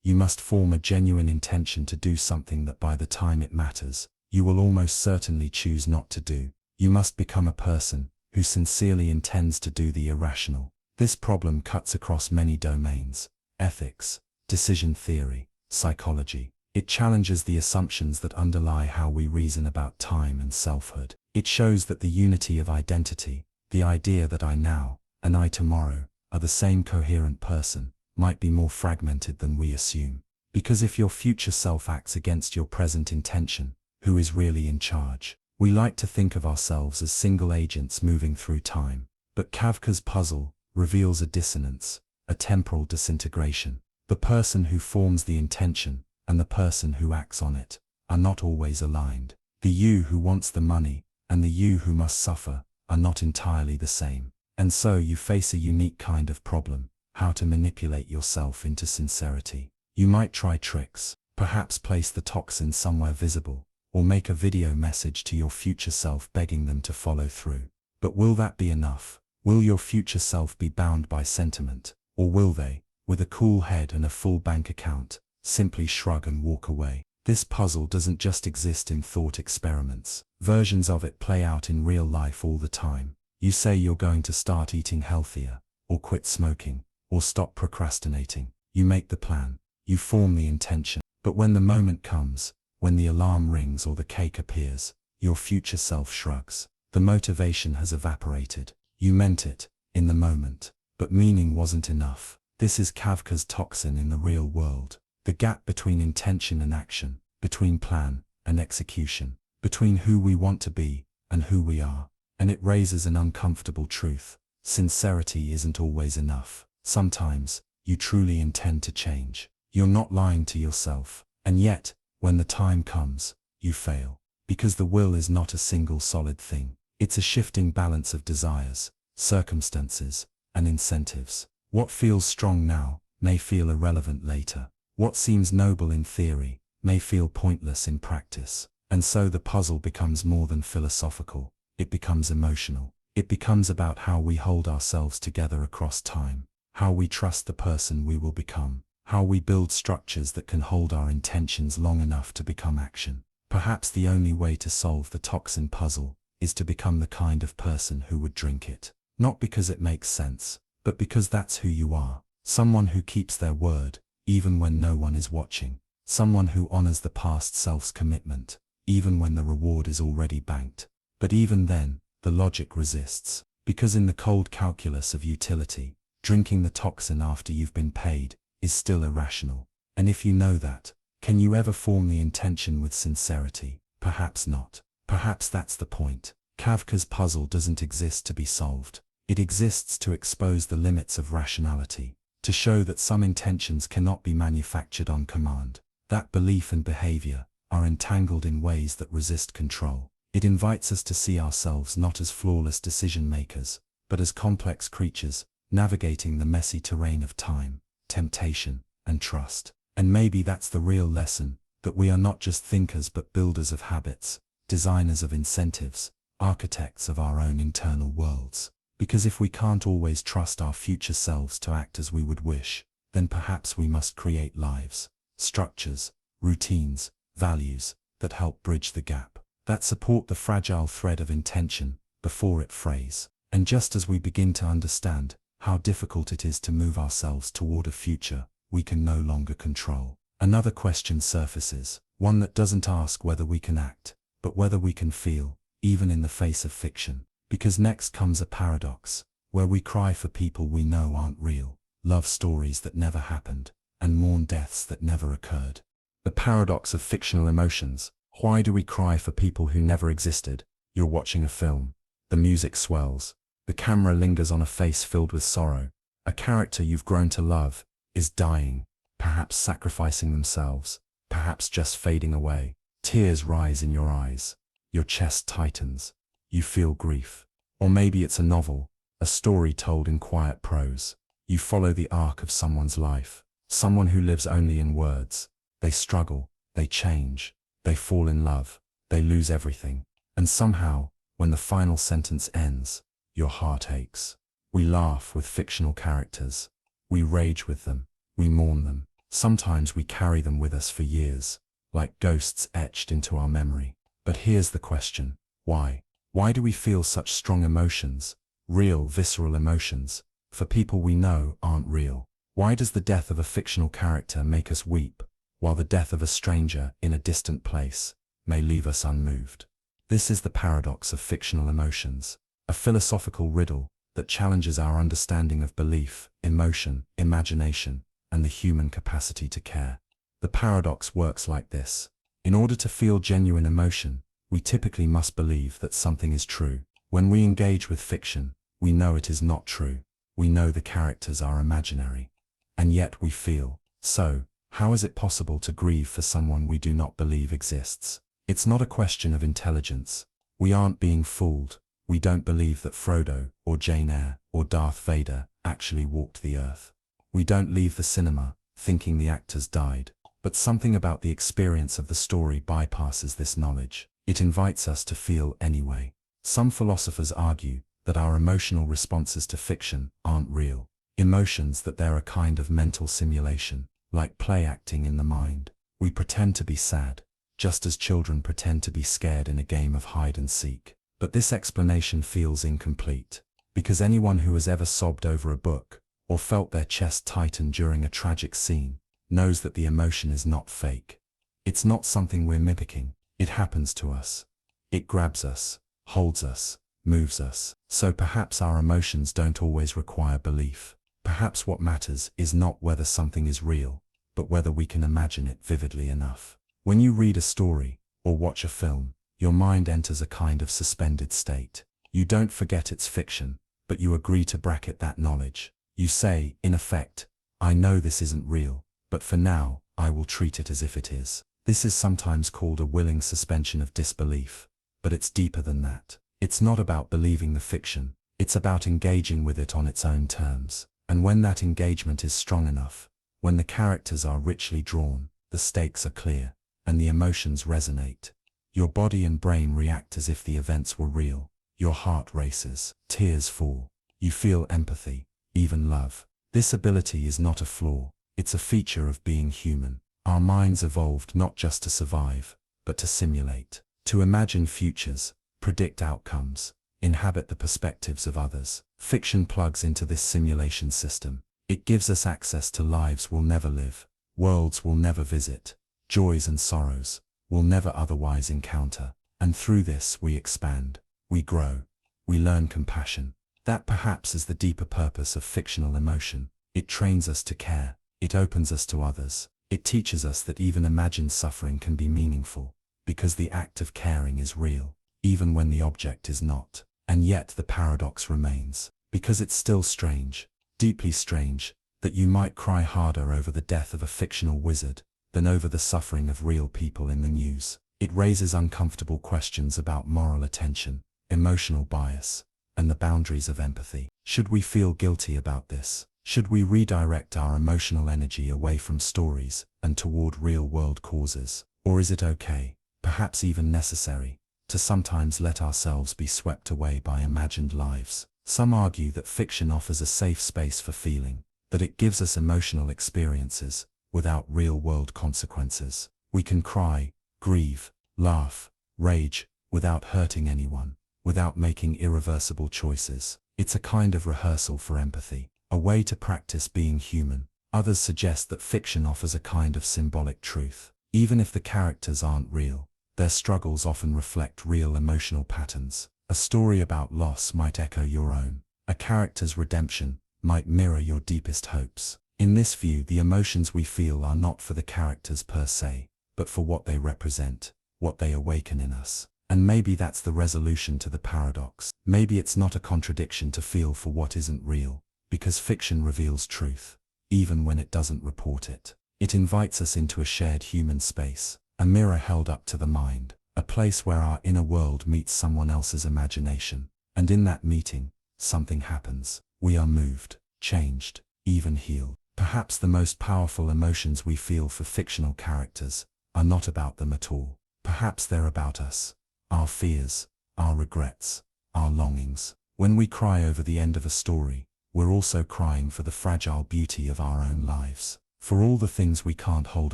you must form a genuine intention to do something that by the time it matters, you will almost certainly choose not to do. You must become a person who sincerely intends to do the irrational. This problem cuts across many domains: ethics, decision theory, psychology. It challenges the assumptions that underlie how we reason about time and selfhood. It shows that the unity of identity, the idea that I now, and I tomorrow, are the same coherent person, might be more fragmented than we assume. Because if your future self acts against your present intention, who is really in charge? We like to think of ourselves as single agents moving through time, but Kavka's puzzle reveals a dissonance, a temporal disintegration. The person who forms the intention and the person who acts on it are not always aligned. The you who wants the money and the you who must suffer are not entirely the same. And so you face a unique kind of problem: how to manipulate yourself into sincerity. You might try tricks, perhaps place the toxin somewhere visible, or make a video message to your future self begging them to follow through. But will that be enough? Will your future self be bound by sentiment? Or will they, with a cool head and a full bank account, simply shrug and walk away? This puzzle doesn't just exist in thought experiments. Versions of it play out in real life all the time. You say you're going to start eating healthier, or quit smoking, or stop procrastinating. You make the plan, you form the intention. But when the moment comes, when the alarm rings or the cake appears, your future self shrugs. The motivation has evaporated. You meant it, in the moment, but meaning wasn't enough. This is Kavka's toxin in the real world. The gap between intention and action, between plan and execution, between who we want to be and who we are. And it raises an uncomfortable truth: sincerity isn't always enough. Sometimes, you truly intend to change. You're not lying to yourself. And yet, when the time comes, you fail. Because the will is not a single solid thing. It's a shifting balance of desires, circumstances, and incentives. What feels strong now may feel irrelevant later. What seems noble in theory may feel pointless in practice. And so the puzzle becomes more than philosophical. It becomes emotional. It becomes about how we hold ourselves together across time, how we trust the person we will become, how we build structures that can hold our intentions long enough to become action. Perhaps the only way to solve the toxin puzzle is to become the kind of person who would drink it. Not because it makes sense, but because that's who you are. Someone who keeps their word, even when no one is watching. Someone who honors the past self's commitment, even when the reward is already banked. But even then, the logic resists. Because in the cold calculus of utility, drinking the toxin after you've been paid is still irrational. And if you know that, can you ever form the intention with sincerity? Perhaps not. Perhaps that's the point. Kavka's puzzle doesn't exist to be solved. It exists to expose the limits of rationality, to show that some intentions cannot be manufactured on command, that belief and behavior are entangled in ways that resist control. It invites us to see ourselves not as flawless decision makers, but as complex creatures, navigating the messy terrain of time, temptation, and trust. And maybe that's the real lesson, that we are not just thinkers but builders of habits, designers of incentives, architects of our own internal worlds. Because if we can't always trust our future selves to act as we would wish, then perhaps we must create lives, structures, routines, values, that help bridge the gap, that support the fragile thread of intention before it frays. And just as we begin to understand how difficult it is to move ourselves toward a future we can no longer control, another question surfaces, one that doesn't ask whether we can act, but whether we can feel, even in the face of fiction. Because next comes a paradox, where we cry for people we know aren't real, love stories that never happened, and mourn deaths that never occurred. The paradox of fictional emotions. Why do we cry for people who never existed? You're watching a film. The music swells. The camera lingers on a face filled with sorrow. A character you've grown to love is dying, perhaps sacrificing themselves, perhaps just fading away. Tears rise in your eyes. Your chest tightens. You feel grief. Or maybe it's a novel, a story told in quiet prose. You follow the arc of someone's life, someone who lives only in words. They struggle, they change, they fall in love, they lose everything. And somehow, when the final sentence ends, your heart aches. We laugh with fictional characters. We rage with them. We mourn them. Sometimes we carry them with us for years, like ghosts etched into our memory. But here's the question. Why? Why do we feel such strong emotions, real, visceral emotions, for people we know aren't real? Why does the death of a fictional character make us weep, while the death of a stranger in a distant place may leave us unmoved? This is the paradox of fictional emotions, a philosophical riddle that challenges our understanding of belief, emotion, imagination, and the human capacity to care. The paradox works like this. In order to feel genuine emotion, we typically must believe that something is true. When we engage with fiction, we know it is not true. We know the characters are imaginary. And yet we feel. So, how is it possible to grieve for someone we do not believe exists? It's not a question of intelligence. We aren't being fooled. We don't believe that Frodo, or Jane Eyre, or Darth Vader actually walked the earth. We don't leave the cinema thinking the actors died. But something about the experience of the story bypasses this knowledge. It invites us to feel anyway. Some philosophers argue that our emotional responses to fiction aren't real. Emotions, that they're a kind of mental simulation, like play acting in the mind. We pretend to be sad, just as children pretend to be scared in a game of hide and seek. But this explanation feels incomplete, because anyone who has ever sobbed over a book, or felt their chest tighten during a tragic scene, knows that the emotion is not fake. It's not something we're mimicking. It happens to us. It grabs us, holds us, moves us. So perhaps our emotions don't always require belief. Perhaps what matters is not whether something is real, but whether we can imagine it vividly enough. When you read a story, or watch a film, your mind enters a kind of suspended state. You don't forget it's fiction, but you agree to bracket that knowledge. You say, in effect, I know this isn't real, but for now, I will treat it as if it is. This is sometimes called a willing suspension of disbelief, but it's deeper than that. It's not about believing the fiction, it's about engaging with it on its own terms. And when that engagement is strong enough, when the characters are richly drawn, the stakes are clear, and the emotions resonate, your body and brain react as if the events were real. Your heart races, tears fall, you feel empathy, even love. This ability is not a flaw, it's a feature of being human. Our minds evolved not just to survive, but to simulate, to imagine futures, predict outcomes, inhabit the perspectives of others. Fiction plugs into this simulation system. It gives us access to lives we'll never live, worlds we'll never visit, joys and sorrows we'll never otherwise encounter. And through this we expand, we grow, we learn compassion. That perhaps is the deeper purpose of fictional emotion. It trains us to care, it opens us to others. It teaches us that even imagined suffering can be meaningful, because the act of caring is real, even when the object is not. And yet the paradox remains, because it's still strange, deeply strange, that you might cry harder over the death of a fictional wizard than over the suffering of real people in the news. It raises uncomfortable questions about moral attention, emotional bias, and the boundaries of empathy. Should we feel guilty about this? Should we redirect our emotional energy away from stories and toward real-world causes? Or is it okay, perhaps even necessary, to sometimes let ourselves be swept away by imagined lives? Some argue that fiction offers a safe space for feeling, that it gives us emotional experiences without real-world consequences. We can cry, grieve, laugh, rage, without hurting anyone, without making irreversible choices. It's a kind of rehearsal for empathy, a way to practice being human. Others suggest that fiction offers a kind of symbolic truth. Even if the characters aren't real, their struggles often reflect real emotional patterns. A story about loss might echo your own. A character's redemption might mirror your deepest hopes. In this view, the emotions we feel are not for the characters per se, but for what they represent, what they awaken in us. And maybe that's the resolution to the paradox. Maybe it's not a contradiction to feel for what isn't real, because fiction reveals truth, even when it doesn't report it. It invites us into a shared human space, a mirror held up to the mind, a place where our inner world meets someone else's imagination. And in that meeting, something happens. We are moved, changed, even healed. Perhaps the most powerful emotions we feel for fictional characters are not about them at all. Perhaps they're about us. Our fears, our regrets, our longings. When we cry over the end of a story, we're also crying for the fragile beauty of our own lives, for all the things we can't hold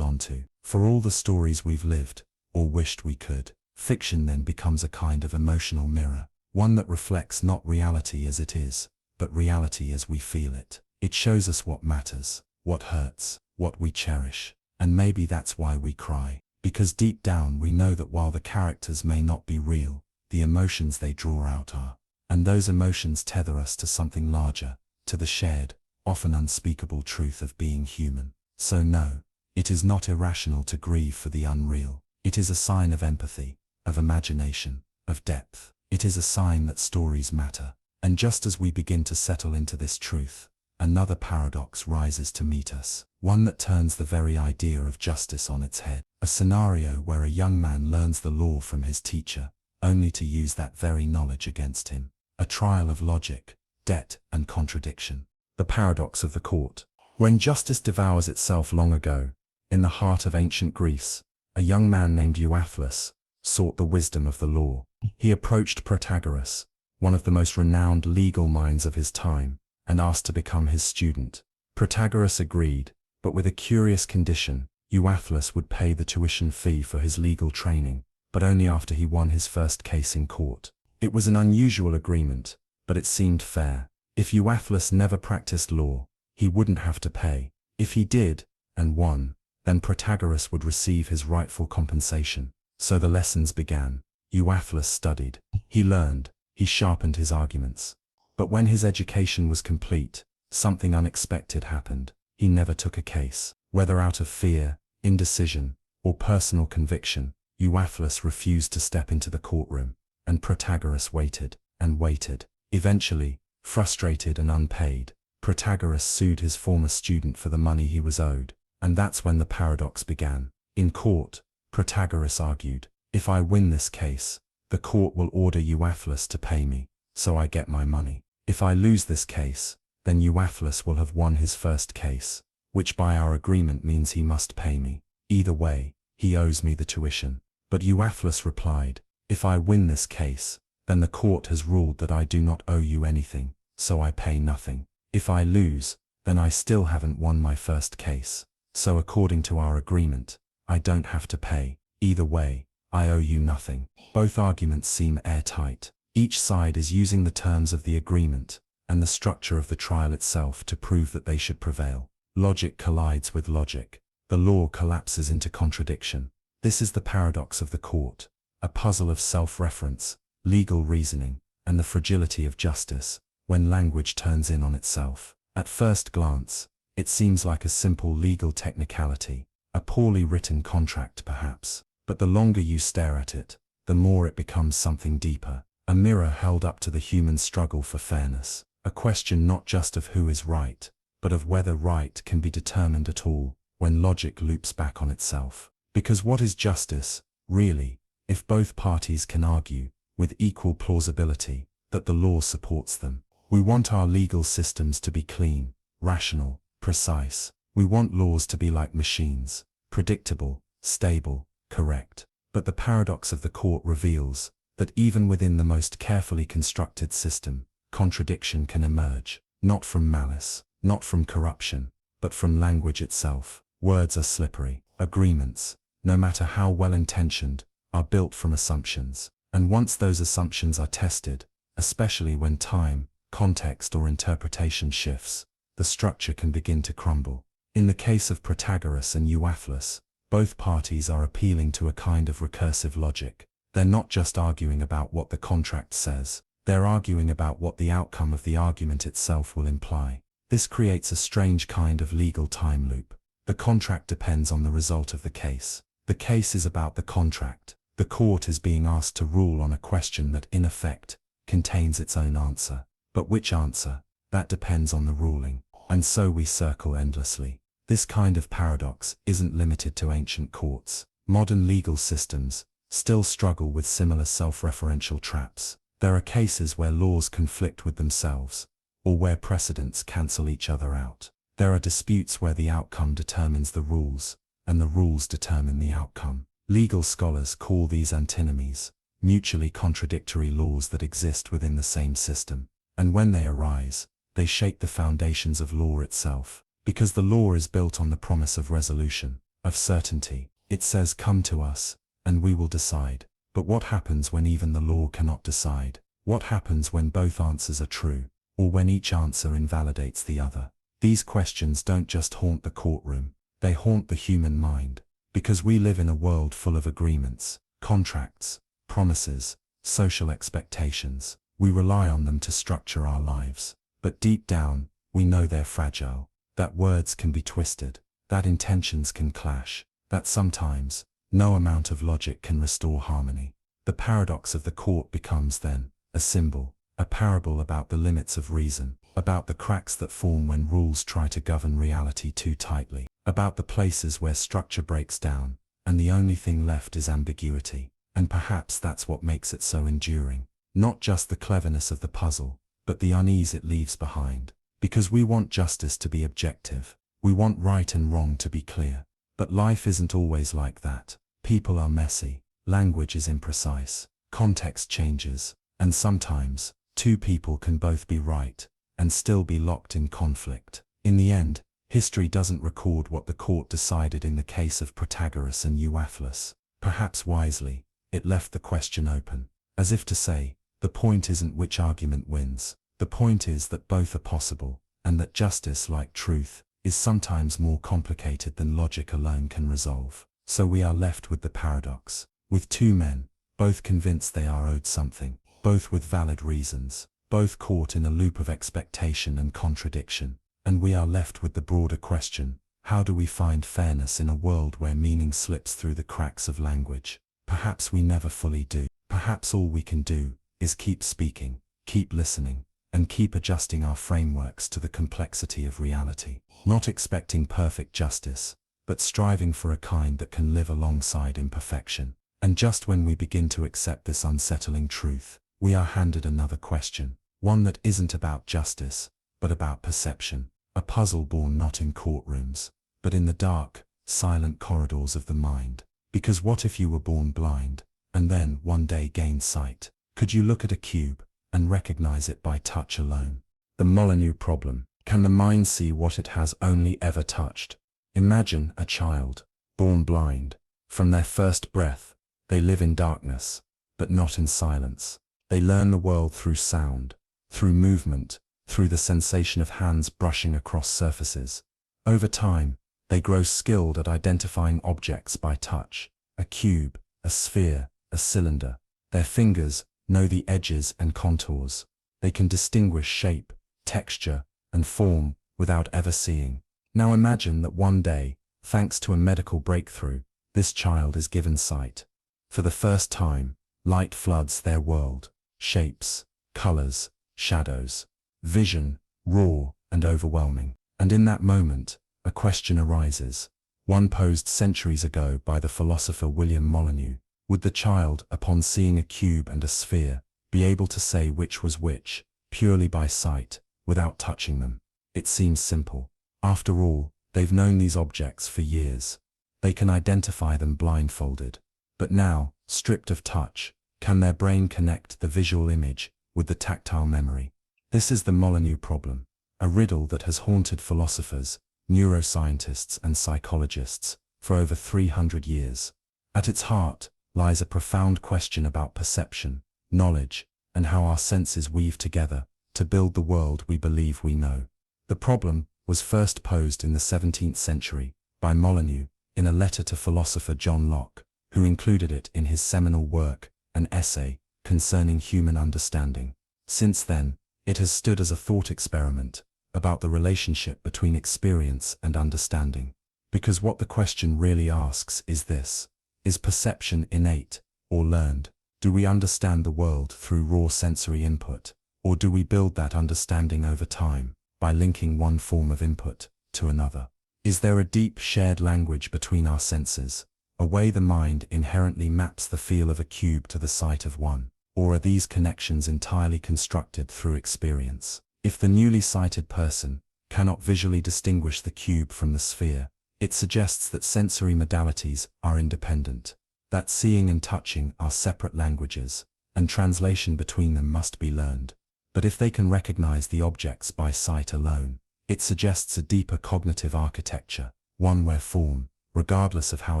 on to, for all the stories we've lived, or wished we could. Fiction then becomes a kind of emotional mirror, one that reflects not reality as it is, but reality as we feel it. It shows us what matters, what hurts, what we cherish. And maybe that's why we cry. Because deep down we know that while the characters may not be real, the emotions they draw out are. And those emotions tether us to something larger, to the shared, often unspeakable truth of being human. So no, it is not irrational to grieve for the unreal. It is a sign of empathy, of imagination, of depth. It is a sign that stories matter. And just as we begin to settle into this truth, another paradox rises to meet us, one that turns the very idea of justice on its head. A scenario where a young man learns the law from his teacher, only to use that very knowledge against him. A trial of logic, debt, and contradiction. The paradox of the court. When justice devours itself long ago, in the heart of ancient Greece, a young man named Euathlus sought the wisdom of the law. He approached Protagoras, one of the most renowned legal minds of his time, and asked to become his student. Protagoras agreed, but with a curious condition. Euathlus would pay the tuition fee for his legal training, but only after he won his first case in court. It was an unusual agreement, but it seemed fair. If Euathlus never practiced law, he wouldn't have to pay. If he did, and won, then Protagoras would receive his rightful compensation. So the lessons began. Euathlus studied. He learned. He sharpened his arguments. But when his education was complete, something unexpected happened. He never took a case. Whether out of fear, indecision, or personal conviction, Euathlus refused to step into the courtroom, and Protagoras waited and waited. Eventually, frustrated and unpaid, Protagoras sued his former student for the money he was owed, and that's when the paradox began. In court, Protagoras argued, "If I win this case, the court will order Euathlus to pay me, so I get my money. If I lose this case, then Euathlus will have won his first case, which by our agreement means he must pay me. Either way, he owes me the tuition." But Euathlus replied, "If I win this case, then the court has ruled that I do not owe you anything, so I pay nothing. If I lose, then I still haven't won my first case, so according to our agreement, I don't have to pay. Either way, I owe you nothing." Both arguments seem airtight. Each side is using the terms of the agreement and the structure of the trial itself to prove that they should prevail. Logic collides with logic. The law collapses into contradiction. This is the paradox of the court, a puzzle of self-reference, legal reasoning, and the fragility of justice, when language turns in on itself. At first glance, it seems like a simple legal technicality, a poorly written contract perhaps, but the longer you stare at it, the more it becomes something deeper, a mirror held up to the human struggle for fairness, a question not just of who is right, but of whether right can be determined at all when logic loops back on itself. Because what is justice, really, if both parties can argue, with equal plausibility, that the law supports them. We want our legal systems to be clean, rational, precise. We want laws to be like machines, predictable, stable, correct. But the paradox of the court reveals that even within the most carefully constructed system, contradiction can emerge, not from malice, not from corruption, but from language itself. Words are slippery. Agreements, no matter how well-intentioned, are built from assumptions. And once those assumptions are tested, especially when time, context or interpretation shifts, the structure can begin to crumble. In the case of Protagoras and Euathlus, both parties are appealing to a kind of recursive logic. They're not just arguing about what the contract says, they're arguing about what the outcome of the argument itself will imply. This creates a strange kind of legal time loop. The contract depends on the result of the case. The case is about the contract. The court is being asked to rule on a question that, in effect, contains its own answer. But which answer? That depends on the ruling. And so we circle endlessly. This kind of paradox isn't limited to ancient courts. Modern legal systems still struggle with similar self-referential traps. There are cases where laws conflict with themselves, or where precedents cancel each other out. There are disputes where the outcome determines the rules, and the rules determine the outcome. Legal scholars call these antinomies, mutually contradictory laws that exist within the same system. And when they arise, they shake the foundations of law itself. Because the law is built on the promise of resolution, of certainty. It says, come to us, and we will decide. But what happens when even the law cannot decide? What happens when both answers are true, or when each answer invalidates the other? These questions don't just haunt the courtroom, they haunt the human mind. Because we live in a world full of agreements, contracts, promises, social expectations. We rely on them to structure our lives. But deep down, we know they're fragile, that words can be twisted, that intentions can clash, that sometimes, no amount of logic can restore harmony. The paradox of the court becomes then a symbol, a parable about the limits of reason, about the cracks that form when rules try to govern reality too tightly, about the places where structure breaks down, and the only thing left is ambiguity. And perhaps that's what makes it so enduring. Not just the cleverness of the puzzle, but the unease it leaves behind. Because we want justice to be objective. We want right and wrong to be clear. But life isn't always like that. People are messy, language is imprecise, context changes, and sometimes, two people can both be right, and still be locked in conflict. In the end, history doesn't record what the court decided in the case of Protagoras and Euathlus. Perhaps wisely, it left the question open, as if to say, the point isn't which argument wins. The point is that both are possible, and that justice, like truth, is sometimes more complicated than logic alone can resolve. So we are left with the paradox, with two men, both convinced they are owed something, both with valid reasons, both caught in a loop of expectation and contradiction. And we are left with the broader question, how do we find fairness in a world where meaning slips through the cracks of language? Perhaps we never fully do. Perhaps all we can do is keep speaking, keep listening, and keep adjusting our frameworks to the complexity of reality, not expecting perfect justice, but striving for a kind that can live alongside imperfection. And just when we begin to accept this unsettling truth, we are handed another question, one that isn't about justice, but about perception, a puzzle born not in courtrooms, but in the dark, silent corridors of the mind. Because what if you were born blind, and then one day gained sight? Could you look at a cube and recognize it by touch alone? The Molyneux Problem. Can the mind see what it has only ever touched? Imagine a child, born blind. From their first breath, they live in darkness, but not in silence. They learn the world through sound, through movement, through the sensation of hands brushing across surfaces. Over time, they grow skilled at identifying objects by touch, a cube, a sphere, a cylinder. Their fingers know the edges and contours. They can distinguish shape, texture, and form without ever seeing. Now imagine that one day, thanks to a medical breakthrough, this child is given sight. For the first time, light floods their world, shapes, colors, shadows, vision, raw and overwhelming. And in that moment, a question arises, one posed centuries ago by the philosopher William Molyneux. Would the child, upon seeing a cube and a sphere, be able to say which was which, purely by sight, without touching them. It seems simple. After all, they've known these objects for years. They can identify them blindfolded. But now, stripped of touch, can their brain connect the visual image with the tactile memory? This is the Molyneux problem, a riddle that has haunted philosophers, neuroscientists and psychologists for over 300 years. At its heart lies a profound question about perception, knowledge, and how our senses weave together to build the world we believe we know. The problem was first posed in the 17th century by Molyneux in a letter to philosopher John Locke, who included it in his seminal work, an essay concerning human understanding. Since then, it has stood as a thought experiment about the relationship between experience and understanding. Because what the question really asks is this: is perception innate or learned? Do we understand the world through raw sensory input, or do we build that understanding over time by linking one form of input to another? Is there a deep shared language between our senses, a way the mind inherently maps the feel of a cube to the sight of one, or are these connections entirely constructed through experience? If the newly sighted person cannot visually distinguish the cube from the sphere, it suggests that sensory modalities are independent, that seeing and touching are separate languages, and translation between them must be learned. But if they can recognize the objects by sight alone, it suggests a deeper cognitive architecture, one where form, regardless of how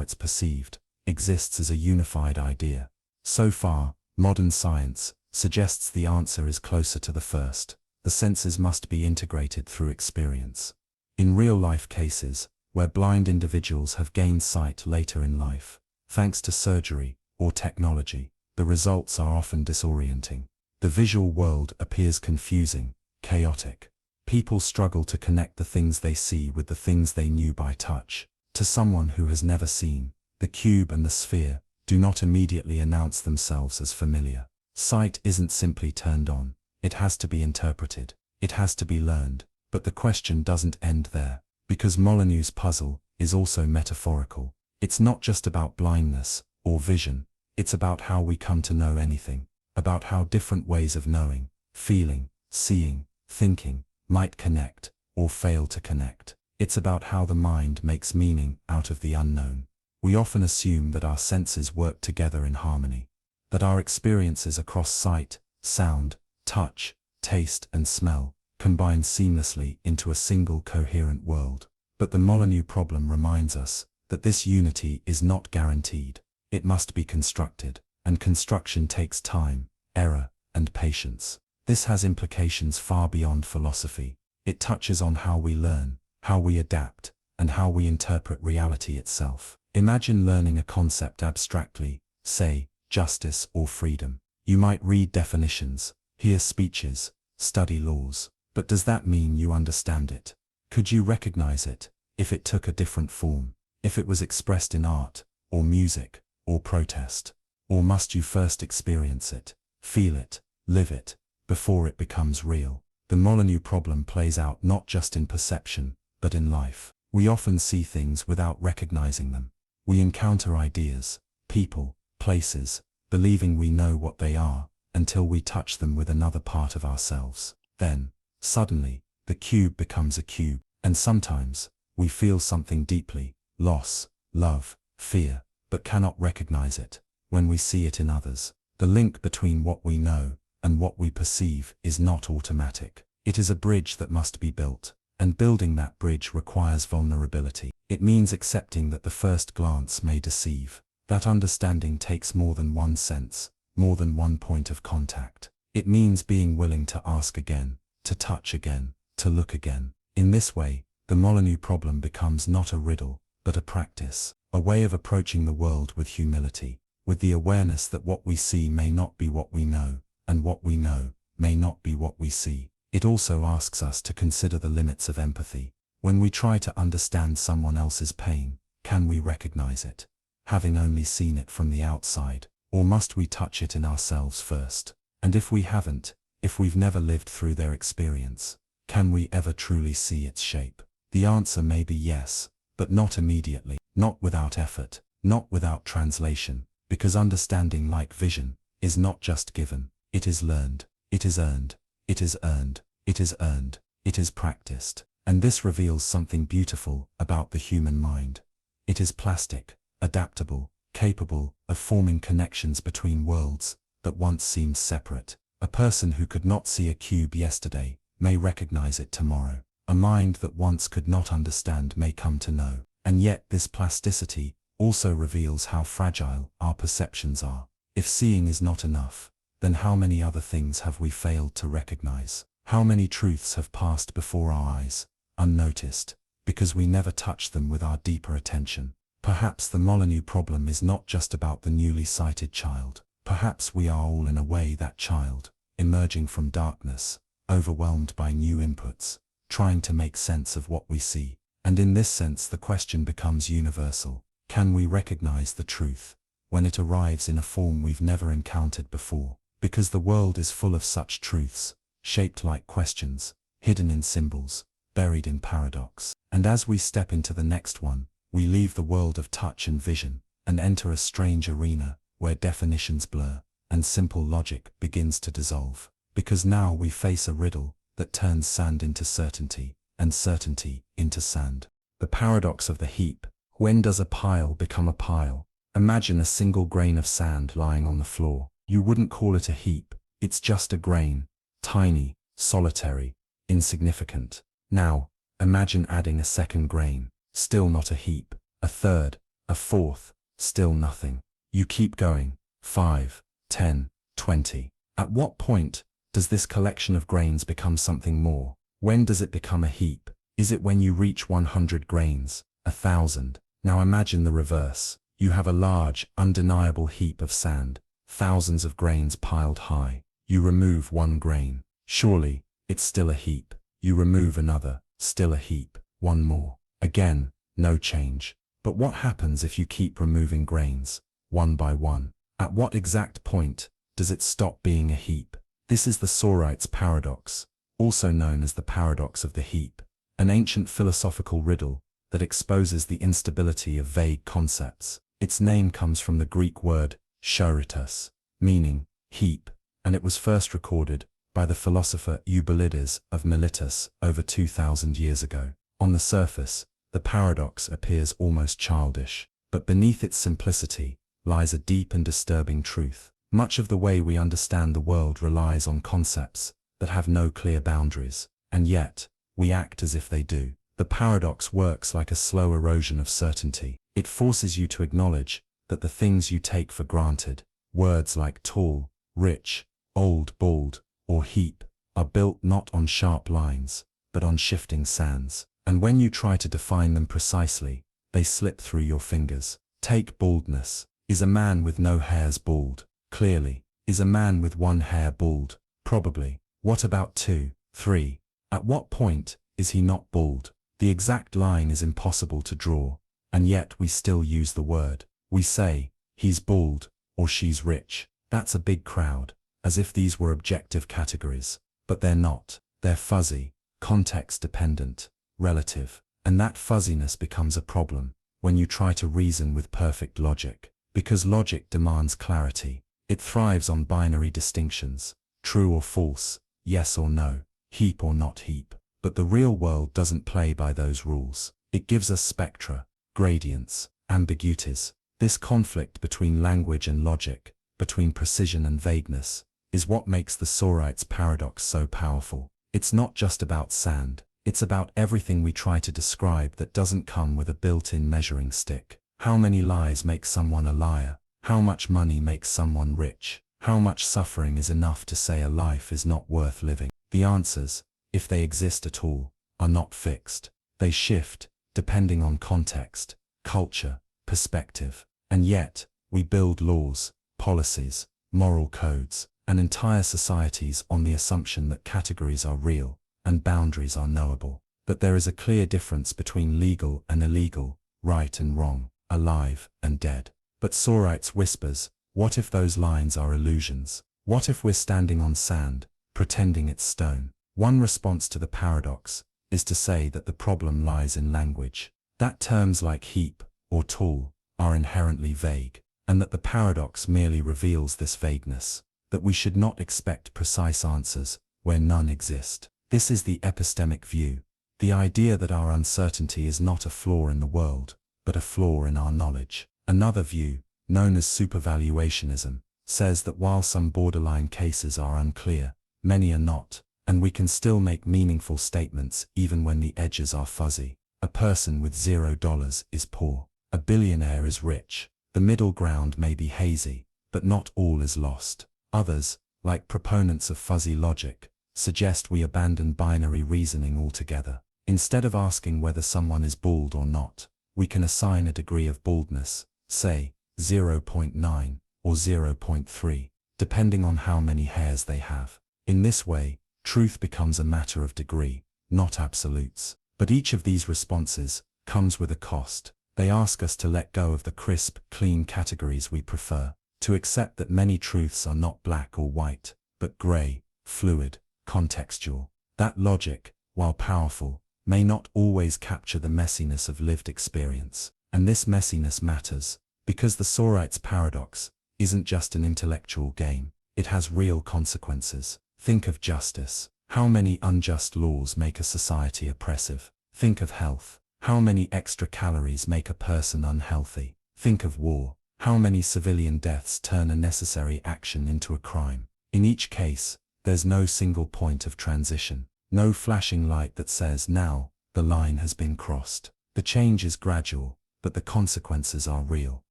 it's perceived, exists as a unified idea. So far, modern science suggests the answer is closer to the first. The senses must be integrated through experience. In real-life cases, where blind individuals have gained sight later in life, thanks to surgery or technology, the results are often disorienting. The visual world appears confusing, chaotic. People struggle to connect the things they see with the things they knew by touch. To someone who has never seen, the cube and the sphere do not immediately announce themselves as familiar. Sight isn't simply turned on. It has to be interpreted. It has to be learned. But the question doesn't end there, because Molyneux's puzzle is also metaphorical. It's not just about blindness or vision. It's about how we come to know anything, about how different ways of knowing, feeling, seeing, thinking might connect or fail to connect. It's about how the mind makes meaning out of the unknown. We often assume that our senses work together in harmony, that our experiences across sight, sound, touch, taste and smell combine seamlessly into a single coherent world. But the Molyneux problem reminds us that this unity is not guaranteed. It must be constructed, and construction takes time, error, and patience. This has implications far beyond philosophy. It touches on how we learn, how we adapt, and how we interpret reality itself. Imagine learning a concept abstractly, say, justice or freedom. You might read definitions, hear speeches, study laws, but does that mean you understand it? Could you recognize it if it took a different form, if it was expressed in art, or music, or protest? Or must you first experience it, feel it, live it, before it becomes real? The Molyneux problem plays out not just in perception, but in life. We often see things without recognizing them. We encounter ideas, people, places, believing we know what they are, until we touch them with another part of ourselves. Then, suddenly, the cube becomes a cube, and sometimes, we feel something deeply, loss, love, fear, but cannot recognize it. When we see it in others, the link between what we know and what we perceive is not automatic. It is a bridge that must be built, and building that bridge requires vulnerability. It means accepting that the first glance may deceive, that understanding takes more than one sense, more than one point of contact. It means being willing to ask again, to touch again, to look again. In this way, the Molyneux problem becomes not a riddle, but a practice, a way of approaching the world with humility, with the awareness that what we see may not be what we know, and what we know may not be what we see. It also asks us to consider the limits of empathy. When we try to understand someone else's pain, can we recognize it, having only seen it from the outside, or must we touch it in ourselves first? And if we haven't, if we've never lived through their experience, can we ever truly see its shape? The answer may be yes, but not immediately, not without effort, not without translation, because understanding, like vision, is not just given, It is learned, it is earned, it is earned, it is earned, it is practiced. And this reveals something beautiful about the human mind. It is plastic, adaptable, capable of forming connections between worlds that once seemed separate. A person who could not see a cube yesterday may recognize it tomorrow. A mind that once could not understand may come to know. And yet this plasticity also reveals how fragile our perceptions are. If seeing is not enough, then how many other things have we failed to recognize? How many truths have passed before our eyes, unnoticed, because we never touched them with our deeper attention? Perhaps the Molyneux problem is not just about the newly sighted child. Perhaps we are all in a way that child, emerging from darkness, overwhelmed by new inputs, trying to make sense of what we see. And in this sense the question becomes universal. Can we recognize the truth when it arrives in a form we've never encountered before? Because the world is full of such truths, shaped like questions, hidden in symbols, buried in paradox. And as we step into the next one, we leave the world of touch and vision, and enter a strange arena where definitions blur, and simple logic begins to dissolve. Because now we face a riddle that turns sand into certainty, and certainty into sand. The paradox of the heap. When does a pile become a pile? Imagine a single grain of sand lying on the floor. You wouldn't call it a heap, it's just a grain. Tiny, solitary, insignificant. Now, imagine adding a second grain. Still not a heap. A third, a fourth, still nothing. You keep going. 5, 10, 20. At what point does this collection of grains become something more? When does it become a heap? Is it when you reach 100 grains, 1,000? Now imagine the reverse. You have a large, undeniable heap of sand, thousands of grains piled high. You remove one grain. Surely, it's still a heap. You remove another, still a heap. One more. Again, no change. But what happens if you keep removing grains, one by one? At what exact point does it stop being a heap? This is the Sorites paradox, also known as the paradox of the heap, an ancient philosophical riddle that exposes the instability of vague concepts. Its name comes from the Greek word Sorites, meaning heap, and it was first recorded by the philosopher Eubulides of Miletus over 2,000 years ago. On the surface, the paradox appears almost childish, but beneath its simplicity lies a deep and disturbing truth. Much of the way we understand the world relies on concepts that have no clear boundaries, and yet, we act as if they do. The paradox works like a slow erosion of certainty. It forces you to acknowledge that the things you take for granted, words like tall, rich, old, bald, or heap, are built not on sharp lines, but on shifting sands. And when you try to define them precisely, they slip through your fingers. Take baldness. Is a man with no hairs bald? Clearly. Is a man with one hair bald? Probably. What about 2, 3? At what point is he not bald? The exact line is impossible to draw, and yet we still use the word. We say, he's bald, or she's rich. That's a big crowd, as if these were objective categories. But they're not. They're fuzzy, context-dependent, relative. And that fuzziness becomes a problem when you try to reason with perfect logic. Because logic demands clarity. It thrives on binary distinctions, true or false, yes or no, heap or not heap. But the real world doesn't play by those rules. It gives us spectra, gradients, ambiguities. This conflict between language and logic, between precision and vagueness, is what makes the Sorites paradox so powerful. It's not just about sand. It's about everything we try to describe that doesn't come with a built-in measuring stick. How many lies make someone a liar? How much money makes someone rich? How much suffering is enough to say a life is not worth living? The answers, if they exist at all, are not fixed. They shift, depending on context, culture, perspective. And yet, we build laws, policies, moral codes, and entire societies on the assumption that categories are real, and boundaries are knowable. But there is a clear difference between legal and illegal, right and wrong, alive and dead. But Sorites whispers, what if those lines are illusions? What if we're standing on sand, pretending it's stone? One response to the paradox is to say that the problem lies in language, that terms like heap or tall are inherently vague, and that the paradox merely reveals this vagueness. that we should not expect precise answers where none exist. This is the epistemic view, the idea that our uncertainty is not a flaw in the world, but a flaw in our knowledge. Another view, known as supervaluationism, says that while some borderline cases are unclear, many are not, and we can still make meaningful statements even when the edges are fuzzy. A person with $0 is poor. A billionaire is rich. The middle ground may be hazy, but not all is lost. Others, like proponents of fuzzy logic, suggest we abandon binary reasoning altogether. Instead of asking whether someone is bald or not, we can assign a degree of baldness, say 0.9 or 0.3, depending on how many hairs they have. In this way, truth becomes a matter of degree, not absolutes. But each of these responses comes with a cost. They ask us to let go of the crisp, clean categories we prefer, to accept that many truths are not black or white, but gray, fluid, contextual. That logic, while powerful, may not always capture the messiness of lived experience. And this messiness matters, because the Sorites paradox isn't just an intellectual game. It has real consequences. Think of justice. How many unjust laws make a society oppressive? Think of health. How many extra calories make a person unhealthy? Think of war. How many civilian deaths turn a necessary action into a crime? In each case, there's no single point of transition, no flashing light that says, now, the line has been crossed. The change is gradual, but the consequences are real.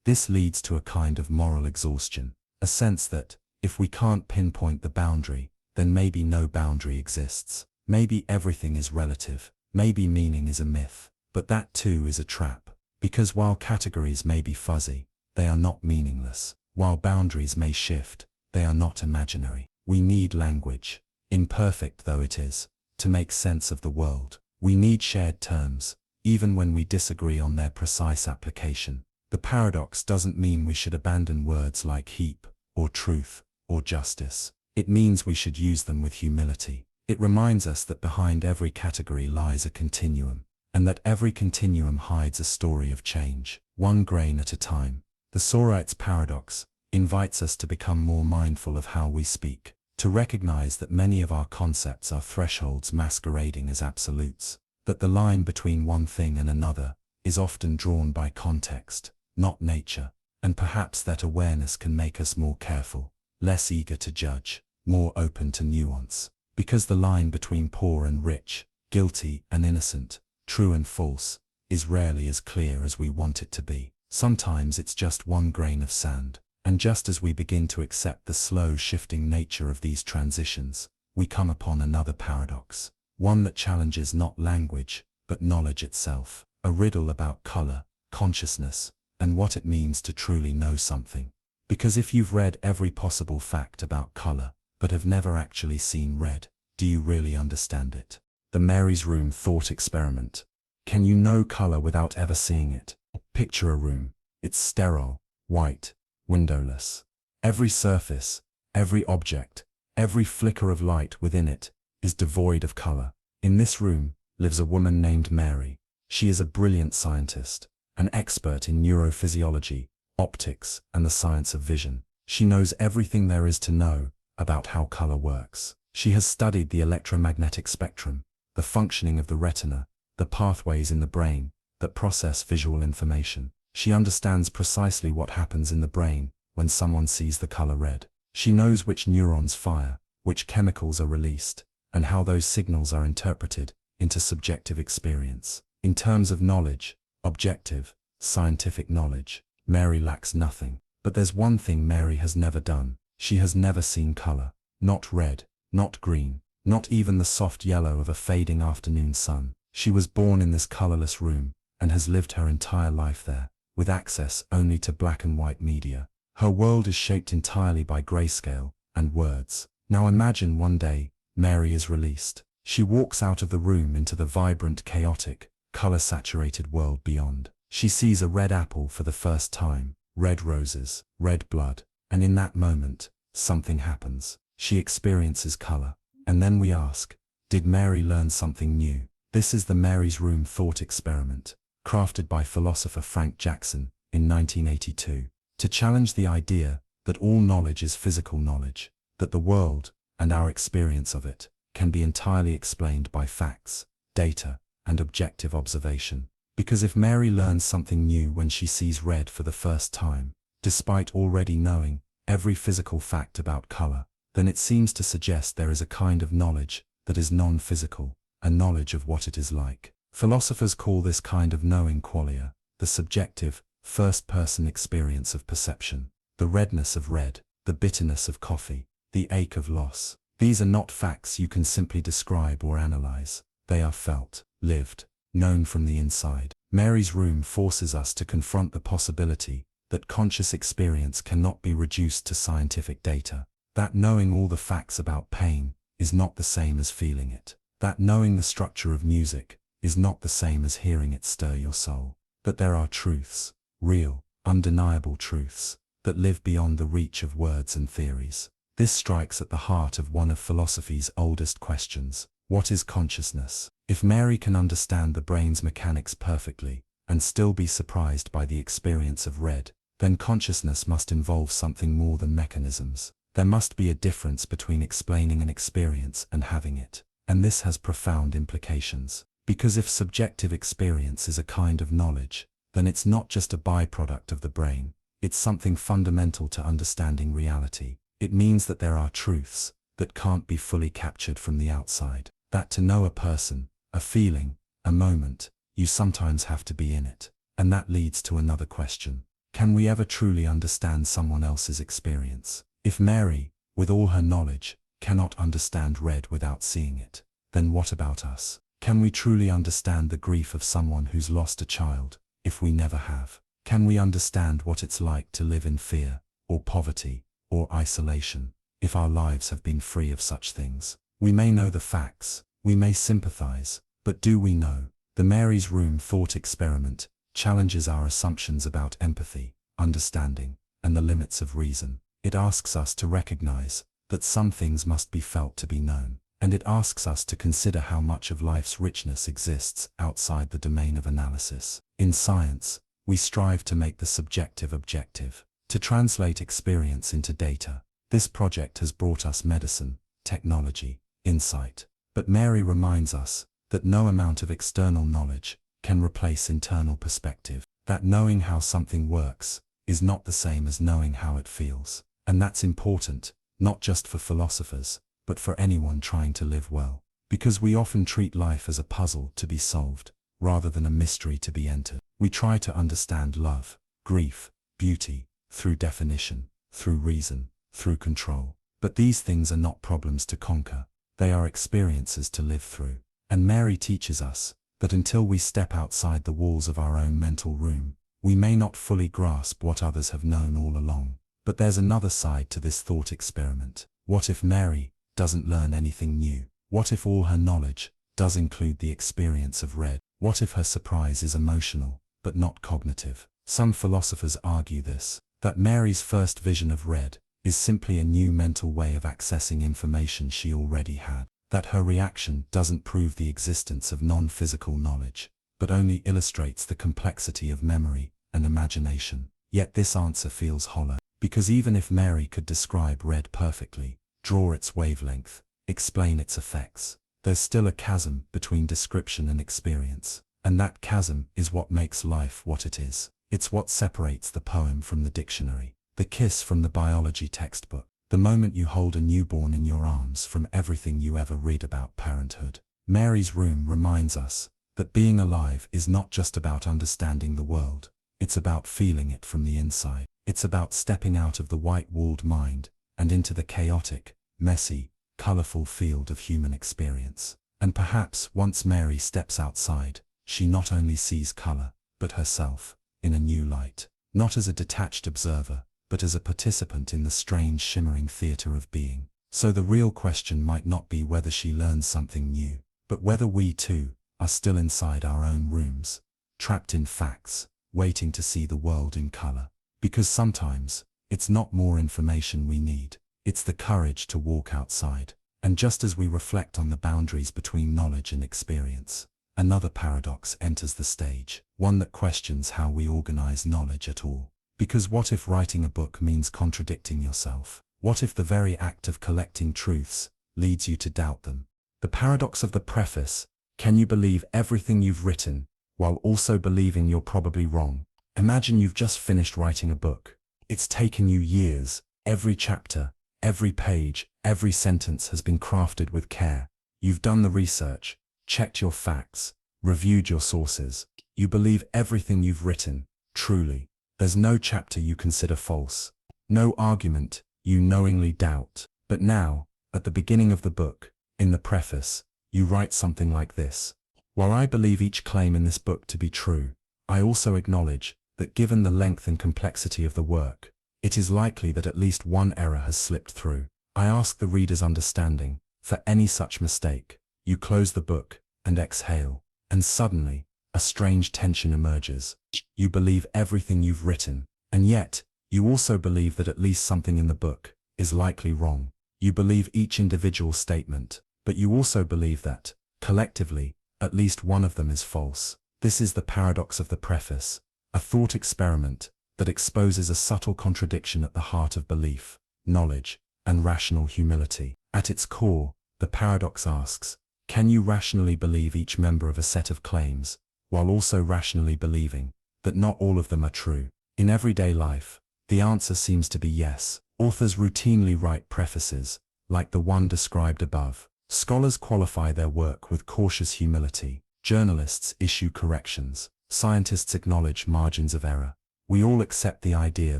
This leads to a kind of moral exhaustion, a sense that, if we can't pinpoint the boundary, then maybe no boundary exists. Maybe everything is relative. Maybe meaning is a myth. But that too is a trap, because while categories may be fuzzy, they are not meaningless. While boundaries may shift, they are not imaginary. We need language, imperfect though it is, to make sense of the world. We need shared terms, even when we disagree on their precise application. The paradox doesn't mean we should abandon words like heap, or truth, or justice. It means we should use them with humility. It reminds us that behind every category lies a continuum, and that every continuum hides a story of change, one grain at a time. The Sorites paradox invites us to become more mindful of how we speak, to recognize that many of our concepts are thresholds masquerading as absolutes, that the line between one thing and another is often drawn by context, not nature, and perhaps that awareness can make us more careful, less eager to judge, more open to nuance. Because the line between poor and rich, guilty and innocent, true and false, is rarely as clear as we want it to be. Sometimes it's just one grain of sand. And just as we begin to accept the slow shifting nature of these transitions, we come upon another paradox, one that challenges not language, but knowledge itself, a riddle about color, consciousness, and what it means to truly know something. Because if you've read every possible fact about color, but have never actually seen red, do you really understand it? The Mary's Room thought experiment. Can you know color without ever seeing it? Picture a room. It's sterile, white, windowless. Every surface, every object, every flicker of light within it is devoid of color. In this room lives a woman named Mary. She is a brilliant scientist, an expert in neurophysiology, optics, and the science of vision. She knows everything there is to know about how color works. She has studied the electromagnetic spectrum, the functioning of the retina, the pathways in the brain that process visual information. She understands precisely what happens in the brain when someone sees the color red. She knows which neurons fire, which chemicals are released, and how those signals are interpreted into subjective experience. In terms of knowledge, objective, scientific knowledge, Mary lacks nothing. But there's one thing Mary has never done. She has never seen color. Not red, not green, not even the soft yellow of a fading afternoon sun. She was born in this colorless room and has lived her entire life there, with access only to black and white media. Her world is shaped entirely by grayscale and words. Now imagine one day, Mary is released. She walks out of the room into the vibrant, chaotic, color-saturated world beyond. She sees a red apple for the first time, red roses, red blood, and in that moment, something happens. She experiences color. And then we ask, did Mary learn something new? This is the Mary's Room thought experiment, crafted by philosopher Frank Jackson in 1982, to challenge the idea that all knowledge is physical knowledge. that the world, and our experience of it, can be entirely explained by facts, data, and objective observation. Because if Mary learns something new when she sees red for the first time, despite already knowing every physical fact about color, then it seems to suggest there is a kind of knowledge that is non-physical, a knowledge of what it is like. Philosophers call this kind of knowing qualia, the subjective, first-person experience of perception. The redness of red, the bitterness of coffee, the ache of loss. These are not facts you can simply describe or analyze. They are felt, lived, known from the inside. Mary's room forces us to confront the possibility that conscious experience cannot be reduced to scientific data. That knowing all the facts about pain is not the same as feeling it. That knowing the structure of music is not the same as hearing it stir your soul. But there are truths, real, undeniable truths, that live beyond the reach of words and theories. This strikes at the heart of one of philosophy's oldest questions. What is consciousness? If Mary can understand the brain's mechanics perfectly, and still be surprised by the experience of red, then consciousness must involve something more than mechanisms. There must be a difference between explaining an experience and having it. And this has profound implications. Because if subjective experience is a kind of knowledge, then it's not just a byproduct of the brain, it's something fundamental to understanding reality. It means that there are truths that can't be fully captured from the outside. That to know a person, a feeling, a moment, you sometimes have to be in it. And that leads to another question. Can we ever truly understand someone else's experience? If Mary, with all her knowledge, cannot understand red without seeing it, then what about us? Can we truly understand the grief of someone who's lost a child, if we never have? Can we understand what it's like to live in fear, or poverty, or isolation, if our lives have been free of such things? We may know the facts, we may sympathize, but do we know? The Mary's Room thought experiment challenges our assumptions about empathy, understanding, and the limits of reason. It asks us to recognize that some things must be felt to be known, and it asks us to consider how much of life's richness exists outside the domain of analysis. In science, we strive to make the subjective objective, to translate experience into data. This project has brought us medicine, technology, insight. But Mary reminds us that no amount of external knowledge can replace internal perspective, that knowing how something works is not the same as knowing how it feels. And that's important, not just for philosophers, but for anyone trying to live well. Because we often treat life as a puzzle to be solved, rather than a mystery to be entered. We try to understand love, grief, beauty, through definition, through reason, through control. But these things are not problems to conquer, they are experiences to live through. And Mary teaches us that until we step outside the walls of our own mental room, we may not fully grasp what others have known all along. But there's another side to this thought experiment. What if Mary doesn't learn anything new? What if all her knowledge does include the experience of red? What if her surprise is emotional, but not cognitive? Some philosophers argue this, that Mary's first vision of red is simply a new mental way of accessing information she already had. That her reaction doesn't prove the existence of non-physical knowledge, but only illustrates the complexity of memory and imagination. Yet this answer feels hollow, because even if Mary could describe red perfectly, draw its wavelength, explain its effects, there's still a chasm between description and experience. And that chasm is what makes life what it is. It's what separates the poem from the dictionary, the kiss from the biology textbook, the moment you hold a newborn in your arms from everything you ever read about parenthood. Mary's Room reminds us that being alive is not just about understanding the world, it's about feeling it from the inside. It's about stepping out of the white-walled mind and into the chaotic, messy, colorful field of human experience. And perhaps once Mary steps outside, she not only sees color, but herself, in a new light, not as a detached observer, but as a participant in the strange shimmering theater of being. So the real question might not be whether she learns something new, but whether we too are still inside our own rooms, trapped in facts, waiting to see the world in color. Because sometimes, it's not more information we need, it's the courage to walk outside. And just as we reflect on the boundaries between knowledge and experience, another paradox enters the stage, one that questions how we organize knowledge at all. Because what if writing a book means contradicting yourself? What if the very act of collecting truths leads you to doubt them? The paradox of the preface: can you believe everything you've written while also believing you're probably wrong? Imagine you've just finished writing a book. It's taken you years. Every chapter, every page, every sentence has been crafted with care. You've done the research, checked your facts, reviewed your sources. You believe everything you've written, truly. There's no chapter you consider false, no argument you knowingly doubt. But now, at the beginning of the book, in the preface, you write something like this: while I believe each claim in this book to be true, I also acknowledge that given the length and complexity of the work, it is likely that at least one error has slipped through. I ask the reader's understanding for any such mistake. You close the book and exhale, and suddenly, a strange tension emerges. You believe everything you've written, and yet, you also believe that at least something in the book is likely wrong. You believe each individual statement, but you also believe that, collectively, at least one of them is false. This is the paradox of the preface, a thought experiment that exposes a subtle contradiction at the heart of belief, knowledge, and rational humility. At its core, the paradox asks, can you rationally believe each member of a set of claims, while also rationally believing that not all of them are true? In everyday life, the answer seems to be yes. Authors routinely write prefaces, like the one described above. Scholars qualify their work with cautious humility. Journalists issue corrections. Scientists acknowledge margins of error. We all accept the idea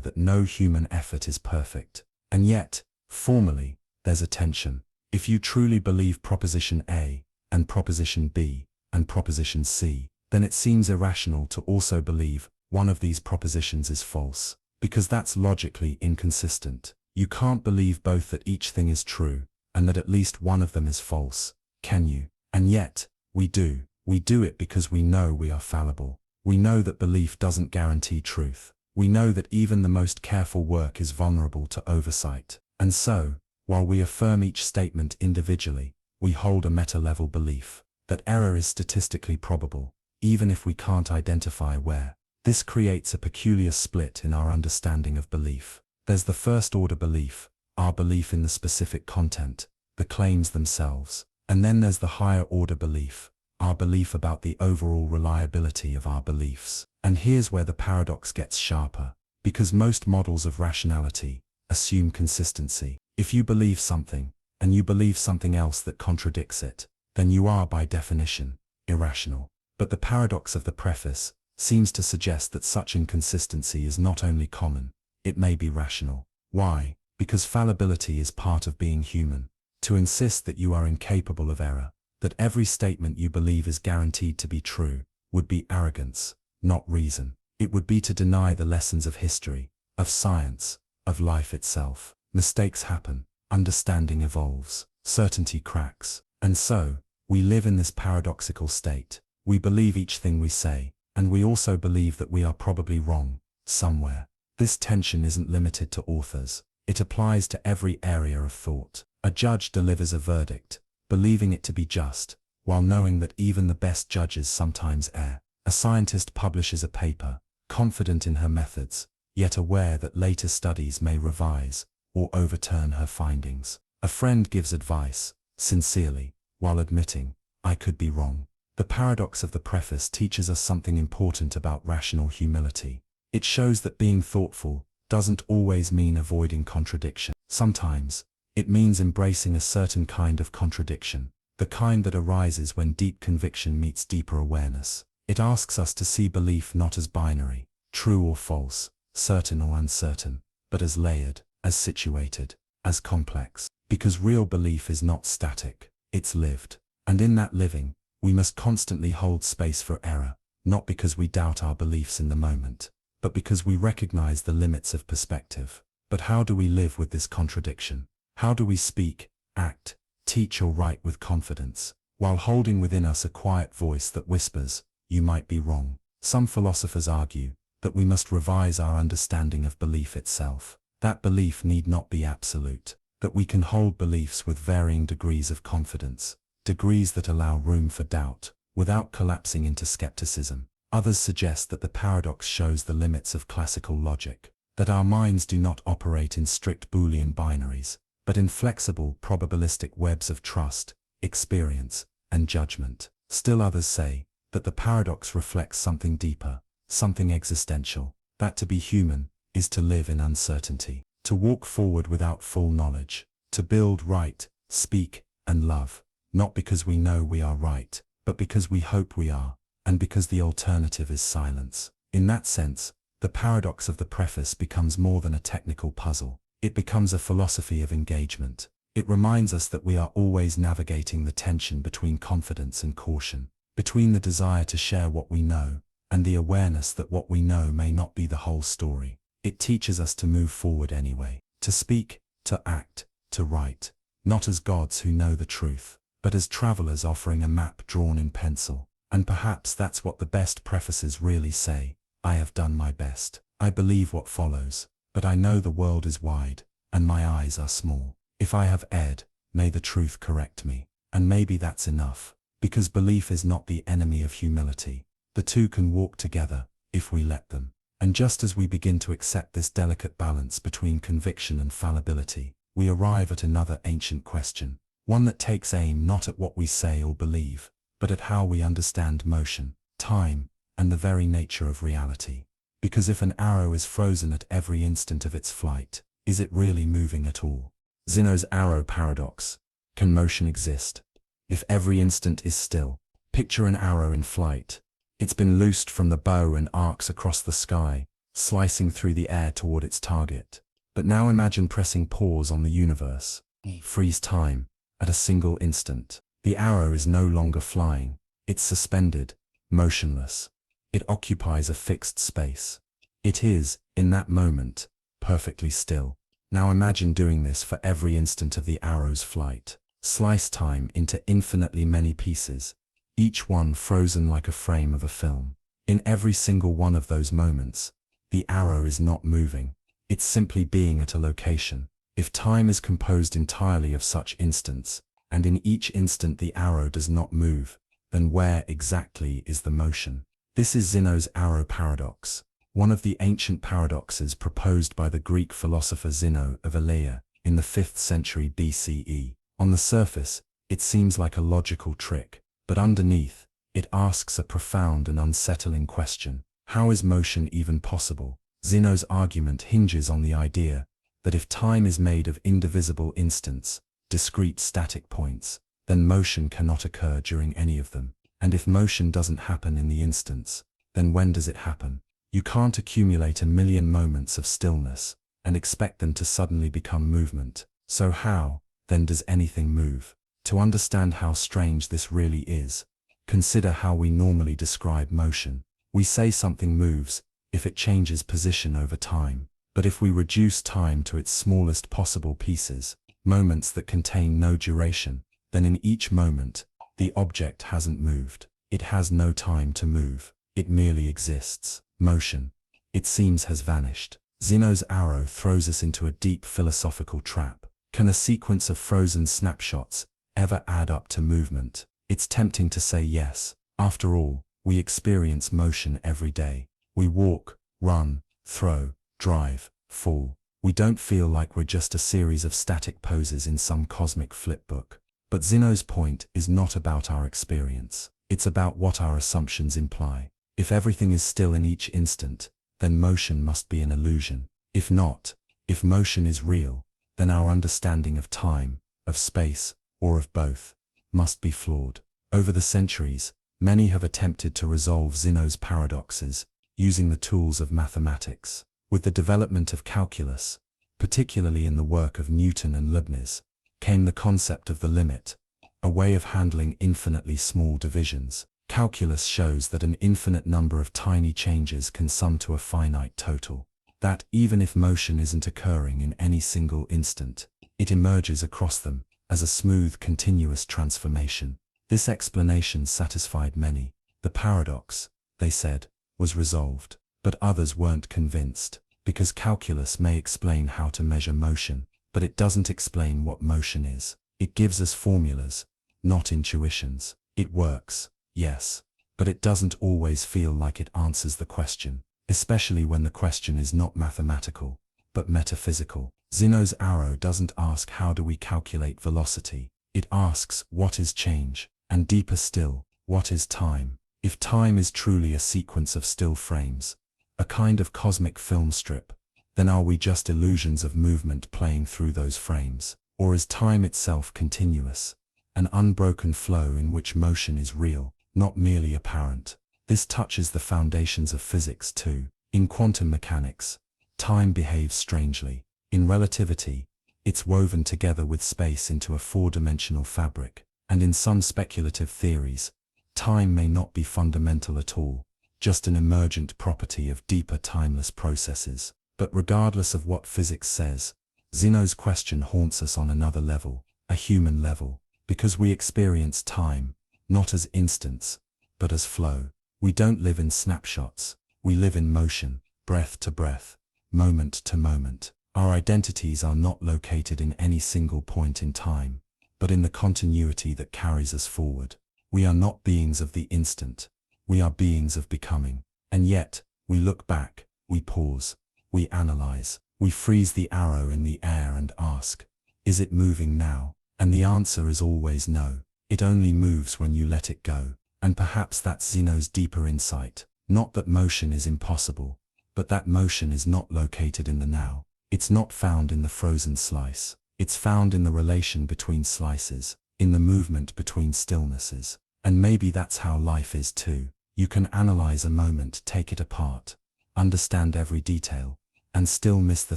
that no human effort is perfect. And yet, formally, there's a tension. If you truly believe Proposition A, and Proposition B, and Proposition C, then it seems irrational to also believe one of these propositions is false, because that's logically inconsistent. You can't believe both that each thing is true, and that at least one of them is false, can you? And yet, we do. We do it because we know we are fallible. We know that belief doesn't guarantee truth. We know that even the most careful work is vulnerable to oversight. And so, while we affirm each statement individually, we hold a meta-level belief that error is statistically probable, even if we can't identify where. This creates a peculiar split in our understanding of belief. There's the first-order belief, our belief in the specific content, the claims themselves. And then there's the higher-order belief, our belief about the overall reliability of our beliefs. And here's where the paradox gets sharper, because most models of rationality assume consistency. If you believe something, and you believe something else that contradicts it, then you are by definition irrational. But the paradox of the preface seems to suggest that such inconsistency is not only common, it may be rational. Why? Because fallibility is part of being human. To insist that you are incapable of error, that every statement you believe is guaranteed to be true, would be arrogance, not reason. It would be to deny the lessons of history, of science, of life itself. Mistakes happen, understanding evolves, certainty cracks. And so, we live in this paradoxical state. We believe each thing we say, and we also believe that we are probably wrong, somewhere. This tension isn't limited to authors. It applies to every area of thought. A judge delivers a verdict, believing it to be just, while knowing that even the best judges sometimes err. A scientist publishes a paper, confident in her methods, yet aware that later studies may revise or overturn her findings. A friend gives advice, sincerely, while admitting, I could be wrong. The paradox of the preface teaches us something important about rational humility. It shows that being thoughtful doesn't always mean avoiding contradiction. Sometimes, it means embracing a certain kind of contradiction, the kind that arises when deep conviction meets deeper awareness. It asks us to see belief not as binary, true or false, certain or uncertain, but as layered, as situated, as complex. Because real belief is not static, it's lived. And in that living, we must constantly hold space for error, not because we doubt our beliefs in the moment, but because we recognize the limits of perspective. But how do we live with this contradiction? How do we speak, act, teach or write with confidence, while holding within us a quiet voice that whispers, you might be wrong? Some philosophers argue that we must revise our understanding of belief itself. That belief need not be absolute, that we can hold beliefs with varying degrees of confidence, degrees that allow room for doubt, without collapsing into skepticism. Others suggest that the paradox shows the limits of classical logic, that our minds do not operate in strict Boolean binaries, but in flexible probabilistic webs of trust, experience, and judgment. Still others say that the paradox reflects something deeper, something existential, that to be human is to live in uncertainty, to walk forward without full knowledge, to build, write, speak, and love, not because we know we are right, but because we hope we are, and because the alternative is silence. In that sense, the paradox of the preface becomes more than a technical puzzle. It becomes a philosophy of engagement. It reminds us that we are always navigating the tension between confidence and caution, between the desire to share what we know, and the awareness that what we know may not be the whole story. It teaches us to move forward anyway, to speak, to act, to write, not as gods who know the truth, but as travelers offering a map drawn in pencil. And perhaps that's what the best prefaces really say. I have done my best. I believe what follows, but I know the world is wide, and my eyes are small. If I have erred, may the truth correct me. And maybe that's enough, because belief is not the enemy of humility. The two can walk together, if we let them. And just as we begin to accept this delicate balance between conviction and fallibility, we arrive at another ancient question, one that takes aim not at what we say or believe, but at how we understand motion, time, and the very nature of reality. Because if an arrow is frozen at every instant of its flight, is it really moving at all? Zeno's arrow paradox. Can motion exist if every instant is still? Picture an arrow in flight. It's been loosed from the bow and arcs across the sky, slicing through the air toward its target. But now imagine pressing pause on the universe. Freeze time at a single instant. The arrow is no longer flying. It's suspended, motionless. It occupies a fixed space. It is, in that moment, perfectly still. Now imagine doing this for every instant of the arrow's flight. Slice time into infinitely many pieces, each one frozen like a frame of a film. In every single one of those moments, the arrow is not moving. It's simply being at a location. If time is composed entirely of such instants, and in each instant the arrow does not move, then where exactly is the motion? This is Zeno's arrow paradox, one of the ancient paradoxes proposed by the Greek philosopher Zeno of Elea in the 5th century BCE. On the surface, it seems like a logical trick, but underneath, it asks a profound and unsettling question. How is motion even possible? Zeno's argument hinges on the idea that if time is made of indivisible instants, discrete static points, then motion cannot occur during any of them. And if motion doesn't happen in the instants, then when does it happen? You can't accumulate a million moments of stillness and expect them to suddenly become movement. So how, then, does anything move? To understand how strange this really is, consider how we normally describe motion. We say something moves if it changes position over time. But if we reduce time to its smallest possible pieces, moments that contain no duration, then in each moment, the object hasn't moved. It has no time to move. It merely exists. Motion, it seems, has vanished. Zeno's arrow throws us into a deep philosophical trap. Can a sequence of frozen snapshots ever add up to movement? It's tempting to say yes. After all, we experience motion every day. We walk, run, throw, drive, fall. We don't feel like we're just a series of static poses in some cosmic flipbook. But Zeno's point is not about our experience. It's about what our assumptions imply. If everything is still in each instant, then motion must be an illusion. If not, if motion is real, then our understanding of time, of space, or of both, must be flawed. Over the centuries, many have attempted to resolve Zeno's paradoxes using the tools of mathematics. With the development of calculus, particularly in the work of Newton and Leibniz, came the concept of the limit, a way of handling infinitely small divisions. Calculus shows that an infinite number of tiny changes can sum to a finite total. That even if motion isn't occurring in any single instant, it emerges across them as a smooth, continuous transformation. This explanation satisfied many. The paradox, they said, was resolved. But others weren't convinced, because calculus may explain how to measure motion, but it doesn't explain what motion is. It gives us formulas, not intuitions. It works, yes, but it doesn't always feel like it answers the question. especially when the question is not mathematical, but metaphysical. Zeno's arrow doesn't ask how do we calculate velocity. It asks what is change, and deeper still, what is time? If time is truly a sequence of still frames, a kind of cosmic film strip, then are we just illusions of movement playing through those frames? Or is time itself continuous, an unbroken flow in which motion is real, not merely apparent? This touches the foundations of physics too. In quantum mechanics, time behaves strangely. In relativity, it's woven together with space into a four-dimensional fabric, and in some speculative theories, time may not be fundamental at all, just an emergent property of deeper timeless processes. But regardless of what physics says, Zeno's question haunts us on another level, a human level, because we experience time, not as instants, but as flow. We don't live in snapshots, we live in motion, breath to breath, moment to moment. Our identities are not located in any single point in time, but in the continuity that carries us forward. We are not beings of the instant, we are beings of becoming. And yet, we look back, we pause, we analyze, we freeze the arrow in the air and ask, is it moving now? And the answer is always no. It only moves when you let it go. And perhaps that's Zeno's deeper insight. Not that motion is impossible, but that motion is not located in the now. It's not found in the frozen slice. It's found in the relation between slices, in the movement between stillnesses. And maybe that's how life is too. You can analyze a moment, take it apart, understand every detail, and still miss the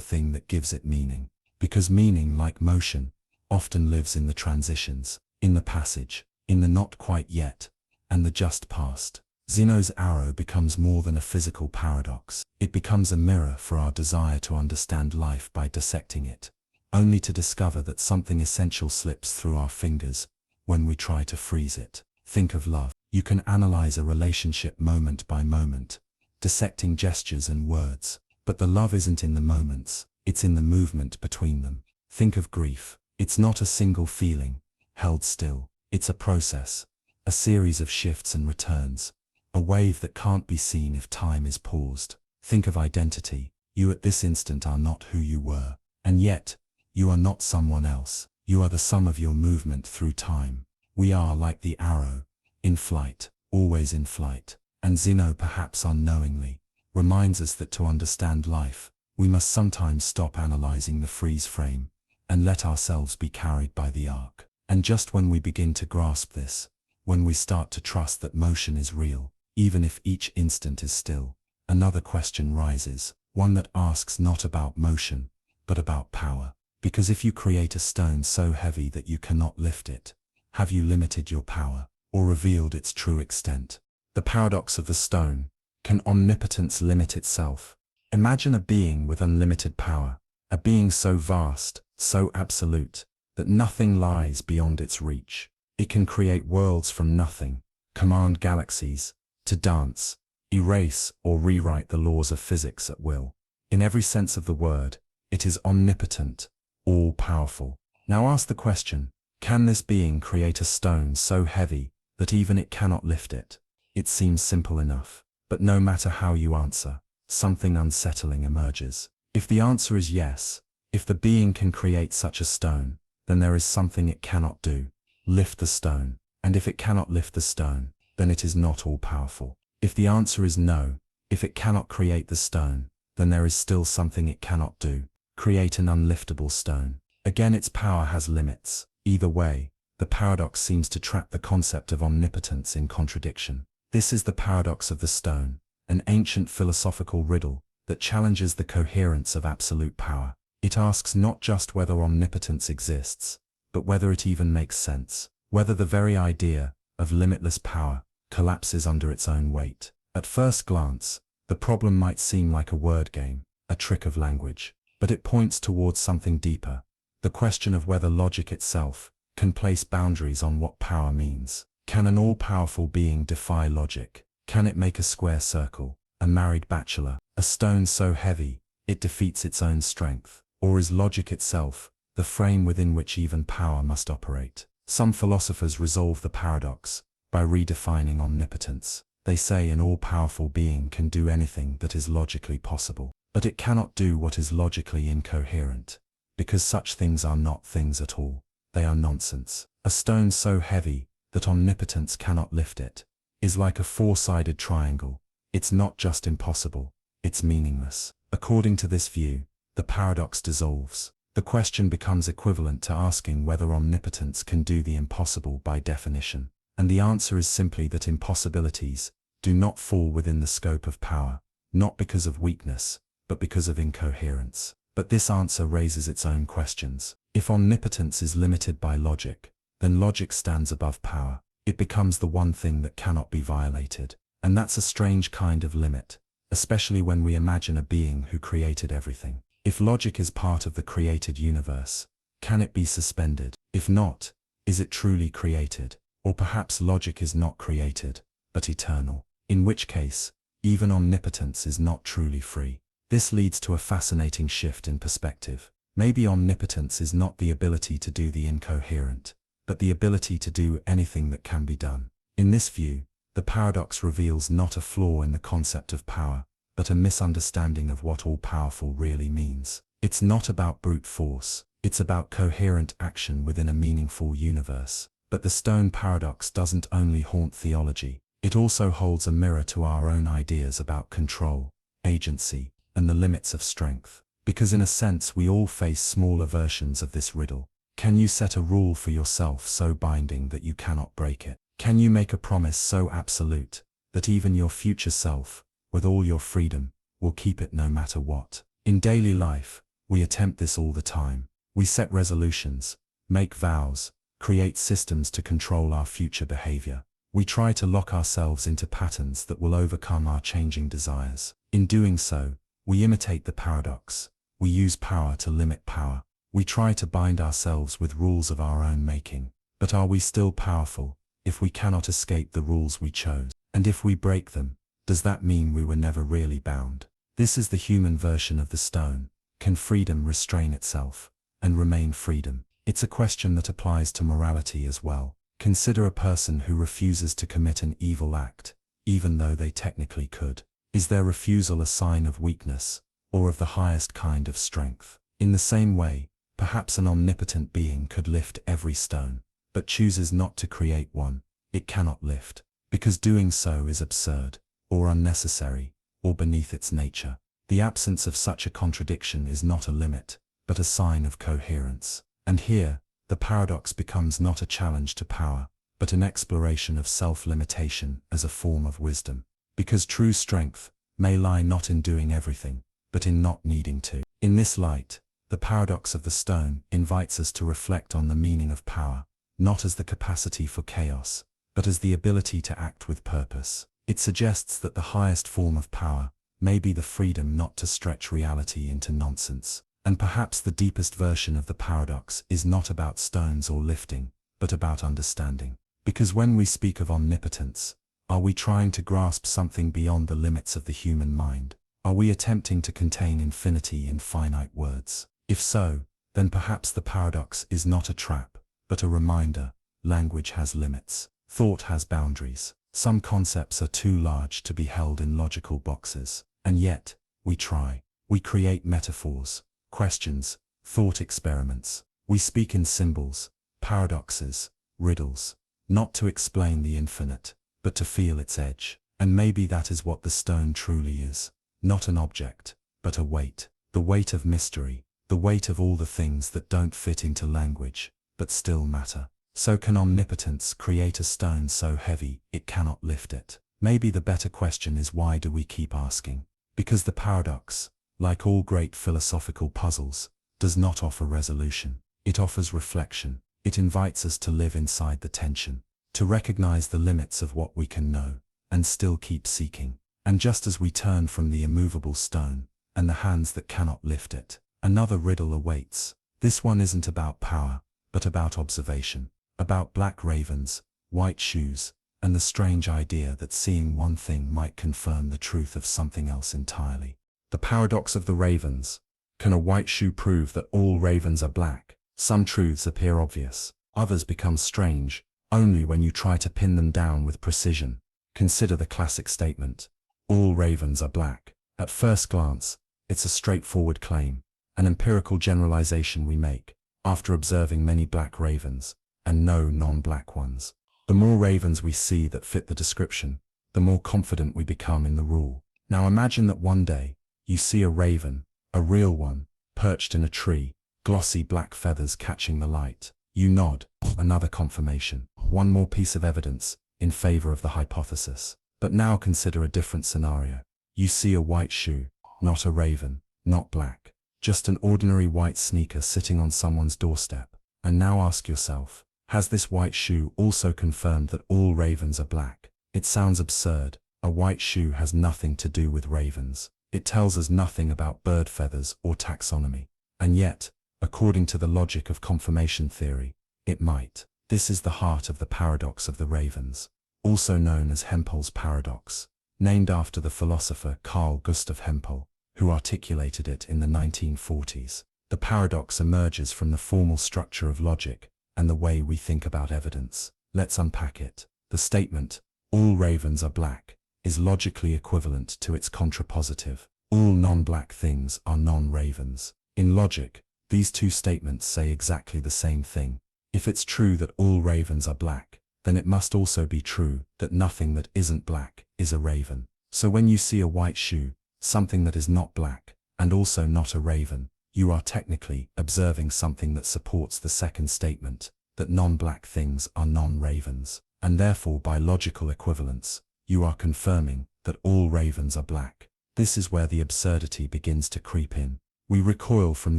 thing that gives it meaning. Because meaning, like motion, often lives in the transitions, in the passage, in the not quite yet, and the just past. Zeno's arrow becomes more than a physical paradox. It becomes a mirror for our desire to understand life by dissecting it, only to discover that something essential slips through our fingers when we try to freeze it. Think of love. You can analyze a relationship moment by moment, dissecting gestures and words, but the love isn't in the moments, it's in the movement between them. Think of grief. It's not a single feeling, held still. It's a process, a series of shifts and returns, a wave that can't be seen if time is paused. Think of identity. You at this instant are not who you were, and yet, you are not someone else. You are the sum of your movement through time. We are like the arrow, in flight, always in flight. And Zeno, perhaps unknowingly, reminds us that to understand life, we must sometimes stop analyzing the freeze frame and let ourselves be carried by the arc. And just when we begin to grasp this, when we start to trust that motion is real, even if each instant is still, another question rises, one that asks not about motion, but about power. Because if you create a stone so heavy that you cannot lift it, have you limited your power, or revealed its true extent? The paradox of the stone. Can omnipotence limit itself? Imagine a being with unlimited power, a being so vast, so absolute, that nothing lies beyond its reach. It can create worlds from nothing, command galaxies, to dance, erase or rewrite the laws of physics at will. In every sense of the word, it is omnipotent, all-powerful. Now ask the question, can this being create a stone so heavy that even it cannot lift it? It seems simple enough, but no matter how you answer, something unsettling emerges. If the answer is yes, if the being can create such a stone, then there is something it cannot do. Lift the stone. And if it cannot lift the stone, then it is not all-powerful. If the answer is no, if it cannot create the stone, then there is still something it cannot do. Create an unliftable stone. Again, its power has limits. Either way, the paradox seems to trap the concept of omnipotence in contradiction. This is the paradox of the stone, an ancient philosophical riddle that challenges the coherence of absolute power. It asks not just whether omnipotence exists, but whether it even makes sense, whether the very idea of limitless power collapses under its own weight. At first glance, the problem might seem like a word game, a trick of language, but it points towards something deeper, the question of whether logic itself can place boundaries on what power means. Can an all-powerful being defy logic? Can it make a square circle, a married bachelor, a stone so heavy it defeats its own strength? Or is logic itself the frame within which even power must operate? Some philosophers resolve the paradox by redefining omnipotence. They say an all-powerful being can do anything that is logically possible, but it cannot do what is logically incoherent, because such things are not things at all. They are nonsense. A stone so heavy that omnipotence cannot lift it is like a four-sided triangle. It's not just impossible, it's meaningless. According to this view, the paradox dissolves. The question becomes equivalent to asking whether omnipotence can do the impossible by definition. And the answer is simply that impossibilities do not fall within the scope of power, not because of weakness, but because of incoherence. But this answer raises its own questions. If omnipotence is limited by logic, then logic stands above power. It becomes the one thing that cannot be violated. And that's a strange kind of limit, especially when we imagine a being who created everything. If logic is part of the created universe, can it be suspended? If not, is it truly created? Or perhaps logic is not created, but eternal, in which case, even omnipotence is not truly free. This leads to a fascinating shift in perspective. Maybe omnipotence is not the ability to do the incoherent, but the ability to do anything that can be done. In this view, the paradox reveals not a flaw in the concept of power, but a misunderstanding of what all-powerful really means. It's not about brute force, it's about coherent action within a meaningful universe. But the stone paradox doesn't only haunt theology, it also holds a mirror to our own ideas about control, agency, and the limits of strength. Because in a sense we all face smaller versions of this riddle. Can you set a rule for yourself so binding that you cannot break it? Can you make a promise so absolute that even your future self, with all your freedom, will keep it no matter what? In daily life, we attempt this all the time. We set resolutions, make vows, create systems to control our future behavior. We try to lock ourselves into patterns that will overcome our changing desires. In doing so, we imitate the paradox. We use power to limit power. We try to bind ourselves with rules of our own making. But are we still powerful if we cannot escape the rules we chose? And if we break them, does that mean we were never really bound? This is the human version of the stone. Can freedom restrain itself and remain freedom? It's a question that applies to morality as well. Consider a person who refuses to commit an evil act, even though they technically could. Is their refusal a sign of weakness, or of the highest kind of strength? In the same way, perhaps an omnipotent being could lift every stone, but chooses not to create one it cannot lift, because doing so is absurd, or unnecessary, or beneath its nature. The absence of such a contradiction is not a limit, but a sign of coherence. And here, the paradox becomes not a challenge to power, but an exploration of self-limitation as a form of wisdom. Because true strength may lie not in doing everything, but in not needing to. In this light, the paradox of the stone invites us to reflect on the meaning of power, not as the capacity for chaos, but as the ability to act with purpose. It suggests that the highest form of power may be the freedom not to stretch reality into nonsense. And perhaps the deepest version of the paradox is not about stones or lifting, but about understanding. Because when we speak of omnipotence, are we trying to grasp something beyond the limits of the human mind? Are we attempting to contain infinity in finite words? If so, then perhaps the paradox is not a trap, but a reminder. Language has limits. Thought has boundaries. Some concepts are too large to be held in logical boxes. And yet, we try. We create metaphors, questions, thought experiments. We speak in symbols, paradoxes, riddles, not to explain the infinite, but to feel its edge. And maybe that is what the stone truly is. Not an object, but a weight. The weight of mystery, the weight of all the things that don't fit into language, but still matter. So can omnipotence create a stone so heavy it cannot lift it? Maybe the better question is, why do we keep asking? Because the paradox, like all great philosophical puzzles, does not offer resolution. It offers reflection. It invites us to live inside the tension, to recognize the limits of what we can know, and still keep seeking. And just as we turn from the immovable stone, and the hands that cannot lift it, another riddle awaits. This one isn't about power, but about observation, about black ravens, white shoes, and the strange idea that seeing one thing might confirm the truth of something else entirely. The paradox of the ravens. Can a white shoe prove that all ravens are black? Some truths appear obvious, others become strange, only when you try to pin them down with precision. Consider the classic statement, all ravens are black. At first glance, it's a straightforward claim, an empirical generalization we make after observing many black ravens and no non-black ones. The more ravens we see that fit the description, the more confident we become in the rule. Now imagine that one day, you see a raven, a real one, perched in a tree, glossy black feathers catching the light. You nod, another confirmation, one more piece of evidence in favor of the hypothesis. But now consider a different scenario. You see a white shoe, not a raven, not black, just an ordinary white sneaker sitting on someone's doorstep. And now ask yourself, has this white shoe also confirmed that all ravens are black? It sounds absurd. A white shoe has nothing to do with ravens. It tells us nothing about bird feathers or taxonomy. And yet, according to the logic of confirmation theory, it might. This is the heart of the paradox of the ravens, also known as Hempel's paradox, named after the philosopher Carl Gustav Hempel, who articulated it in the 1940s. The paradox emerges from the formal structure of logic and the way we think about evidence. Let's unpack it. The statement, all ravens are black, is logically equivalent to its contrapositive, all non-black things are non-ravens. In logic, these two statements say exactly the same thing. If it's true that all ravens are black, then it must also be true that nothing that isn't black is a raven. So when you see a white shoe, something that is not black, and also not a raven, you are technically observing something that supports the second statement, that non-black things are non-ravens, and therefore by logical equivalence, you are confirming that all ravens are black. This is where the absurdity begins to creep in. We recoil from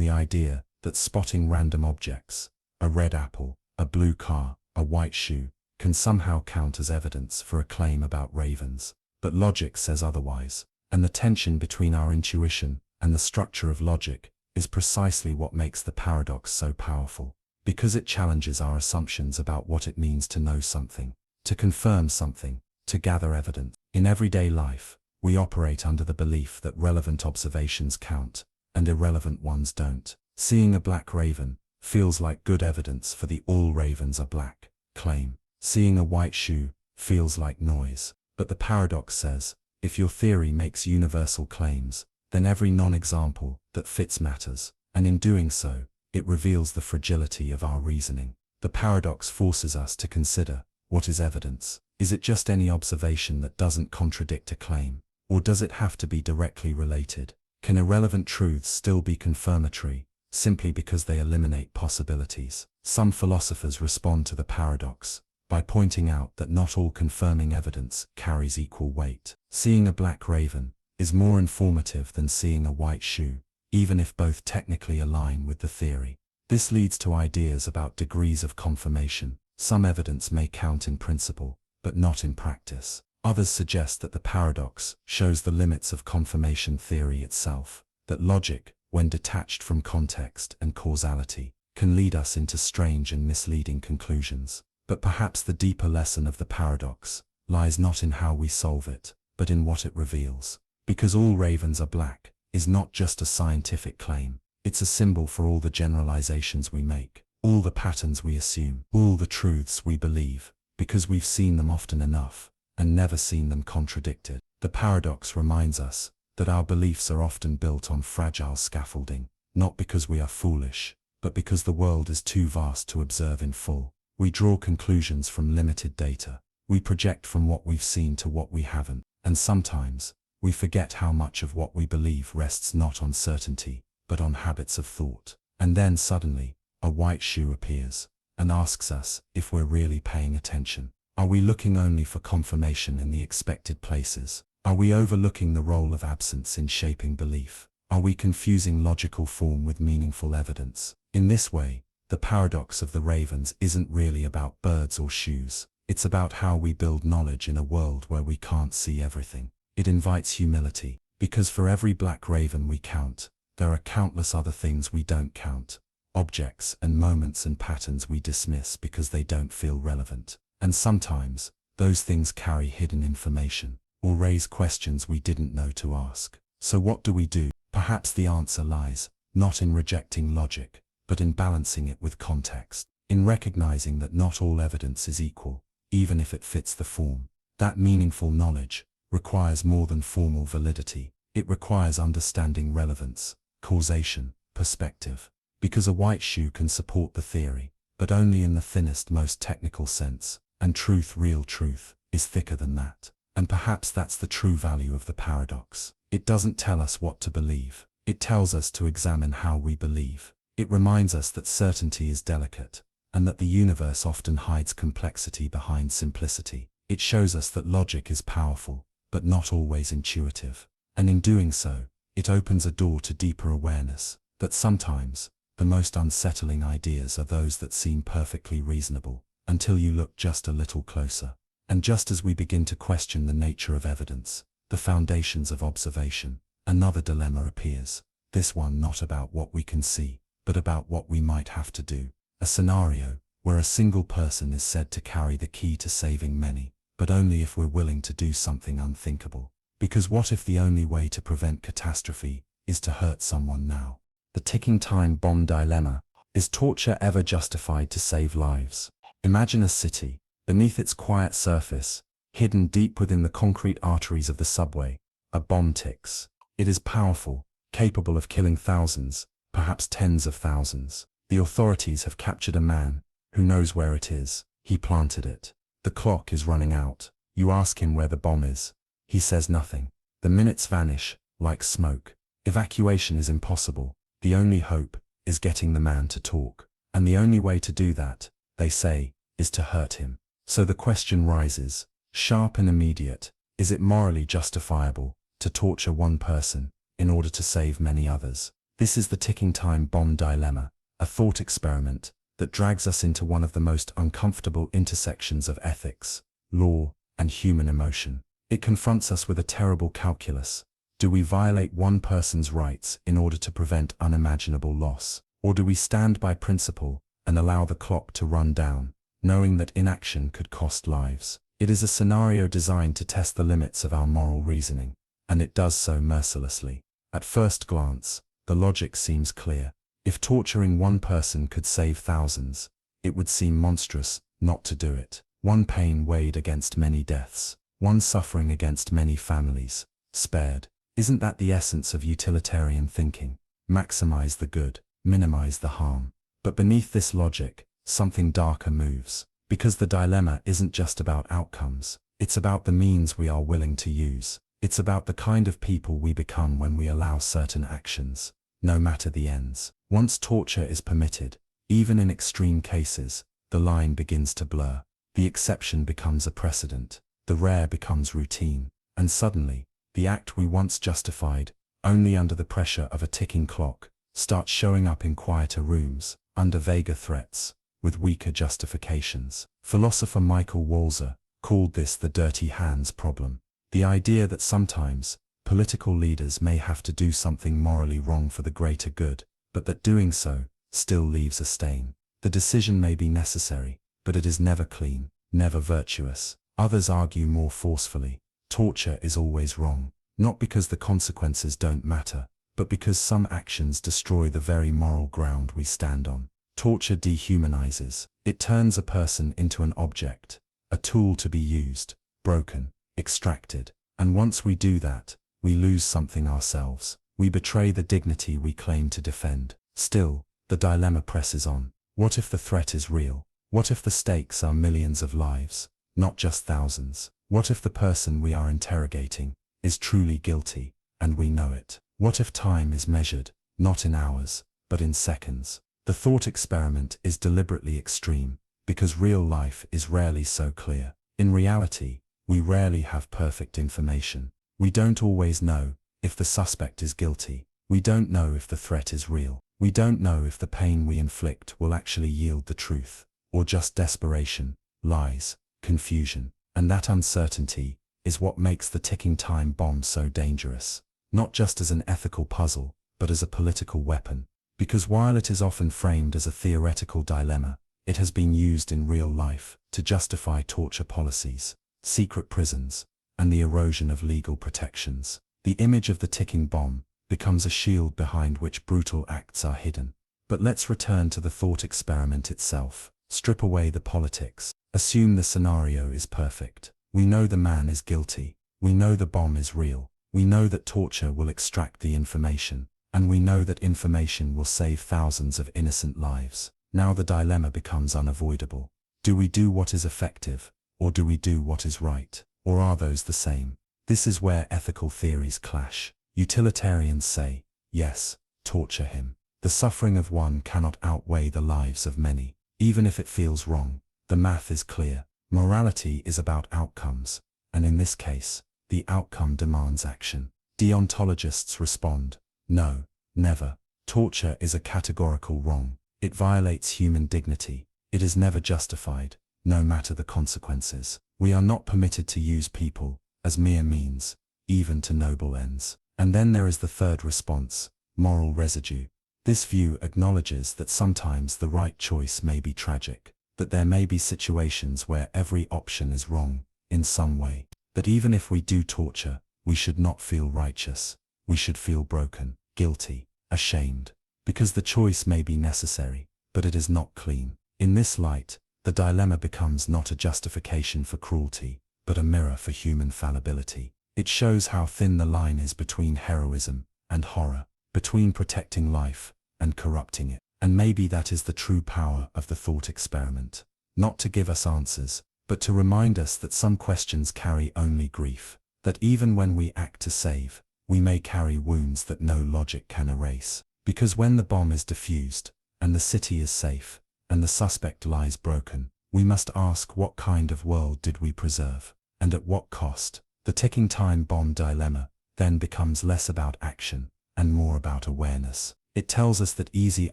the idea that spotting random objects, a red apple, a blue car, a white shoe, can somehow count as evidence for a claim about ravens. But logic says otherwise, and the tension between our intuition and the structure of logic is precisely what makes the paradox so powerful, because it challenges our assumptions about what it means to know something, to confirm something, to gather evidence. In everyday life, we operate under the belief that relevant observations count, and irrelevant ones don't. Seeing a black raven feels like good evidence for the all ravens are black claim. Seeing a white shoe feels like noise. But the paradox says, if your theory makes universal claims, then every non-example that fits matters, and in doing so, it reveals the fragility of our reasoning. The paradox forces us to consider, what is evidence? Is it just any observation that doesn't contradict a claim? Or does it have to be directly related? Can irrelevant truths still be confirmatory, simply because they eliminate possibilities? Some philosophers respond to the paradox by pointing out that not all confirming evidence carries equal weight. Seeing a black raven is more informative than seeing a white shoe, even if both technically align with the theory. This leads to ideas about degrees of confirmation. Some evidence may count in principle, but not in practice. Others suggest that the paradox shows the limits of confirmation theory itself, that logic, when detached from context and causality, can lead us into strange and misleading conclusions. But perhaps the deeper lesson of the paradox lies not in how we solve it, but in what it reveals. Because all ravens are black is not just a scientific claim, it's a symbol for all the generalizations we make, all the patterns we assume, all the truths we believe, because we've seen them often enough and never seen them contradicted. The paradox reminds us that our beliefs are often built on fragile scaffolding, not because we are foolish, but because the world is too vast to observe in full. We draw conclusions from limited data. We project from what we've seen to what we haven't, and sometimes we forget how much of what we believe rests not on certainty, but on habits of thought. And then suddenly, a white shoe appears and asks us if we're really paying attention. Are we looking only for confirmation in the expected places? Are we overlooking the role of absence in shaping belief? Are we confusing logical form with meaningful evidence? In this way, the paradox of the ravens isn't really about birds or shoes. It's about how we build knowledge in a world where we can't see everything. It invites humility, because for every black raven we count, there are countless other things we don't count, objects and moments and patterns we dismiss because they don't feel relevant. And sometimes, those things carry hidden information, or raise questions we didn't know to ask. So what do we do? Perhaps the answer lies not in rejecting logic, but in balancing it with context, in recognizing that not all evidence is equal, even if it fits the form, That meaningful knowledge requires more than formal validity. It requires understanding relevance, causation, perspective. Because a white shoe can support the theory, but only in the thinnest, most technical sense, and truth, real truth, is thicker than that. And perhaps that's the true value of the paradox. It doesn't tell us what to believe. It tells us to examine how we believe. It reminds us that certainty is delicate, and that the universe often hides complexity behind simplicity. It shows us that logic is powerful, but not always intuitive. And in doing so, it opens a door to deeper awareness, that sometimes, the most unsettling ideas are those that seem perfectly reasonable, until you look just a little closer. And just as we begin to question the nature of evidence, the foundations of observation, another dilemma appears. This one not about what we can see, but about what we might have to do. A scenario where a single person is said to carry the key to saving many, but only if we're willing to do something unthinkable. Because what if the only way to prevent catastrophe is to hurt someone now? The ticking time bomb dilemma. Is torture ever justified to save lives? Imagine a city. Beneath its quiet surface, hidden deep within the concrete arteries of the subway, a bomb ticks. It is powerful, capable of killing thousands, perhaps tens of thousands. The authorities have captured a man who knows where it is. He planted it. The clock is running out. You ask him where the bomb is. He says nothing. The minutes vanish, like smoke. Evacuation is impossible. The only hope is getting the man to talk. And the only way to do that, they say, is to hurt him. So the question rises, sharp and immediate, is it morally justifiable to torture one person in order to save many others? This is the ticking time bomb dilemma, a thought experiment that drags us into one of the most uncomfortable intersections of ethics, law, and human emotion. It confronts us with a terrible calculus. Do we violate one person's rights in order to prevent unimaginable loss? Or do we stand by principle and allow the clock to run down, knowing that inaction could cost lives? It is a scenario designed to test the limits of our moral reasoning, and it does so mercilessly. At first glance, the logic seems clear. If torturing one person could save thousands, it would seem monstrous not to do it. One pain weighed against many deaths, one suffering against many families spared. Isn't that the essence of utilitarian thinking? Maximize the good, minimize the harm. But beneath this logic, something darker moves. Because the dilemma isn't just about outcomes, it's about the means we are willing to use. It's about the kind of people we become when we allow certain actions, no matter the ends. Once torture is permitted, even in extreme cases, the line begins to blur. The exception becomes a precedent, the rare becomes routine, and suddenly, the act we once justified, only under the pressure of a ticking clock, starts showing up in quieter rooms, under vaguer threats, with weaker justifications. Philosopher Michael Walzer called this the dirty hands problem. The idea that sometimes, political leaders may have to do something morally wrong for the greater good, but that doing so still leaves a stain. The decision may be necessary, but it is never clean, never virtuous. Others argue more forcefully. Torture is always wrong, not because the consequences don't matter, but because some actions destroy the very moral ground we stand on. Torture dehumanizes. It turns a person into an object, a tool to be used, broken, extracted. And once we do that, we lose something ourselves. We betray the dignity we claim to defend. Still, the dilemma presses on. What if the threat is real? What if the stakes are millions of lives, not just thousands? What if the person we are interrogating is truly guilty, and we know it? What if time is measured, not in hours, but in seconds? The thought experiment is deliberately extreme, because real life is rarely so clear. In reality, we rarely have perfect information. We don't always know if the suspect is guilty. We don't know if the threat is real. We don't know if the pain we inflict will actually yield the truth, or just desperation, lies, confusion. And that uncertainty is what makes the ticking time bomb so dangerous, not just as an ethical puzzle, but as a political weapon. Because while it is often framed as a theoretical dilemma, it has been used in real life to justify torture policies, secret prisons, and the erosion of legal protections. The image of the ticking bomb becomes a shield behind which brutal acts are hidden. But let's return to the thought experiment itself. Strip away the politics. Assume the scenario is perfect. We know the man is guilty. We know the bomb is real. We know that torture will extract the information. And we know that information will save thousands of innocent lives. Now the dilemma becomes unavoidable. Do we do what is effective, or do we do what is right? Or are those the same? This is where ethical theories clash. Utilitarians say, yes, torture him. The suffering of one cannot outweigh the lives of many. Even if it feels wrong, the math is clear. Morality is about outcomes, and in this case, the outcome demands action. Deontologists respond, no, never. Torture is a categorical wrong. It violates human dignity. It is never justified, no matter the consequences. We are not permitted to use people as mere means, even to noble ends. And then there is the third response, moral residue. This view acknowledges that sometimes the right choice may be tragic, that there may be situations where every option is wrong, in some way, that even if we do torture, we should not feel righteous. We should feel broken, guilty, ashamed, because the choice may be necessary, but it is not clean. In this light, the dilemma becomes not a justification for cruelty, but a mirror for human fallibility. It shows how thin the line is between heroism and horror, between protecting life and corrupting it. And maybe that is the true power of the thought experiment. Not to give us answers, but to remind us that some questions carry only grief, that even when we act to save, we may carry wounds that no logic can erase. Because when the bomb is defused, and the city is safe, and the suspect lies broken, we must ask, what kind of world did we preserve, and at what cost? The ticking time bomb dilemma then becomes less about action and more about awareness. It tells us that easy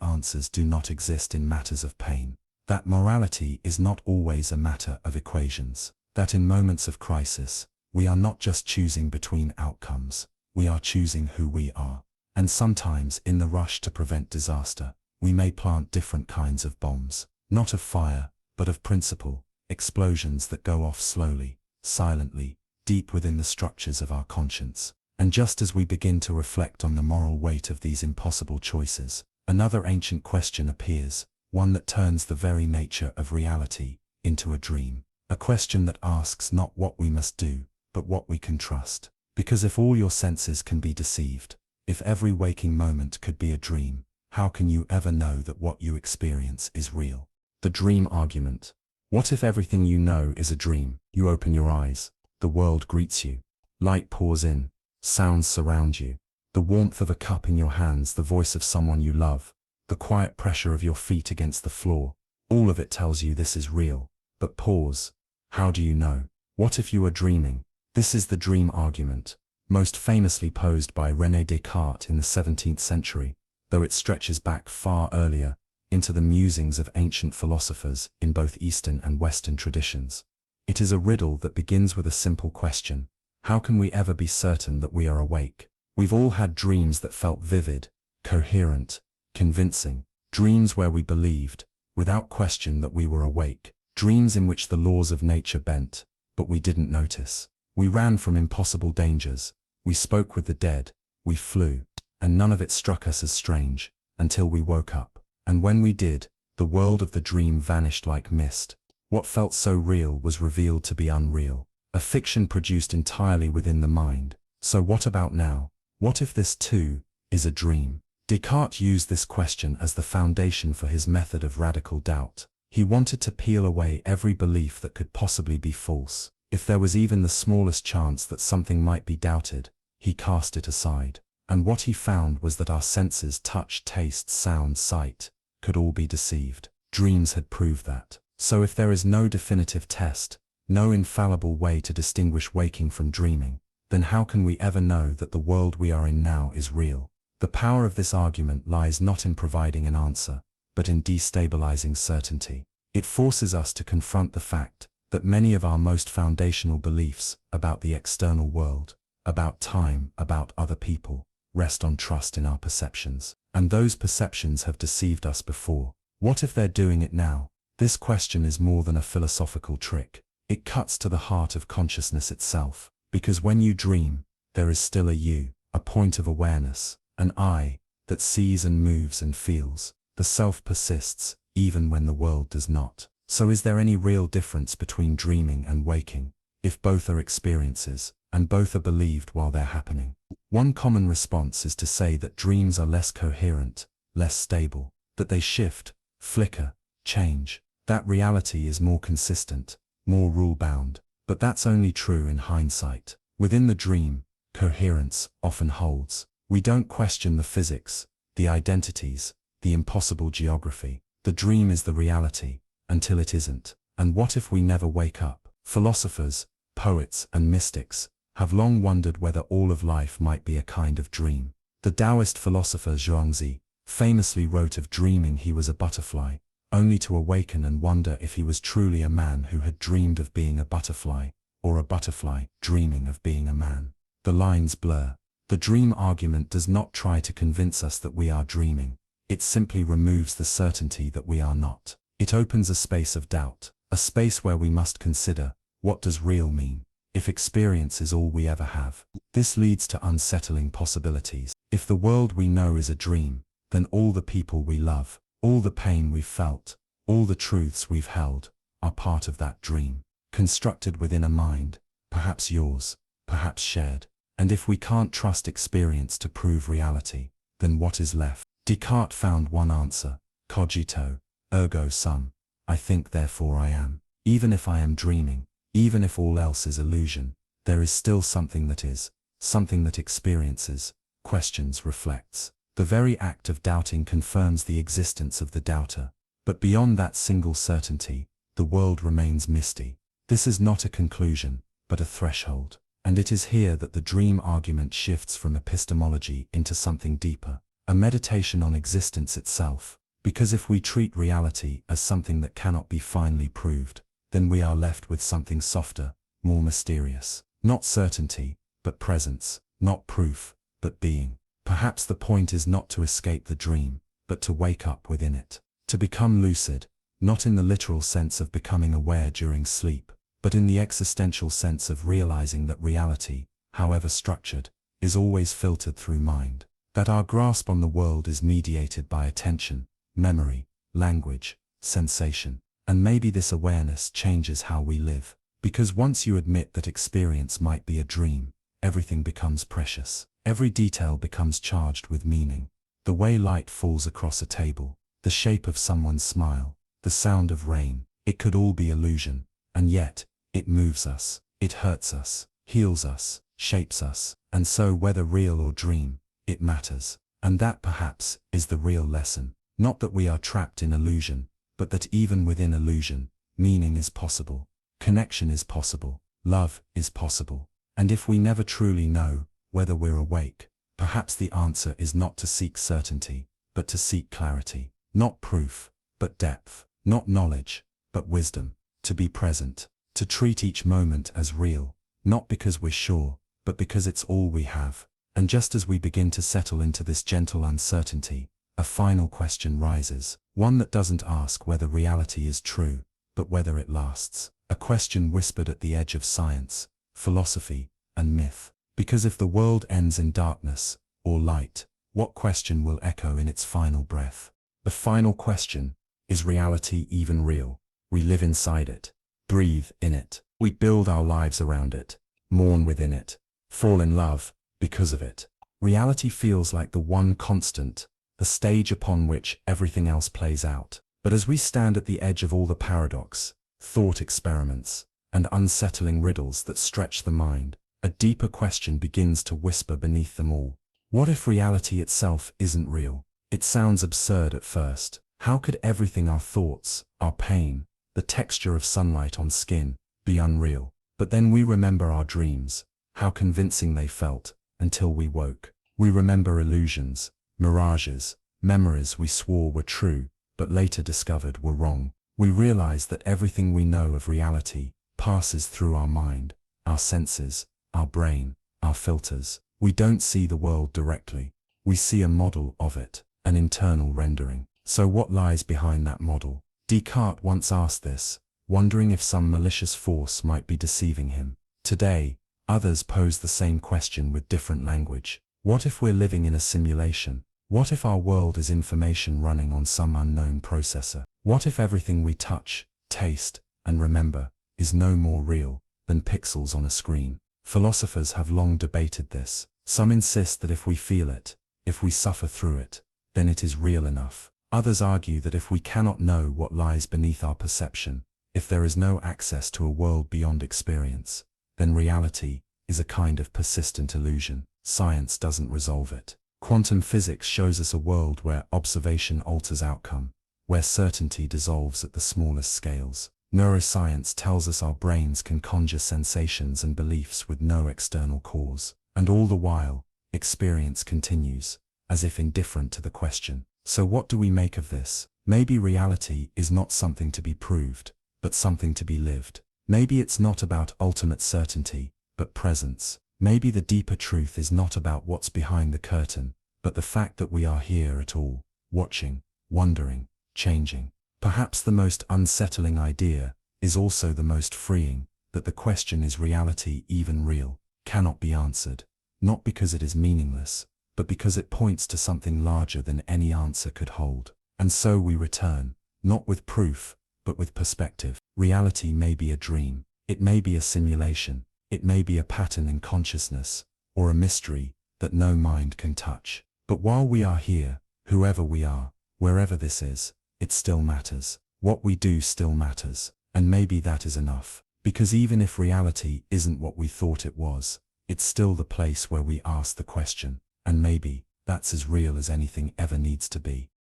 answers do not exist in matters of pain, that morality is not always a matter of equations, that in moments of crisis, we are not just choosing between outcomes, we are choosing who we are. And sometimes, in the rush to prevent disaster, we may plant different kinds of bombs, not of fire, but of principle, explosions that go off slowly, silently, deep within the structures of our conscience. And just as we begin to reflect on the moral weight of these impossible choices, another ancient question appears, one that turns the very nature of reality into a dream. A question that asks not what we must do, but what we can trust. Because if all your senses can be deceived, if every waking moment could be a dream, how can you ever know that what you experience is real? The dream argument. What if everything you know is a dream? You open your eyes, the world greets you, light pours in, sounds surround you, the warmth of a cup in your hands, the voice of someone you love, the quiet pressure of your feet against the floor. All of it tells you this is real. But pause. How do you know? What if you are dreaming? This is the dream argument, most famously posed by René Descartes in the 17th century, though it stretches back far earlier, into the musings of ancient philosophers in both Eastern and Western traditions. It is a riddle that begins with a simple question. How can we ever be certain that we are awake? We've all had dreams that felt vivid, coherent, convincing, dreams where we believed, without question, that we were awake, dreams in which the laws of nature bent, but we didn't notice. We ran from impossible dangers, we spoke with the dead, we flew, and none of it struck us as strange, until we woke up. And when we did, the world of the dream vanished like mist. What felt so real was revealed to be unreal, a fiction produced entirely within the mind. So what about now? What if this too is a dream? Descartes used this question as the foundation for his method of radical doubt. He wanted to peel away every belief that could possibly be false. If there was even the smallest chance that something might be doubted, he cast it aside. And what he found was that our senses, touch, taste, sound, sight, could all be deceived. Dreams had proved that. So if there is no definitive test, no infallible way to distinguish waking from dreaming, then how can we ever know that the world we are in now is real? The power of this argument lies not in providing an answer, but in destabilizing certainty. It forces us to confront the fact that many of our most foundational beliefs about the external world, about time, about other people, rest on trust in our perceptions. And those perceptions have deceived us before. What if they're doing it now? This question is more than a philosophical trick. It cuts to the heart of consciousness itself. Because when you dream, there is still a you, a point of awareness, an I, that sees and moves and feels. The self persists, even when the world does not. So is there any real difference between dreaming and waking? if both are experiences, and both are believed while they're happening? One common response is to say that dreams are less coherent, less stable, that they shift, flicker, change, that reality is more consistent, more rule-bound. But that's only true in hindsight. Within the dream, coherence often holds. We don't question the physics, the identities, the impossible geography. The dream is the reality, until it isn't. And what if we never wake up? Philosophers, poets, and mystics have long wondered whether all of life might be a kind of dream. The Taoist philosopher Zhuangzi famously wrote of dreaming he was a butterfly, only to awaken and wonder if he was truly a man who had dreamed of being a butterfly, or a butterfly dreaming of being a man. The lines blur. The dream argument does not try to convince us that we are dreaming. It simply removes the certainty that we are not. It opens a space of doubt, a space where we must consider, what does real mean, if experience is all we ever have? This leads to unsettling possibilities. If the world we know is a dream, then all the people we love, all the pain we've felt, all the truths we've held, are part of that dream, constructed within a mind, perhaps yours, perhaps shared. And if we can't trust experience to prove reality, then what is left? Descartes found one answer: cogito, ergo sum. I think, therefore I am. Even if I am dreaming, even if all else is illusion, there is still something that is, something that experiences, questions, reflects. The very act of doubting confirms the existence of the doubter. But beyond that single certainty, the world remains misty. This is not a conclusion, but a threshold. And it is here that the dream argument shifts from epistemology into something deeper, a meditation on existence itself. Because if we treat reality as something that cannot be finally proved, then we are left with something softer, more mysterious. Not certainty, but presence. Not proof, but being. Perhaps the point is not to escape the dream, but to wake up within it. To become lucid, not in the literal sense of becoming aware during sleep, but in the existential sense of realizing that reality, however structured, is always filtered through mind. That our grasp on the world is mediated by attention, memory, language, sensation. And maybe this awareness changes how we live. Because once you admit that experience might be a dream, everything becomes precious. Every detail becomes charged with meaning. The way light falls across a table, the shape of someone's smile, the sound of rain, it could all be illusion. And yet, it moves us, it hurts us, heals us, shapes us. And so whether real or dream, it matters. And that perhaps is the real lesson. Not that we are trapped in illusion, but that even within illusion, meaning is possible, connection is possible, love is possible. And if we never truly know whether we're awake, perhaps the answer is not to seek certainty, but to seek clarity. Not proof, but depth. Not knowledge, but wisdom. To be present, to treat each moment as real, not because we're sure, but because it's all we have. And just as we begin to settle into this gentle uncertainty, a final question rises, one that doesn't ask whether reality is true, but whether it lasts. A question whispered at the edge of science, philosophy, and myth. Because if the world ends in darkness, or light, what question will echo in its final breath? The final question: is reality even real? We live inside it, breathe in it, we build our lives around it, mourn within it, fall in love because of it. Reality feels like the one constant, the stage upon which everything else plays out. But as we stand at the edge of all the paradox, thought experiments, and unsettling riddles that stretch the mind, a deeper question begins to whisper beneath them all. What if reality itself isn't real? It sounds absurd at first. How could everything, our thoughts, our pain, the texture of sunlight on skin, be unreal? But then we remember our dreams, how convincing they felt, until we woke. We remember illusions, mirages, memories we swore were true, but later discovered were wrong. We realize that everything we know of reality passes through our mind, our senses, our brain, our filters. We don't see the world directly. We see a model of it, an internal rendering. So what lies behind that model? Descartes once asked this, wondering if some malicious force might be deceiving him. Today, others pose the same question with different language. What if we're living in a simulation? What if our world is information running on some unknown processor? What if everything we touch, taste, and remember is no more real than pixels on a screen. Philosophers have long debated this. Some insist that if we feel it, if we suffer through it, then it is real enough. Others argue that if we cannot know what lies beneath our perception, if there is no access to a world beyond experience, then reality is a kind of persistent illusion. Science doesn't resolve it. Quantum physics shows us a world where observation alters outcome, where certainty dissolves at the smallest scales. Neuroscience tells us our brains can conjure sensations and beliefs with no external cause. And all the while, experience continues, as if indifferent to the question. So what do we make of this? Maybe reality is not something to be proved, but something to be lived. Maybe it's not about ultimate certainty, but presence. Maybe the deeper truth is not about what's behind the curtain, but the fact that we are here at all, watching, wondering, changing. Perhaps the most unsettling idea is also the most freeing, that the question, is reality even real, cannot be answered, not because it is meaningless, but because it points to something larger than any answer could hold. And so we return, not with proof, but with perspective. Reality may be a dream, it may be a simulation, it may be a pattern in consciousness, or a mystery that no mind can touch. But while we are here, whoever we are, wherever this is, it still matters. What we do still matters. And maybe that is enough. Because even if reality isn't what we thought it was, it's still the place where we ask the question. And maybe that's as real as anything ever needs to be.